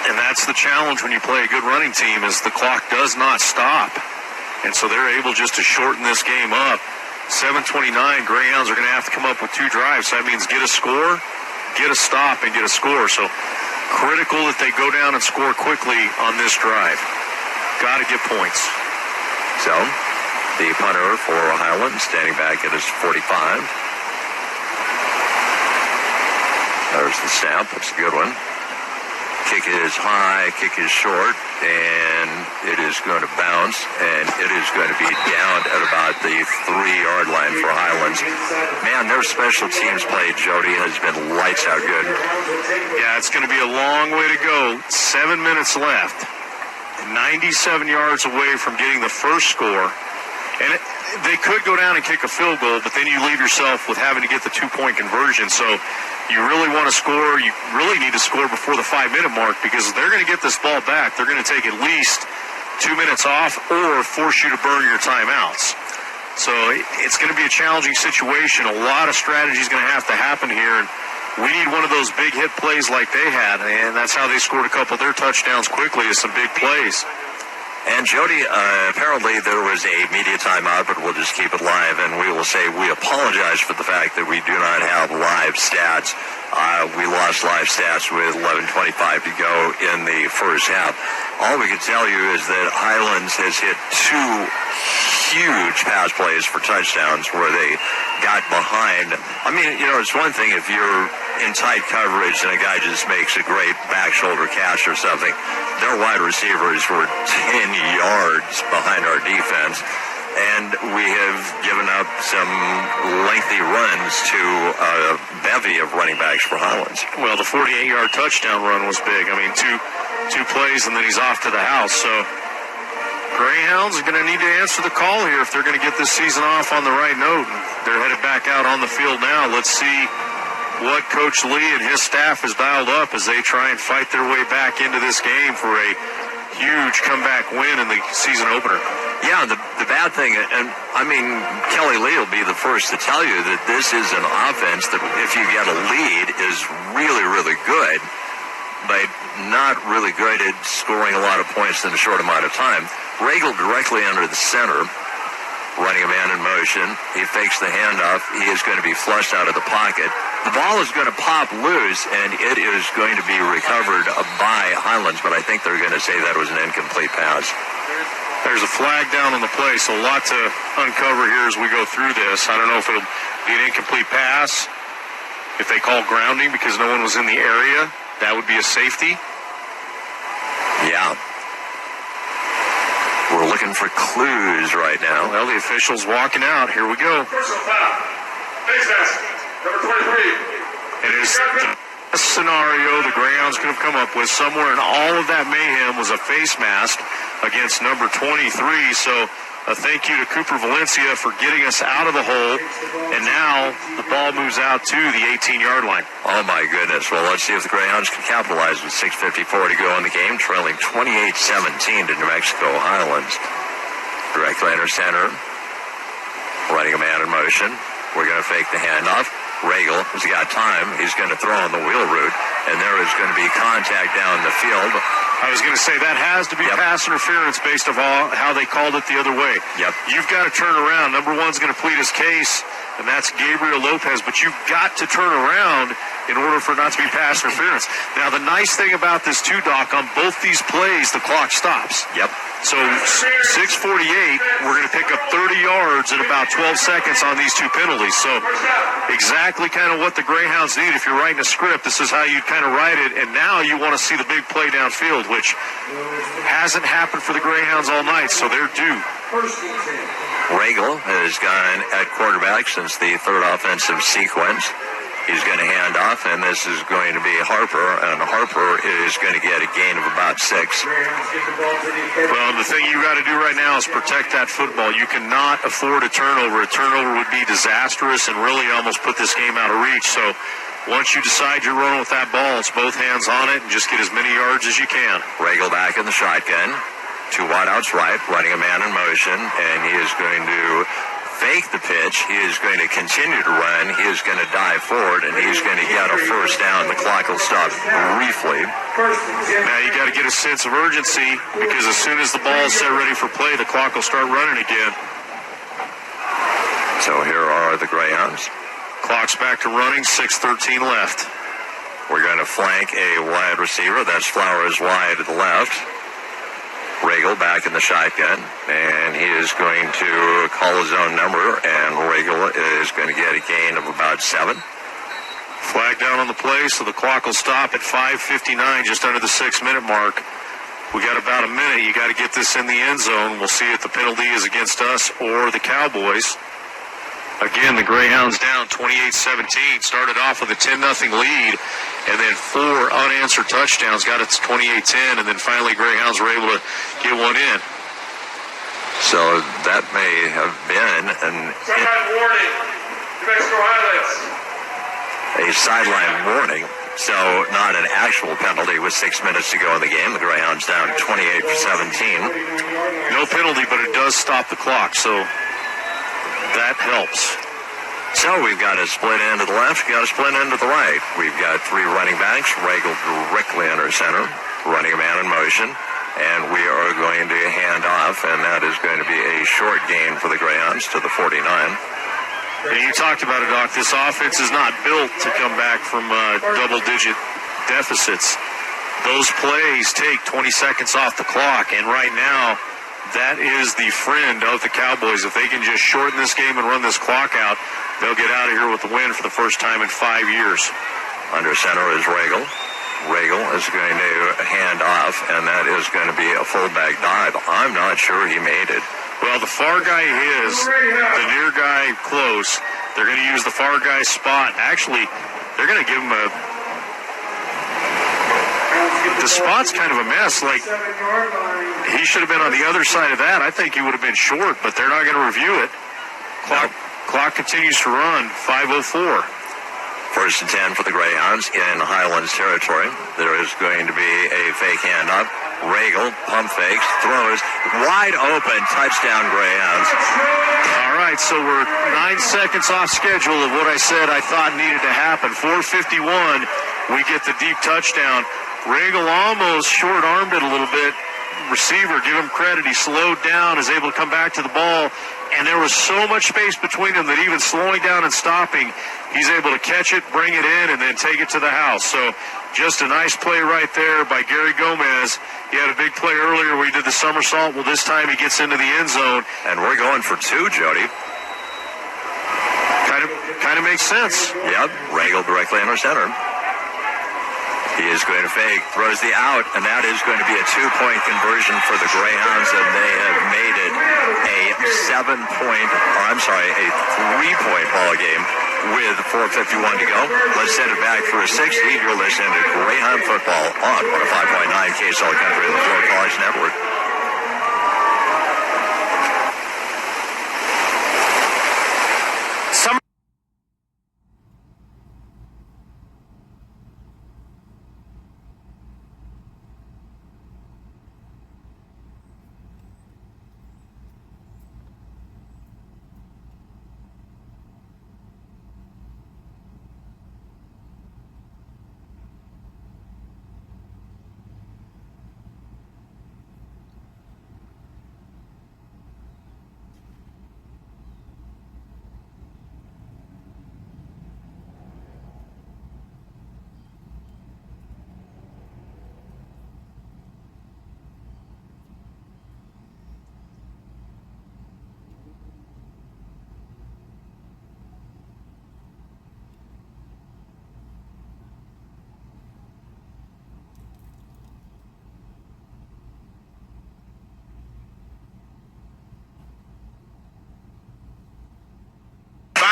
And that's the challenge when you play a good running team, is the clock does not stop. And so they're able just to shorten this game up. 7:29, Greyhounds are going to have to come up with 2 drives. So that means get a score, get a stop, and get a score. So critical that they go down and score quickly on this drive. Got to get points. So the punter for Highlands standing back at his 45. There's the snap. That's a good one. Kick is high, kick is short, and it is going to bounce, and it is going to be down at about the 3-yard line for Highlands. Man, their special teams play, Jody, has been lights out good. Yeah, it's going to be a long way to go. 7 minutes left. 97 yards away from getting the first score. And they could go down and kick a field goal, but then you leave yourself with having to get the 2-point conversion. So you really want to score. You really need to score before the 5-minute mark, because they're going to get this ball back. They're going to take at least 2 minutes off or force you to burn your timeouts. So it's going to be a challenging situation. A lot of strategy is going to have to happen here. And we need one of those big hit plays like they had, and that's how they scored a couple of their touchdowns quickly, is some big plays. And Jody, apparently there was a media timeout, but we'll just keep it live, and we will say we apologize for the fact that we do not have live stats. We lost live stats with 11:25 to go in the first half. All we can tell you is that Highlands has hit 2 huge pass plays for touchdowns where they got behind. I mean, it's one thing if you're in tight coverage and a guy just makes a great back shoulder catch or something. Their wide receivers were 10 yards behind our defense, and we have given up some lengthy runs to a bevy of running backs for Highlands. Well, the 48-yard touchdown run was big. I mean, two plays, and then he's off to the house. So Greyhounds are going to need to answer the call here if they're going to get this season off on the right note. They're headed back out on the field now. Let's see what Coach Lee and his staff has dialed up as they try and fight their way back into this game for a huge comeback win in the season opener. Yeah, the bad thing, and I mean, Kelly Lee will be the first to tell you that this is an offense that if you get a lead is really, really good, but not really good at scoring a lot of points in a short amount of time. Regal directly under the center, running a man in motion. He fakes the handoff. He is going to be flushed out of the pocket. The ball is going to pop loose, and it is going to be recovered by Highlands, but I think they're going to say that was an incomplete pass. There's a flag down on the play, so a lot to uncover here as we go through this. I don't know if it'll be an incomplete pass. If they call grounding because no one was in the area, that would be a safety. Yeah. We're looking for clues right now. Well, the official's walking out. Here we go. Personal foul. Face mask. Number 23. It is the scenario the Greyhounds could have come up with. Somewhere in all of that mayhem was a face mask against number 23. So a thank you to Cooper Valencia for getting us out of the hole. And now the ball moves out to the 18-yard line. Oh, my goodness. Well, let's see if the Greyhounds can capitalize with 6:54 to go in the game, trailing 28-17 to New Mexico Highlands. Directly under center. Running a man in motion. We're going to fake the handoff. Regal has got time. He's going to throw on the wheel route, and there is going to be contact down the field. I was going to say that has to be pass interference based on how they called it the other way. Yep. You've got to turn around. Number one's going to plead his case, and that's Gabriel Lopez, but you've got to turn around in order for it not to be pass interference. Now, the nice thing about this too, Doc, on both these plays, the clock stops. Yep. So 6:48, we're going to pick up 30 yards in about 12 seconds on these two penalties. So exactly kind of what the Greyhounds need. If you're writing a script, this is how you kind of write it. And now you want to see the big play downfield, which hasn't happened for the Greyhounds all night, so they're due. Regal has gone at quarterback since the third offensive sequence. He's going to hand off, and this is going to be Harper, and Harper is going to get a gain of about 6. Well, the thing you got to do right now is protect that football. You cannot afford a turnover. A turnover would be disastrous and really almost put this game out of reach. So once you decide you're running with that ball, it's both hands on it and just get as many yards as you can. Regal back in the shotgun. 2 wideouts right, running a man in motion, and he is going to fake the pitch. He is going to continue to run. He is going to dive forward, and he's going to get a first down. The clock will stop briefly. Now you got to get a sense of urgency because as soon as the ball is set ready for play, the clock will start running again. So here are the Greyhounds. Clock's back to running, 6:13 left. We're going to flank a wide receiver. That's Flowers wide to the left. Regal back in the shotgun, and he is going to call his own number, and Regal is going to get a gain of about 7. Flag down on the play, so the clock will stop at 5:59, just under the 6-minute mark. We got about a minute. You got to get this in the end zone. We'll see if the penalty is against us or the Cowboys. Again, the Greyhounds down 28-17, started off with a 10-0 lead, and then 4 unanswered touchdowns, got it to 28-10, and then finally Greyhounds were able to get one in. So that may have been Sideline warning, New Mexico Highlands. A sideline warning, so not an actual penalty with 6 minutes to go in the game. The Greyhounds down 28-17. No penalty, but it does stop the clock, so that helps. So we've got a split end to the left, we've got a split end to the right. We've got 3 running backs, Regal directly under center, running a man in motion, and we are going to hand off, and that is going to be a short gain for the Greyhounds to the 49. And you talked about it, Doc. This offense is not built to come back from double-digit deficits. Those plays take 20 seconds off the clock, and right now, that is the friend of the Cowboys. If they can just shorten this game and run this clock out, they'll get out of here with the win for the first time in 5 years. Under center is Regal. Regal is going to hand off, and that is going to be a fullback dive. I'm not sure he made it. Well, the far guy is, the near guy close. They're going to use the far guy's spot. Actually, they're going to give him a... The spot's kind of a mess. Like, he should have been on the other side of that. I think he would have been short, but they're not going to review it. Clock continues to run, 5:04. First and 10 for the Greyhounds in Highlands territory. There is going to be a fake handoff. Regal, pump fakes, throws, wide open, touchdown Greyhounds. All right, so we're 9 seconds off schedule of what I said I thought needed to happen. 4:51, we get the deep touchdown. Regal almost short-armed it a little bit. Receiver, give him credit. He slowed down, is able to come back to the ball, and there was so much space between them that even slowing down and stopping, he's able to catch it, bring it in, and then take it to the house. So just a nice play right there by Gary Gomez. He had a big play earlier where he did the somersault. Well, this time he gets into the end zone. And we're going for two, Jody. Kind of makes sense. Yep, Rangel directly under center. He is going to fake, throws the out, and that is going to be a 2-point conversion for the Greyhounds, and they have made it a 3-point ball game with 4:51 to go. Let's set it back for a 60. You're listening to Greyhound football on 105.9 KSL Country and the Florida College Network.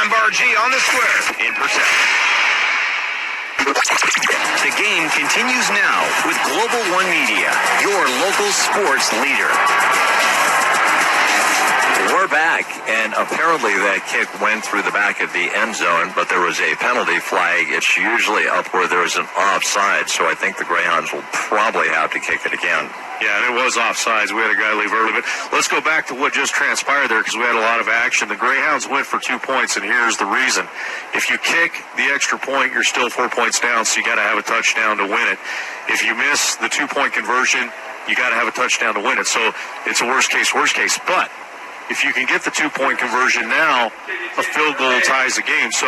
Bar G on the square in Purcell. The game continues now with Global One Media, your local sports leader. We're back, and apparently that kick went through the back of the end zone, but there was a penalty flag. It's usually up where there's an offside, so I think the Greyhounds will probably have to kick it again. Yeah, and it was offsides. We had a guy leave early, but let's go back to what just transpired there because we had a lot of action. The Greyhounds went for 2 points, and here's the reason. If you kick the extra point, you're still 4 points down, so you got to have a touchdown to win it. If you miss the 2-point conversion, you got to have a touchdown to win it. So it's a worst case. But if you can get the 2-point conversion now, a field goal ties the game. So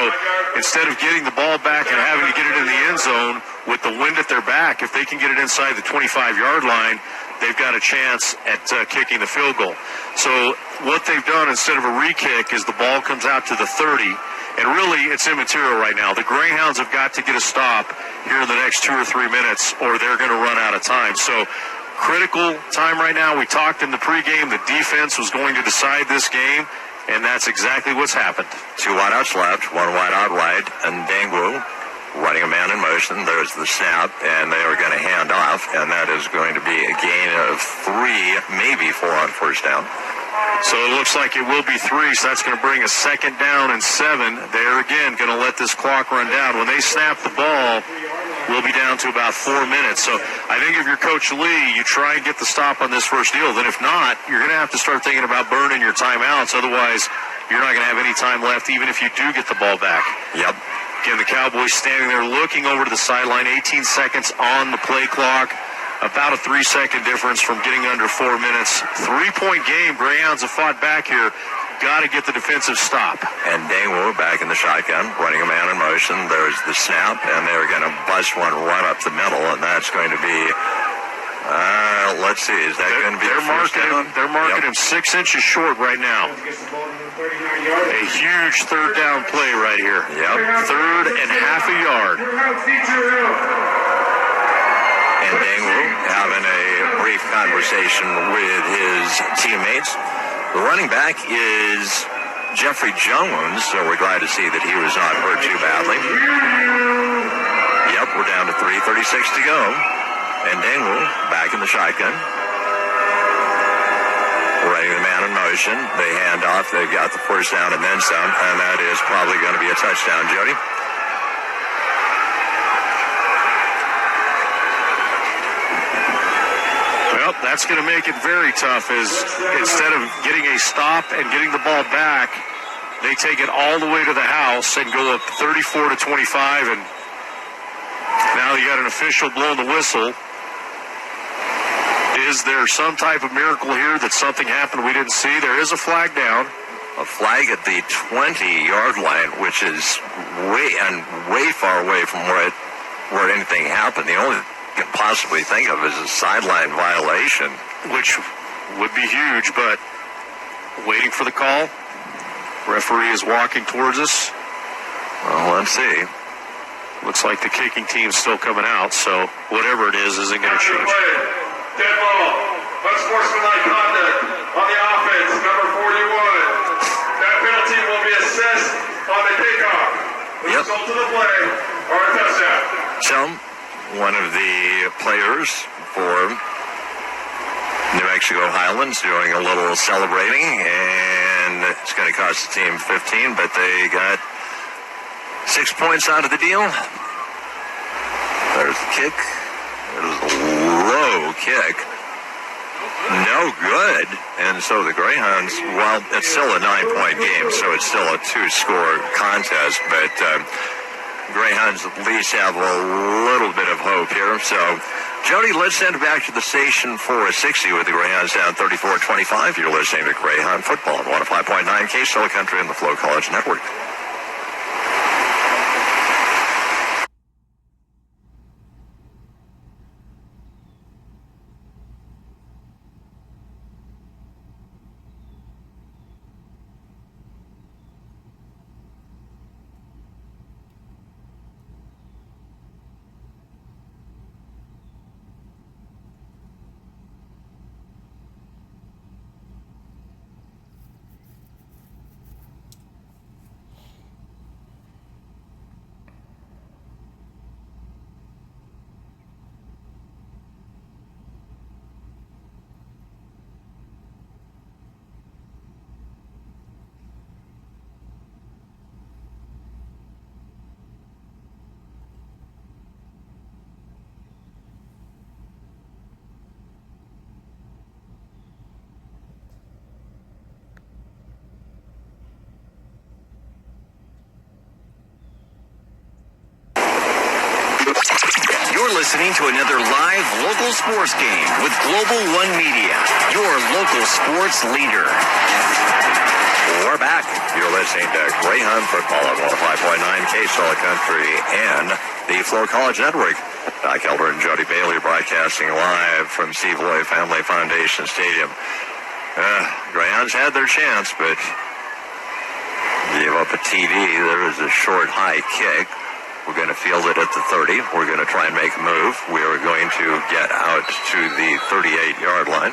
instead of getting the ball back and having to get it in the end zone with the wind at their back, if they can get it inside the 25-yard line, they've got a chance at kicking the field goal. So what they've done instead of a re-kick is the ball comes out to the 30, and really it's immaterial right now. The Greyhounds have got to get a stop here in the next 2 or 3 minutes, or they're going to run out of time. So critical time right now. We talked in the pregame the defense was going to decide this game, and that's exactly what's happened. 2 wideouts left, 1 wideout right, and Dangwu running a man in motion. There's the snap, and they are going to hand off, and that is going to be a gain of 3, maybe 4 on first down. So it looks like it will be 3, so that's going to bring a 2nd down and 7. They're, again, going to let this clock run down. When they snap the ball, we'll be down to about 4 minutes. So I think if you're Coach Lee, you try and get the stop on this first deal. Then if not, you're going to have to start thinking about burning your timeouts. Otherwise, you're not going to have any time left, even if you do get the ball back. Yep. Again, the Cowboys standing there looking over to the sideline, 18 seconds on the play clock. About a 3-second difference from getting under 4 minutes. 3-point game. Greyhounds have fought back here. Got to get the defensive stop. And Dangwu back in the shotgun, running a man in motion. There's the snap, and they're going to bust one right up the middle, and that's going to be, let's see, is that going to be They're marking him 6 inches short right now. A huge 3rd down play right here. Yep. 3rd and half a yard. And Dangwu having a brief conversation with his teammates. The running back is Jeffrey Jones, so we're glad to see that he was not hurt too badly. Yep, we're down to 3:36 to go. And Dangwu back in the shotgun. Running the man in motion. They hand off. They've got the first down and then some, and that is probably going to be a touchdown, Jody. Well, that's going to make it very tough is instead of getting a stop and getting the ball back, they take it all the way to the house and go up 34-25, and now you got an official blowing the whistle. Is there some type of miracle here that something happened we didn't see? There is a flag down. a flag at the 20-yard line, which is way far away from where anything happened. The only thing I can possibly think of is a sideline violation, which would be huge, but waiting for the call. Referee is walking towards us. Well, let's see. Looks like the kicking team's still coming out, so whatever it is isn't going to change. Dead ball. Unsportsmanlike conduct on the offense, number 41. That penalty will be assessed on the kickoff. The result of the play or a touchdown. So, one of the players for New Mexico Highlands doing a little celebrating, and it's going to cost the team 15, but they got 6 points out of the deal. There's the kick. It was a low kick. No good. And so the Greyhounds, well, it's still a 9-point game, so it's still a 2-score contest, but Greyhounds at least have a little bit of hope here. So, Jody, let's send it back to the station for a 60 with the Greyhounds down 34-25. You're listening to Greyhound Football on 105.9 KSL Country and the Flow College Network. You're listening to another live local sports game with Global One Media, your local sports leader. We're back. You're listening to Greyhound Football on 105.9 KSL Country and the Flow College Network. Doc Elder and Jody Bailey broadcasting live from Steve Lloyd Family Foundation Stadium. Greyhounds had their chance, but gave up a TD. There was a short, high kick. We're going to field it at the 30. We're going to try and make a move. We are going to get out to the 38-yard line.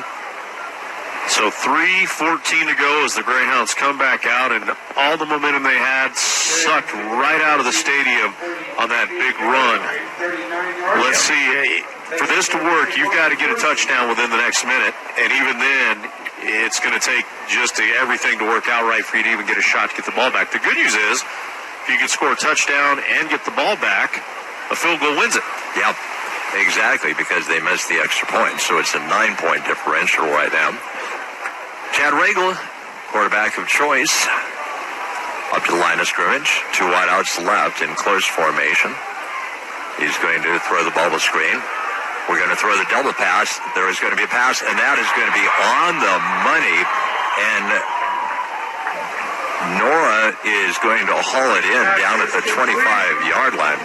So 3:14 to go as the Greyhounds come back out, and all the momentum they had sucked right out of the stadium on that big run. Let's see. For this to work, you've got to get a touchdown within the next minute, and even then, it's going to take just everything to work out right for you to even get a shot to get the ball back. The good news is, if you can score a touchdown and get the ball back, a field goal wins it. Yep, exactly, because they missed the extra point. So it's a 9-point differential right now. Chad Regal, quarterback of choice, up to the line of scrimmage. 2 wideouts left in close formation. He's going to throw the ball to screen. We're going to throw the double pass. There is going to be a pass, and that is going to be on the money. And Nora is going to haul it in down at the 25-yard line.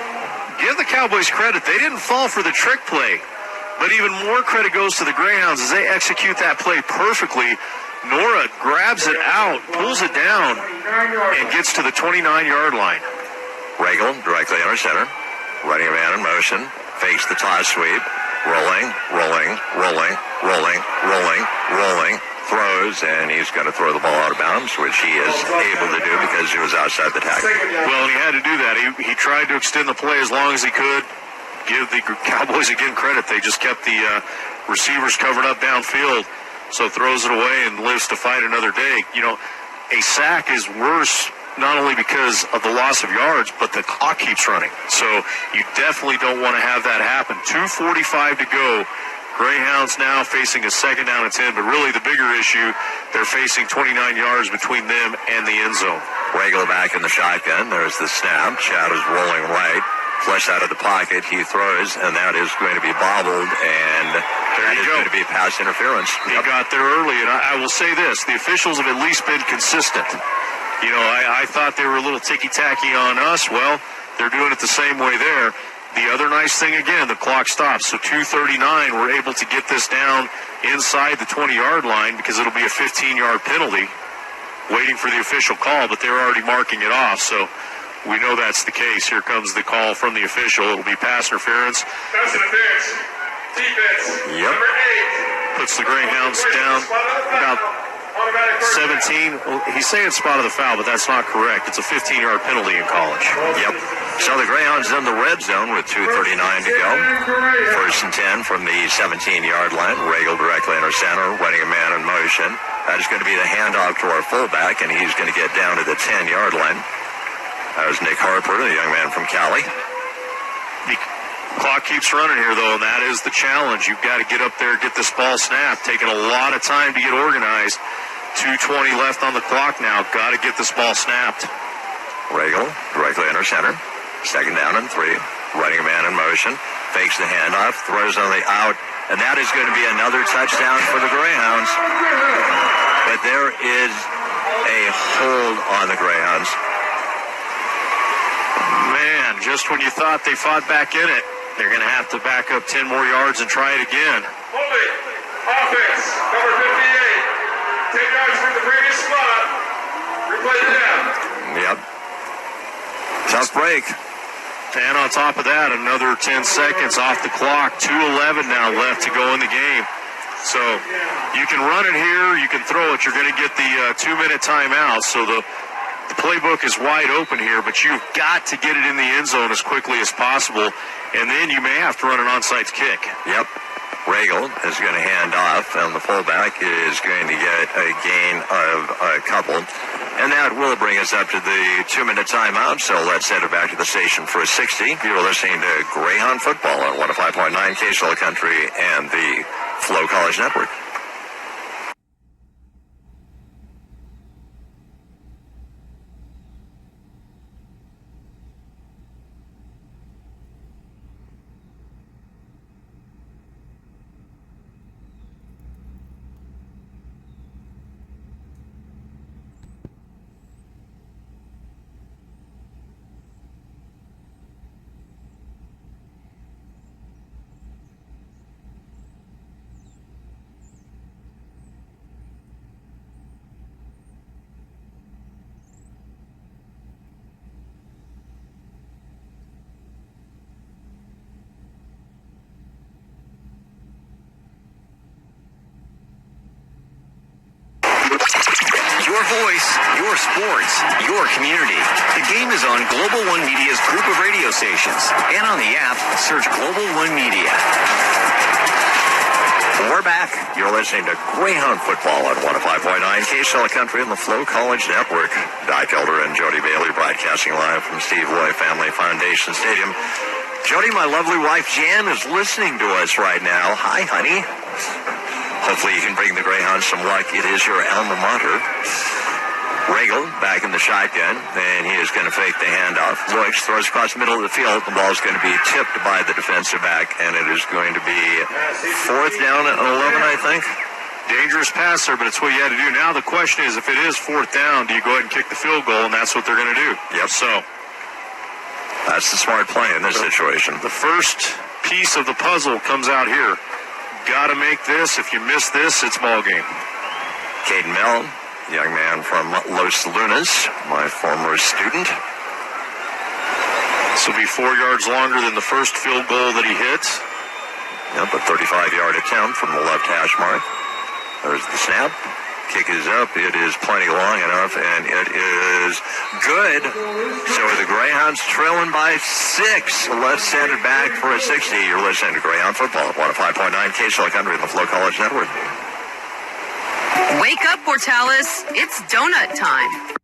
Give the Cowboys credit. They didn't fall for the trick play. But even more credit goes to the Greyhounds as they execute that play perfectly. Nora grabs it out, pulls it down, and gets to the 29-yard line. Regal directly under center. Running a man in motion. Fakes the toss sweep. Rolling. Throws, and he's going to throw the ball out of bounds, which he is able to do because he was outside the tackle. Well, and he had to do that. He tried to extend the play as long as he could. Give the Cowboys again credit. They just kept the receivers covered up downfield, so throws it away and lives to fight another day. You know, a sack is worse not only because of the loss of yards, but the clock keeps running. So you definitely don't want to have that happen. 2:45 to go. Greyhounds now facing a 2nd down and 10, but really the bigger issue, they're facing 29 yards between them and the end zone. Regal back in the shotgun. There's the snap. Chad is rolling right. Flush out of the pocket, he throws, and that is going to be bobbled, and that is going to be pass interference. He got there early, and I will say this. The officials have at least been consistent. You know, I thought they were a little ticky-tacky on us. Well, they're doing it the same way there. The other nice thing, again, the clock stops. So 2:39, we're able to get this down inside the 20-yard line because it'll be a 15-yard penalty waiting for the official call, but they're already marking it off. So we know that's the case. Here comes the call from the official. It'll be pass interference. Pass interference. Defense. Yep. Number 8. Puts the Greyhounds down about 17. Well, he's saying spot of the foul, but that's not correct. It's a 15-yard penalty in college. Yep. So the Greyhounds in the red zone with 2:39 to go. First and 10 from the 17-yard line. Regal directly in our center, running a man in motion. That is going to be the handoff to our fullback, and he's going to get down to the 10-yard line. That was Nick Harper, the young man from Cali. The clock keeps running here, though, and that is the challenge. You've got to get up there, get this ball snapped. Taking a lot of time to get organized. 2:20 left on the clock now. Got to get this ball snapped. Regal directly in our center. Second down and 3. Running a man in motion. Fakes the handoff. Throws on the out. And that is going to be another touchdown for the Greyhounds. But there is a hold on the Greyhounds. Man, just when you thought they fought back in it, they're going to have to back up 10 more yards and try it again. Holding. Offense. Number 58. 10 yards from the previous spot. Replay the down. Yep. Tough break. And on top of that, another 10 seconds off the clock. 2:11 now left to go in the game. So you can run it here, you can throw it. You're going to get the 2-minute timeout. So the playbook is wide open here, but you've got to get it in the end zone as quickly as possible. And then you may have to run an onside kick. Yep. Regal is going to hand off, and the fullback is going to get a gain of a couple. And that will bring us up to the 2-minute timeout, so let's head it back to the station for a 60. You're listening to Greyhound Football on 105.9 KSL Country and the Flow College Network. Your voice, your sports, your community. The game is on Global One Media's group of radio stations. And on the app, search Global One Media. We're back. You're listening to Greyhound Football on 105.9 KSL Country and the Flow College Network. Di Kelder and Jody Bailey broadcasting live from Steve Loy Family Foundation Stadium. Jody, my lovely wife Jan, is listening to us right now. Hi, honey. Hopefully you can bring the Greyhounds some luck. It is your alma mater. Regal back in the shotgun, and he is going to fake the handoff. Looks, throws across the middle of the field. The ball is going to be tipped by the defensive back, and it is going to be 4th down and 11, I think. Dangerous passer, but it's what you had to do. Now the question is, if it is 4th down, do you go ahead and kick the field goal? And that's what they're going to do. Yep. So that's the smart play in this situation. The first piece of the puzzle comes out here. Got to make this. If you miss this, it's ball game. Caden Mell, young man from Los Lunas, my former student. This will be 4 yards longer than the first field goal that he hits. Yep, a 35-yard attempt from the left hash mark. There's the snap. Kick is up. It is plenty long enough, and it is good. So the Greyhounds trailing by 6. Let's send it back for a 60. You're listening to Greyhound Football at 105.9 KSL Country and the Flow College Network. Wake up, Portales. It's donut time.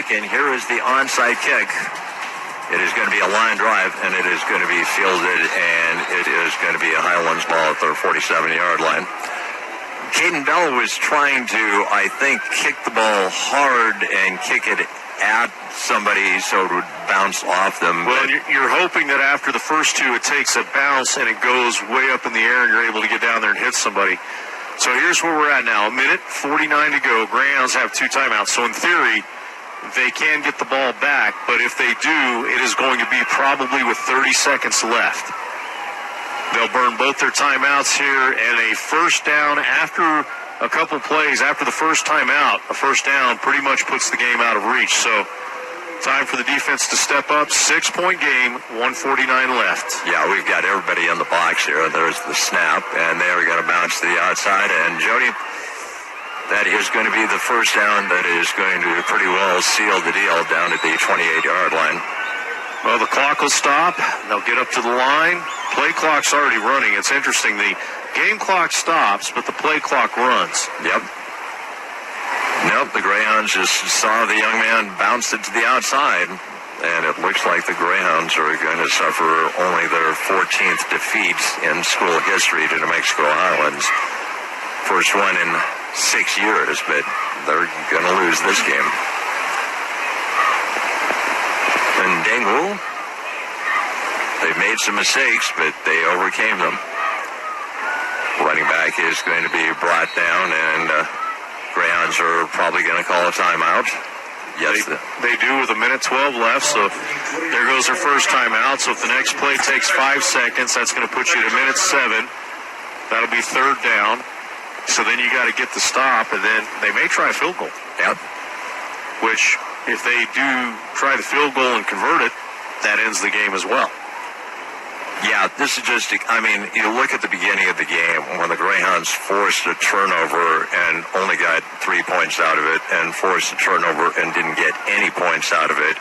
back, and here is the onside kick. It is going to be a line drive, and it is going to be fielded, and it is going to be a Highlands ball at their 47-yard line. Caden Bell was trying to, I think, kick the ball hard and kick it at somebody so it would bounce off them. Well, you're hoping that after the first two, it takes a bounce and it goes way up in the air and you're able to get down there and hit somebody. So here's where we're at now. 1:49 to go. Greyhounds have 2 timeouts. So in theory, they can get the ball back, but if they do, it is going to be probably with 30 seconds left. They'll burn both their timeouts here, and a first down after a couple plays, after the first timeout, a first down pretty much puts the game out of reach. So time for the defense to step up. 6-point game, 1:49 left. Yeah, we've got everybody in the box here. There's the snap, and they are going to bounce to the outside. And Jody, that is going to be the first down that is going to pretty well seal the deal down at the 28-yard line. Well, the clock will stop. They'll get up to the line. Play clock's already running. It's interesting. The game clock stops, but the play clock runs. Yep. Nope, the Greyhounds just saw the young man bounce it to the outside, and it looks like the Greyhounds are going to suffer only their 14th defeat in school history to New Mexico Highlands. First one in 6 years, but they're going to lose this game. And Daegu, they've made some mistakes, but they overcame them. Running back is going to be brought down, and Greyhounds are probably going to call a timeout. Yes, they do with 1:12 left, so there goes their first timeout. So if the next play takes 5 seconds, that's going to put you to 1:07. That'll be third down. So then you got to get the stop, and then they may try a field goal. Yep. Which, if they do try the field goal and convert it, that ends the game as well. Yeah, this is just, I mean, you look at the beginning of the game when the Greyhounds forced a turnover and only got 3 points out of it, and forced a turnover and didn't get any points out of it.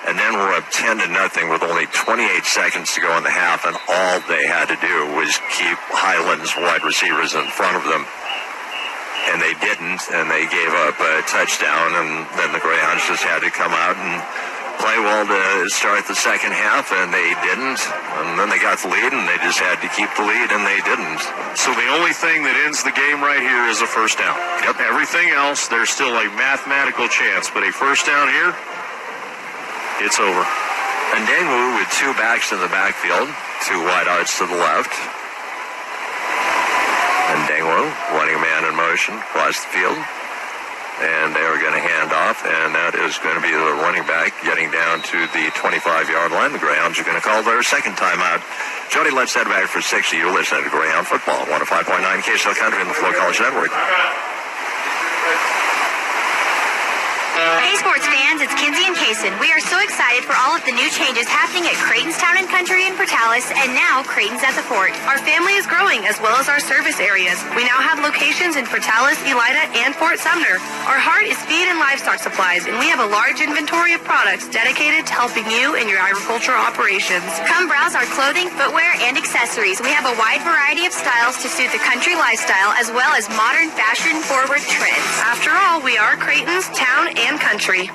And then we're up 10-0 with only 28 seconds to go in the half, and all they had to do was keep Highlands wide receivers in front of them. And they didn't, and they gave up a touchdown, and then the Greyhounds just had to come out and play well to start the second half, and they didn't. And then they got the lead, and they just had to keep the lead, and they didn't. So the only thing that ends the game right here is a first down. Yep. Everything else, there's still a mathematical chance, but a first down here, it's over. And Daegu with 2 backs in the backfield, 2 wideouts to the left. And Daegu running a man in motion across the field. And they are going to hand off, and that is going to be the running back getting down to the 25-yard line. The Greyhounds are going to call their second timeout. Jody, let's head back for 60. You listen to Greyhound Football, 105.9 KSL Country in the Flow College Network. Hey sports fans, it's Kinsey and Kaysen. We are so excited for all of the new changes happening at Creighton's Town and Country in Portales, and now Creighton's at the Fort. Our family is growing as well as our service areas. We now have locations in Portales, Elida, and Fort Sumner. Our heart is feed and livestock supplies, and we have a large inventory of products dedicated to helping you in your agricultural operations. Come browse our clothing, footwear, and accessories. We have a wide variety of styles to suit the country lifestyle as well as modern fashion-forward trends. After all, we are Creighton's Town and Country.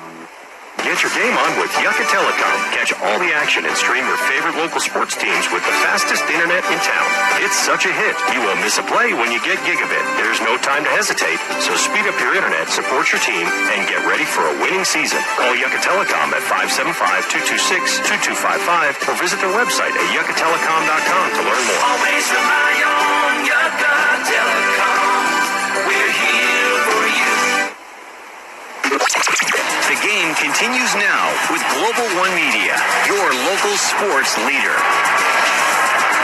Get your game on with Yucca Telecom. Catch all the action and stream your favorite local sports teams with the fastest internet in town. It's such a hit, you won't miss a play when you get gigabit. There's no time to hesitate, so speed up your internet, support your team, and get ready for a winning season. Call Yucca Telecom at 575-226-2255 or visit their website at yuccatelecom.com to learn more. Always rely on Yucca Telecom. We're here for you. The game continues now with Global One Media, your local sports leader.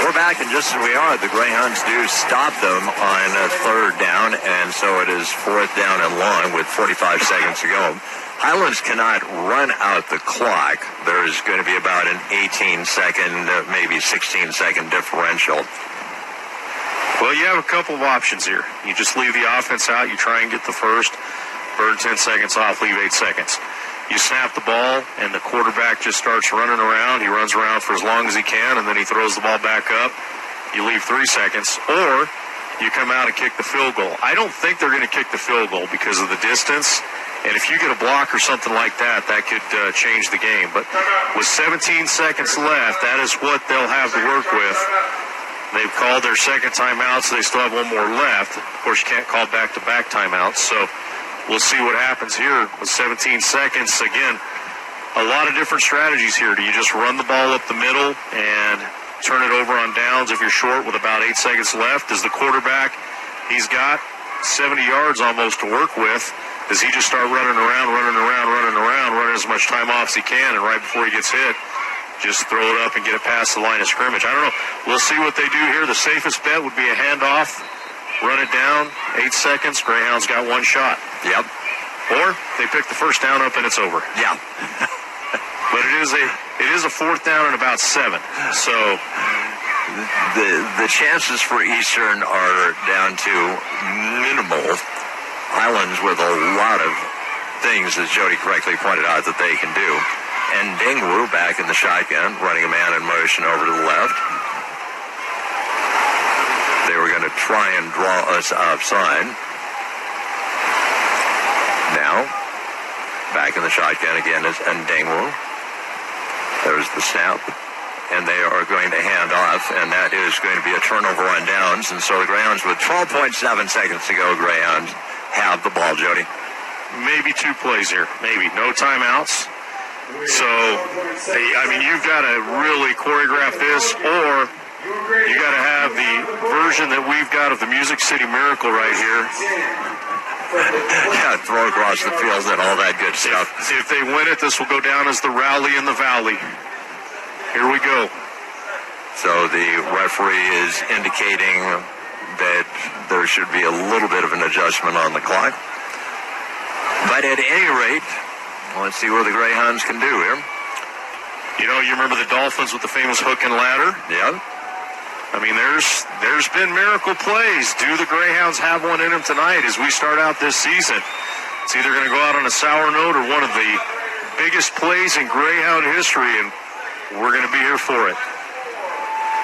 We're back, and just as we are, the Greyhounds do stop them on a third down, and so it is fourth down and long with 45 seconds to go. Highlands cannot run out the clock. There is going to be about an 18-second, maybe 16-second differential. Well, you have a couple of options here. You just leave the offense out. You try and get the first. Burn 10 seconds off, leave 8 seconds. You snap the ball, and the quarterback just starts running around. He runs around for as long as he can, and then he throws the ball back up. You leave 3 seconds. Or you come out and kick the field goal. I don't think they're going to kick the field goal because of the distance And if you get a block or something like that, that could change the game. But with 17 seconds left, that is what they'll have to work with. They've called their second timeout, so they still have one more left. Of course, you can't call back-to-back timeouts, so we'll see what happens here with 17 seconds. Again, a lot of different strategies here. Do you just run the ball up the middle and turn it over on downs if you're short with about 8 seconds left? Does the quarterback, he's got 70 yards almost to work with. Does he just start running around, running as much time off as he can, and right before he gets hit, just throw it up and get it past the line of scrimmage? I don't know. We'll see what they do here. The safest bet would be a handoff, run it down, 8 seconds, Greyhounds got one shot. Yep. Or they pick the first down up and it's over. Yeah. But it is a fourth down and about 7. So the chances for Eastern are down to minimal. Highlands with a lot of things, as Jody correctly pointed out, that they can do. And Dingwoo back in the shotgun, running a man in motion over to the left. They were going to try and draw us offside. Now, back in the shotgun again is Ndingwoo. There's the snap. And they are going to hand off, and that is going to be a turnover on downs. And so the Greyhounds, with 12.7 seconds to go, Greyhounds have the ball, Jody. Maybe 2 plays here. Maybe. No timeouts. So, you've got to really choreograph this, or you got to have the version that we've got of the Music City Miracle right here. Yeah, throw across the field and all that good stuff. If they win it, this will go down as the rally in the valley. Here we go. So the referee is indicating that there should be a little bit of an adjustment on the clock. But at any rate, let's see what the Greyhounds can do here. You remember the Dolphins with the famous hook and ladder? Yeah. There's been miracle plays. Do the Greyhounds have one in them tonight as we start out this season? It's either going to go out on a sour note or one of the biggest plays in Greyhound history, and we're going to be here for it.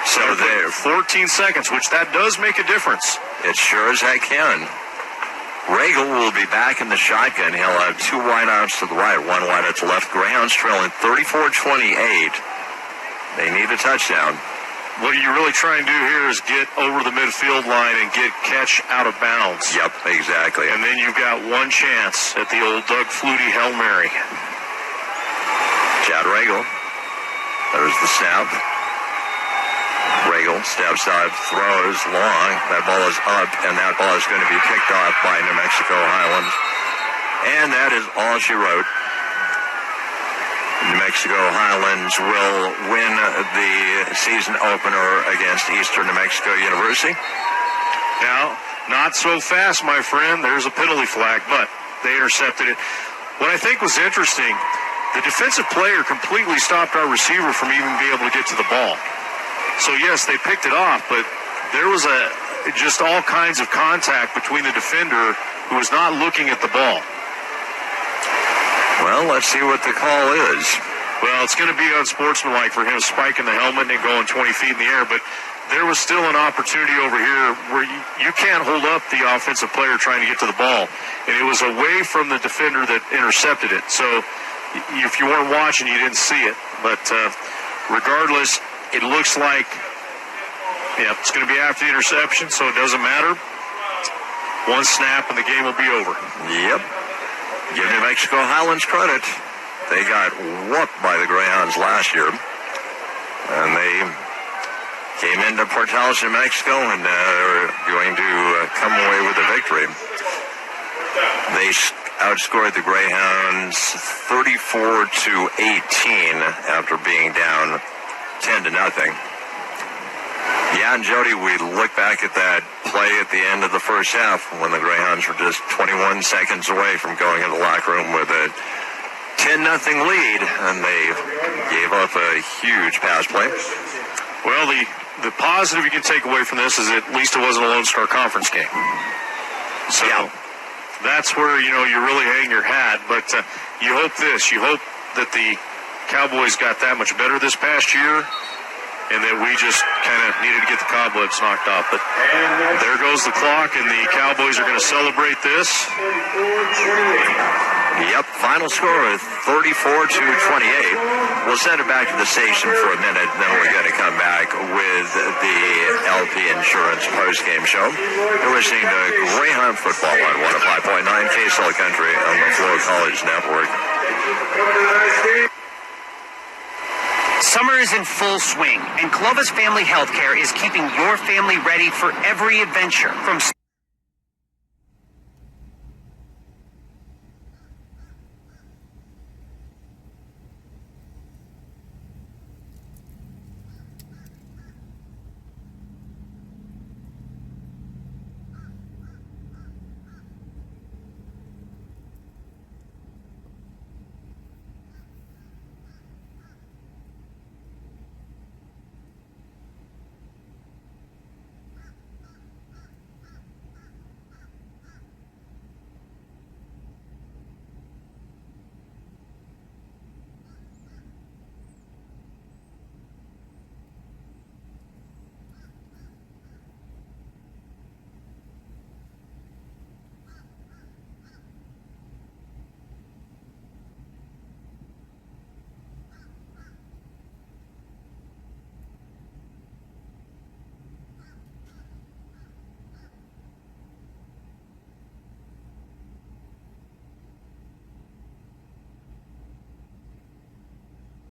So there, 14 seconds, which that does make a difference. It sure as heck can. Regal will be back in the shotgun. He'll have 2 wideouts to the right, 1 wideout to left. Greyhounds trailing 34-28. They need a touchdown. What you really try and do here is get over the midfield line and get catch out of bounds. Yep, exactly. And then you've got one chance at the old Doug Flutie Hail Mary. Chad Regal. There's the snap. Regal steps up, throws long. That ball is up, and that ball is going to be picked off by New Mexico Highlands. And that is all she wrote. New Mexico Highlands will win the season opener against Eastern New Mexico University. Now, not so fast, my friend. There's a penalty flag, but they intercepted it. What I think was interesting, the defensive player completely stopped our receiver from even being able to get to the ball. So, yes, they picked it off, but there was just all kinds of contact between the defender who was not looking at the ball. Well, let's see what the call is. Well, it's going to be unsportsmanlike for him spiking the helmet and going 20 feet in the air, but there was still an opportunity over here where you can't hold up the offensive player trying to get to the ball. And it was away from the defender that intercepted it. So if you weren't watching, you didn't see it. But regardless, it looks like it's going to be after the interception, so it doesn't matter. One snap and the game will be over. Yep. Give New Mexico Highlands credit. They got whooped by the Greyhounds last year. And they came into Portales, New Mexico, and they're going to come away with a victory. They outscored the Greyhounds 34-18 after being down 10-0. Yeah, and Jody, we look back at that play at the end of the first half when the Greyhounds were just 21 seconds away from going in the locker room with a 10-0 lead, and they gave up a huge pass play. Well, the positive you can take away from this is at least it wasn't a Lone Star Conference game. So that's where, you really hang your hat. But you hope this. You hope that the Cowboys got that much better this past year, and that we just kind of needed to get the cobwebs knocked off. But there goes the clock, and the Cowboys are going to celebrate this. Yep, final score of 34-28. We'll send it back to the station for a minute, then we're going to come back with the LP Insurance postgame show. You're listening to Greyhound Football on 105.9 KSL Country on the Flow College Network. Summer is in full swing, and Clovis Family Healthcare is keeping your family ready for every adventure. From